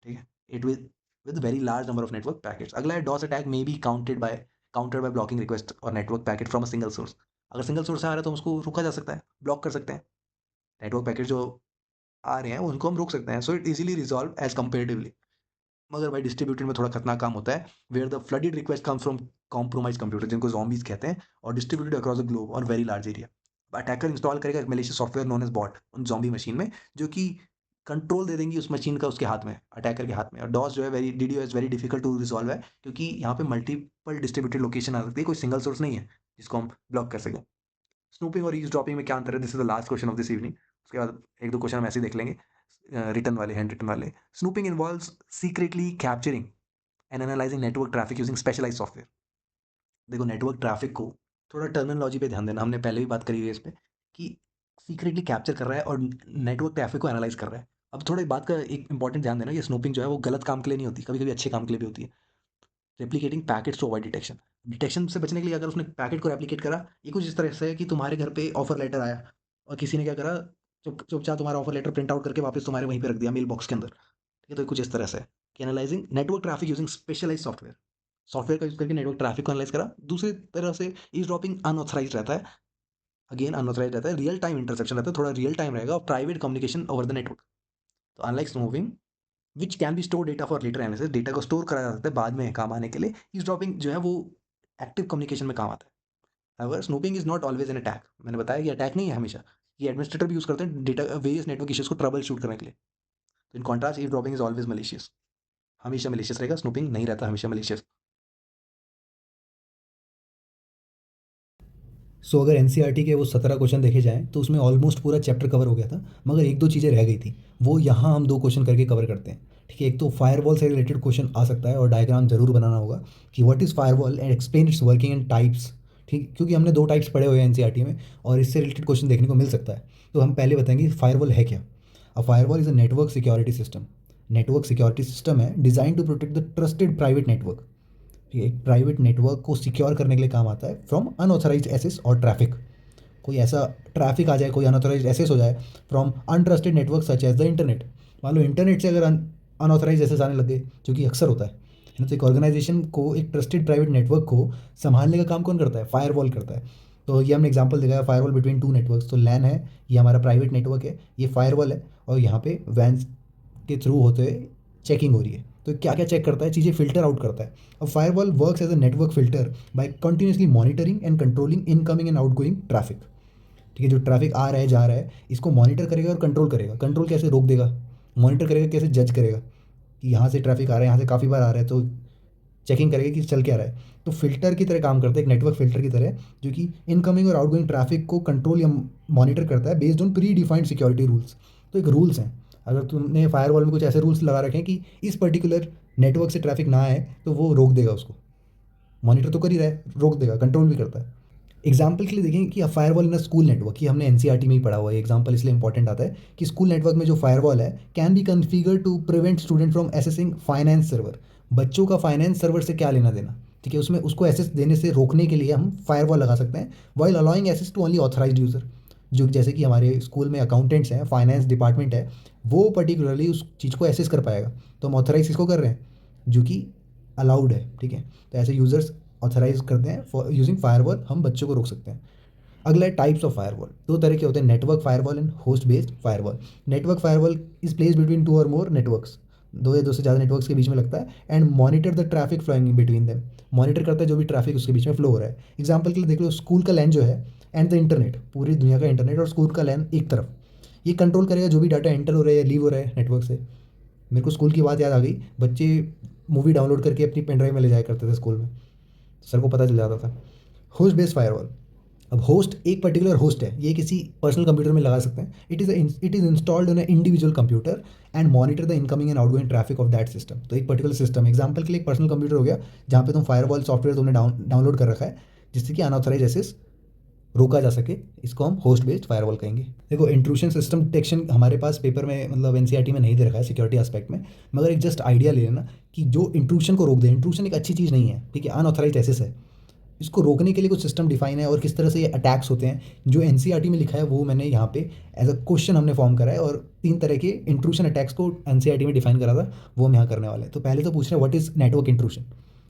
ठीक है। It with very large number of network packets. अगला है DoS attack may be counted by blocking request और network packet from a single source. अगर सिंगल सोर्स से आ रहा है तो उसको रोका जा सकता है, ब्लॉक कर सकते हैं। नेटवर्क पैकेट जो आ रहे हैं उनको हम रोक सकते हैं, so it easily resolve as comparatively. मगर भाई डिस्ट्रीब्यूटेड में थोड़ा खतरनाक काम होता है, where the flooded request comes from compromise computer, जिनको zombies कहते हैं, और डिस्ट्रीब्यूटेड अक्रॉस द ग्लोब और very large area. Attacker install करेगा एक malicious software known as bot उन जॉम्बी मशीन में, जो कि कंट्रोल दे देंगी उस मशीन का उसके हाथ में, अटैकर के हाथ में। और डॉस जो है very DDoS very difficult to resolve है, क्योंकि यहाँ पे मल्टीपल डिस्ट्रीब्यूटेड लोकेशन आ सकती है, कोई सिंगल सोर्स नहीं है जिसको हम ब्लॉक कर सकें। स्नूपिंग और ईज़ड्रॉपिंग में क्या अंतर है? This is the last question of this evening. उसके बाद एक दो क्वेश्चन हम ऐसे ही देख लेंगे, रिटर्न वाले, हैंड रिटन वाले। Snooping involves secretly capturing and analysing network traffic using specialised software. देखो नेटवर्क ट्रैफिक को थोड़ा टर्मिनोलॉजी पे ध्यान देना, हमने पहले भी बात करी हुई है इस पे कि सीक्रेटली कैप्चर कर रहा है और नेटवर्क ट्रैफिक को एनालाइज कर रहा है। अब थोड़ा एक बात का एक इंपॉर्टेंट ध्यान देना, ये स्नूपिंग जो है वो गलत काम के लिए नहीं होती, कभी कभी अच्छे काम के लिए भी होती है। Replicating packets to avoid detection. Detection से बचने के लिए अगर उसने पैकेट को रेप्लिकेट करा, ये कुछ इस तरह से है कि तुम्हारे घर पे ऑफर लेटर आया और किसी ने क्या करा, चुपचाप तुम्हारा ऑफर लेटर प्रिंट आउट करके वापस तुम्हारे वहीं पे रख दिया मेल बॉक्स के अंदर, ठीक है। तो कुछ इस तरह से कि analysing network traffic using specialised software, software का यूज करके नेटवर्क ट्रैफिक को एनालाइज करा। दूसरी तरह से ईज़ड्रॉपिंग अनऑथराइज्ड रहता है, अगेन अनऑथराइज्ड रहता है, रियल टाइम इंटरसेप्शन रहता है, थोड़ा रियल टाइम रहेगा और private communication over the network. तो unlike snooping which can be store data for later analysis, data को स्टोर करा जा सकता है बाद में काम आने के लिए। ईज़ड्रॉपिंग जो है वो एक्टिव कम्युनिकेशन में काम आता है। अगर snooping is not always an attack, मैंने बताया कि अटैक नहीं है हमेशा, ये एडमिनिस्ट्रेटर भी यूज करते हैं डेटा वेरियस नेटवर्क इश्यूज को ट्रबल शूट करने के लिए। तो in contrast eavesdropping is always malicious, हमेशा मलिशियस रहेगा, स्नूपिंग नहीं रहता हमेशा मलिशियस। सो अगर एन के वो 17 क्वेश्चन देखे जाएँ तो उसमें ऑलमोस्ट पूरा चैप्टर कवर हो गया था, मगर एक दो चीज़ें रह गई थी, वो यहाँ हम 2 क्वेश्चन करके कवर करते हैं। ठीक है, एक तो फायरवॉल से रिलेटेड क्वेश्चन आ सकता है और डायग्राम ज़रूर बनाना होगा कि what is firewall and explain it's working and types. ठीक, क्योंकि हमने 2 टाइप्स पढ़े हुए हैं एन में और इससे रिलेटेड क्वेश्चन देखने को मिल सकता है। तो हम पहले बताएंगे फायरवॉल है क्या। A firewall is a network security system है design to protect the trusted private network. ठीक है, एक प्राइवेट नेटवर्क को सिक्योर करने के लिए काम आता है फ्रॉम अनऑथराइज्ड एक्सेस और ट्रैफिक। कोई ऐसा ट्रैफिक आ जाए, कोई अनऑथराइज्ड एक्सेस हो जाए from untrusted network such as the internet. मान लो इंटरनेट से अगर अनऑथराइज एक्सेस आने लगे, जो कि अक्सर होता है ना, तो एक ऑर्गेनाइजेशन को, एक ट्रस्टेड प्राइवेट नेटवर्क को संभालने का काम कौन करता है? फायरवॉल करता है। तो ये हमने एग्जांपल देखा है, फायरवॉल बिटवीन टू नेटवर्क्स। तो लैन है, ये हमारा प्राइवेट नेटवर्क है, ये फायरवॉल है, और यहाँ पे वैन के थ्रू होते हुए चेकिंग हो रही है। तो क्या क्या चेक करता है? चीज़ें फिल्टर आउट करता है। अब firewall works as a network filter by continuously monitoring and controlling incoming and outgoing traffic. ठीक है, जो ट्रैफिक आ रहा है जा रहा है, इसको मॉनिटर करेगा और कंट्रोल करेगा। कंट्रोल कैसे? रोक देगा। मॉनिटर करेगा कैसे? जज करेगा कि यहाँ से ट्रैफिक आ रहा है, यहाँ से काफ़ी बार आ रहा है, तो चेकिंग करेगा कि चल क्या रहा है। तो फिल्टर की तरह काम करता है, एक नेटवर्क फिल्टर की तरह, जो कि इनकमिंग और आउटगोइंग ट्रैफिक को कंट्रोल या मॉनिटर करता है based on pre defined security rules. तो एक रूल्स हैं, अगर तुमने फायरवॉल में कुछ ऐसे रूल्स लगा रखे हैं कि इस पर्टिकुलर नेटवर्क से ट्रैफिक ना आए, तो वो रोक देगा उसको। मॉनिटर तो कर ही रहा है, रोक देगा, कंट्रोल भी करता है। एग्जाम्पल के लिए देखें कि फायरवॉल इन अ स्कूल नेटवर्क, ये हमने एनसीईआरटी में ही पढ़ा हुआ है। एग्जाम्पल इसलिए इंपॉर्टेंट आता है कि स्कूल नेटवर्क में जो फायरवॉल है can be configured to prevent student from accessing finance server. बच्चों का फाइनेंस सर्वर से क्या लेना देना, ठीक है, उसमें उसको एसेस देने से रोकने के लिए हम फायरवॉल लगा सकते हैं, while allowing access to only authorised user. जो जैसे कि हमारे स्कूल में अकाउंटेंट्स हैं, फाइनेंस डिपार्टमेंट है, वो पर्टिकुलरली उस चीज़ को एसेस कर पाएगा। तो हम ऑथराइज किसको कर रहे हैं? जो कि अलाउड है। ठीक है, तो ऐसे यूजर्स ऑथराइज करते हैं फॉर यूजिंग फायरवॉल, हम बच्चों को रोक सकते हैं। अगला है टाइप्स ऑफ फायरवॉल। दो तरह के होते हैं, network firewall and host based firewall. Network firewall is place between two और मोर नेटवर्क्स, दो या दो से ज़्यादा नेटवर्क्स के बीच में लगता है, and monitor the traffic flowing between them. मॉनिटर करता है जो भी ट्रैफिक उसके बीच में फ्लो हो रहा है। एग्जाम्पल के लिए देख लो, स्कूल का लैन जो है एंड द इंटरनेट, पूरी दुनिया का इंटरनेट और स्कूल का लैन एक तरफ, ये कंट्रोल करेगा जो भी डाटा एंटर हो रहा है या लीव हो रहा है नेटवर्क से। मेरे को स्कूल की बात याद आ गई, बच्चे मूवी डाउनलोड करके अपनी पेन ड्राइव में ले जाया करते थे स्कूल में, सर को पता चल जाता था। होस्ट बेस्ड फायरवॉल, अब होस्ट एक पर्टिकुलर होस्ट है, ये किसी पर्सनल कंप्यूटर में लगा सकते हैं। It is installed on individual computer and monitor the incoming and outgoing traffic of that system. तो एक पर्टिकुलर सिस्टम, एग्जांपल के लिए एक पर्सनल कंप्यूटर हो गया, जहाँ पे तुम फायरवॉल सॉफ्टवेयर तुमने डाउनलोड कर रखा है, जिससे कि अनऑथराइज एक्सेस रोका जा सके, इसको हम होस्ट बेस्ड फायरवॉल कहेंगे। देखो, इंट्रूशन सिस्टम डिटेक्शन हमारे पास पेपर में, मतलब एनसीईआरटी में नहीं दे रखा है सिक्योरिटी एस्पेक्ट में, मगर एक जस्ट आइडिया ले लेना कि जो इंट्रूशन को रोक दे। इंट्रूशन एक अच्छी चीज़ नहीं है, ठीक है, अनऑथराइज एक्सेस है, इसको रोकने के लिए कुछ सिस्टम डिफाइन है, और किस तरह से ये अटैक्स होते हैं जो एनसीईआरटी में लिखा है वो मैंने यहाँ पे एज अ क्वेश्चन हमने फॉर्म करा है, और 3 तरह के इंट्रूशन अटैक्स को एनसीईआरटी में डिफाइन करा था, वो हम यहाँ करने वाले हैं। तो पहले तो पूछ रहे हैं what is network intrusion.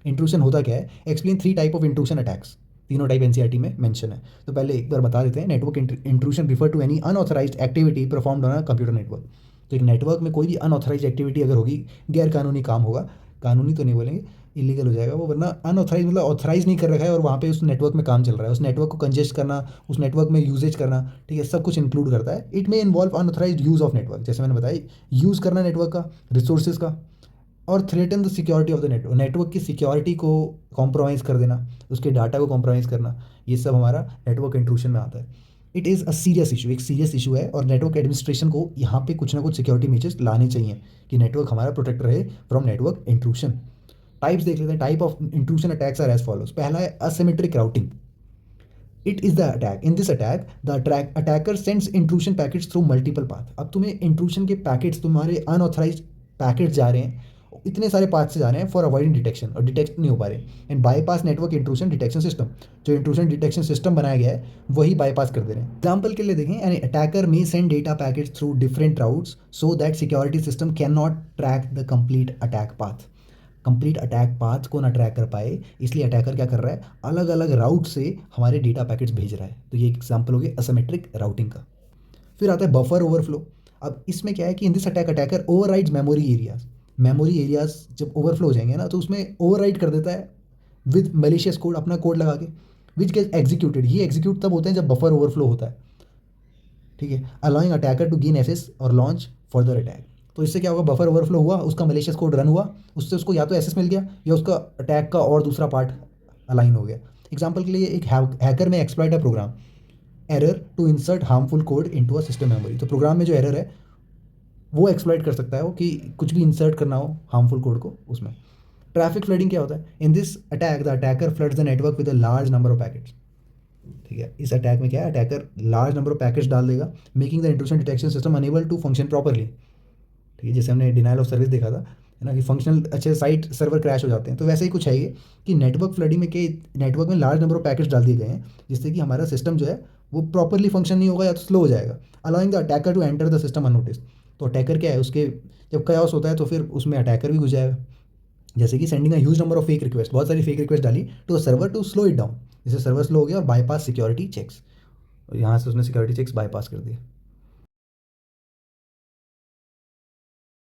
Intrusion होता क्या है? Explain 3 type of intrusion attacks. तीनों टाइप एनसीईआरटी में मेंशन है। तो पहले एक बार बता देते हैं, network intrusion refer to any unauthorised activity performed on a computer network. तो एक नेटवर्क में कोई भी अनऑथराइज एक्टिविटी अगर होगी, गैर कानूनी काम होगा, कानूनी तो नहीं बोलेंगे, इलीगल हो जाएगा वो, वरना अनऑथराइज मतलब ऑथराइज नहीं कर रखा है और वहाँ पे उस नेटवर्क में काम चल रहा है, उस नेटवर्क को कंजेस्ट करना, उस नेटवर्क में यूजेज करना, ठीक है, सब कुछ इंक्लूड करता है। इट में involve unauthorise use of network, जैसे मैंने बताया, यूज़ करना नेटवर्क का, रिसोर्सेज का, और threaten the security of the network, network की सिक्योरिटी को कॉम्प्रोमाइज़ कर देना, उसके डाटा को कॉम्प्रोमाइज़ करना, ये सब हमारा नेटवर्क इंट्रूशन में आता है। It is a serious issue, एक सीरियस इशू है, और नेटवर्क एडमिनिस्ट्रेशन को यहाँ पे कुछ ना कुछ सिक्योरिटी मेजर्स लाने चाहिए कि नेटवर्क हमारा प्रोटेक्ट रहे फ्रॉम नेटवर्क इंट्रूशन। टाइप्स देख लेते हैं। Type of intrusion attacks are as follows. पहला है asymmetric routing. It is the attack, in this attack the attacker sends intrusion packets through multiple path. अब तुम्हें इंट्रूशन के पैकेट्स, तुम्हारे अनऑथराइज पैकेट्स जा रहे हैं, इतने सारे पाथ से जा रहे हैं फॉर अवॉइडिंग डिटेक्शन, और डिटेक्ट नहीं हो पा रहे, and bypass network intrusion detection system. जो इंट्रूशन डिटेक्शन सिस्टम बनाया गया है वही बाईपास कर दे रहे हैं। एग्जाम्पल के लिए देखें, an attacker may send data packets through different routes so that security system can not track the complete attack path. Complete attack path को ना ट्रैक कर पाए, इसलिए अटैकर क्या कर रहा है, अलग अलग राउट से हमारे डेटा पैकेट्स भेज रहा है। तो ये एग्जाम्पल हो गया असिमेट्रिक राउटिंग का। फिर आता है बफर ओवरफ्लो। अब इसमें क्या है कि इन this attack attacker overrides memory areas. Memory areas जब ओवरफ्लो हो जाएंगे ना, तो उसमें ओवरराइड कर देता है विद मलिशियस कोड, अपना कोड लगा के, विच गेट एग्जीक्यूटेड। ये एग्जीक्यूट तब होते हैं जब बफर ओवरफ्लो होता है, ठीक है, allowing attacker to gain access और लॉन्च फर्दर अटैक। तो इससे क्या होगा, बफर ओवरफ्लो हुआ, उसका मलिशियस कोड रन हुआ, उससे उसको या तो एसेस मिल गया या उसका अटैक का और दूसरा पार्ट अलाइन हो गया। एग्जाम्पल के लिए, एक हैकर में exploit a program error to insert harmful code into a system memory. तो प्रोग्राम में जो एरर है वो एक्सप्लॉइट कर सकता है वो, कि कुछ भी इंसर्ट करना हो हार्मफुल कोड को उसमें। ट्रैफिक फ्लडिंग क्या होता है? In this attack the attacker floods the network with a large number of packets. ठीक है, इस अटैक में क्या है, attacker large number of packets डाल देगा, making the intrusion detection system unable to function properly. ठीक है, जैसे हमने डिनाइल ऑफ सर्विस देखा था, है ना, कि फंक्शनल अच्छे साइट सर्वर क्रैश हो जाते हैं। तो वैसे ही कुछ है ये कि नेटवर्क फ्लडिंग में के नेटवर्क में लार्ज नंबर ऑफ पैकेट्स डाल दिए गए हैं, जिससे कि हमारा सिस्टम जो है वो प्रॉपरली फंक्शन नहीं होगा या तो स्लो हो जाएगा, allowing the attacker to enter the system unnoticed. तो अटैकर क्या है, उसके जब कयास होता है तो फिर उसमें अटैकर भी घुस जाएगा। जैसे कि sending a huge number of fake request, बहुत सारी फेक रिक्वेस्ट डाली to server to slow it down, जिससे सर्वर स्लो हो गया और बाईपास सिक्योरिटी चेक्स, यहाँ से उसने सिक्योरिटी चेक्स बाईपास कर दिए।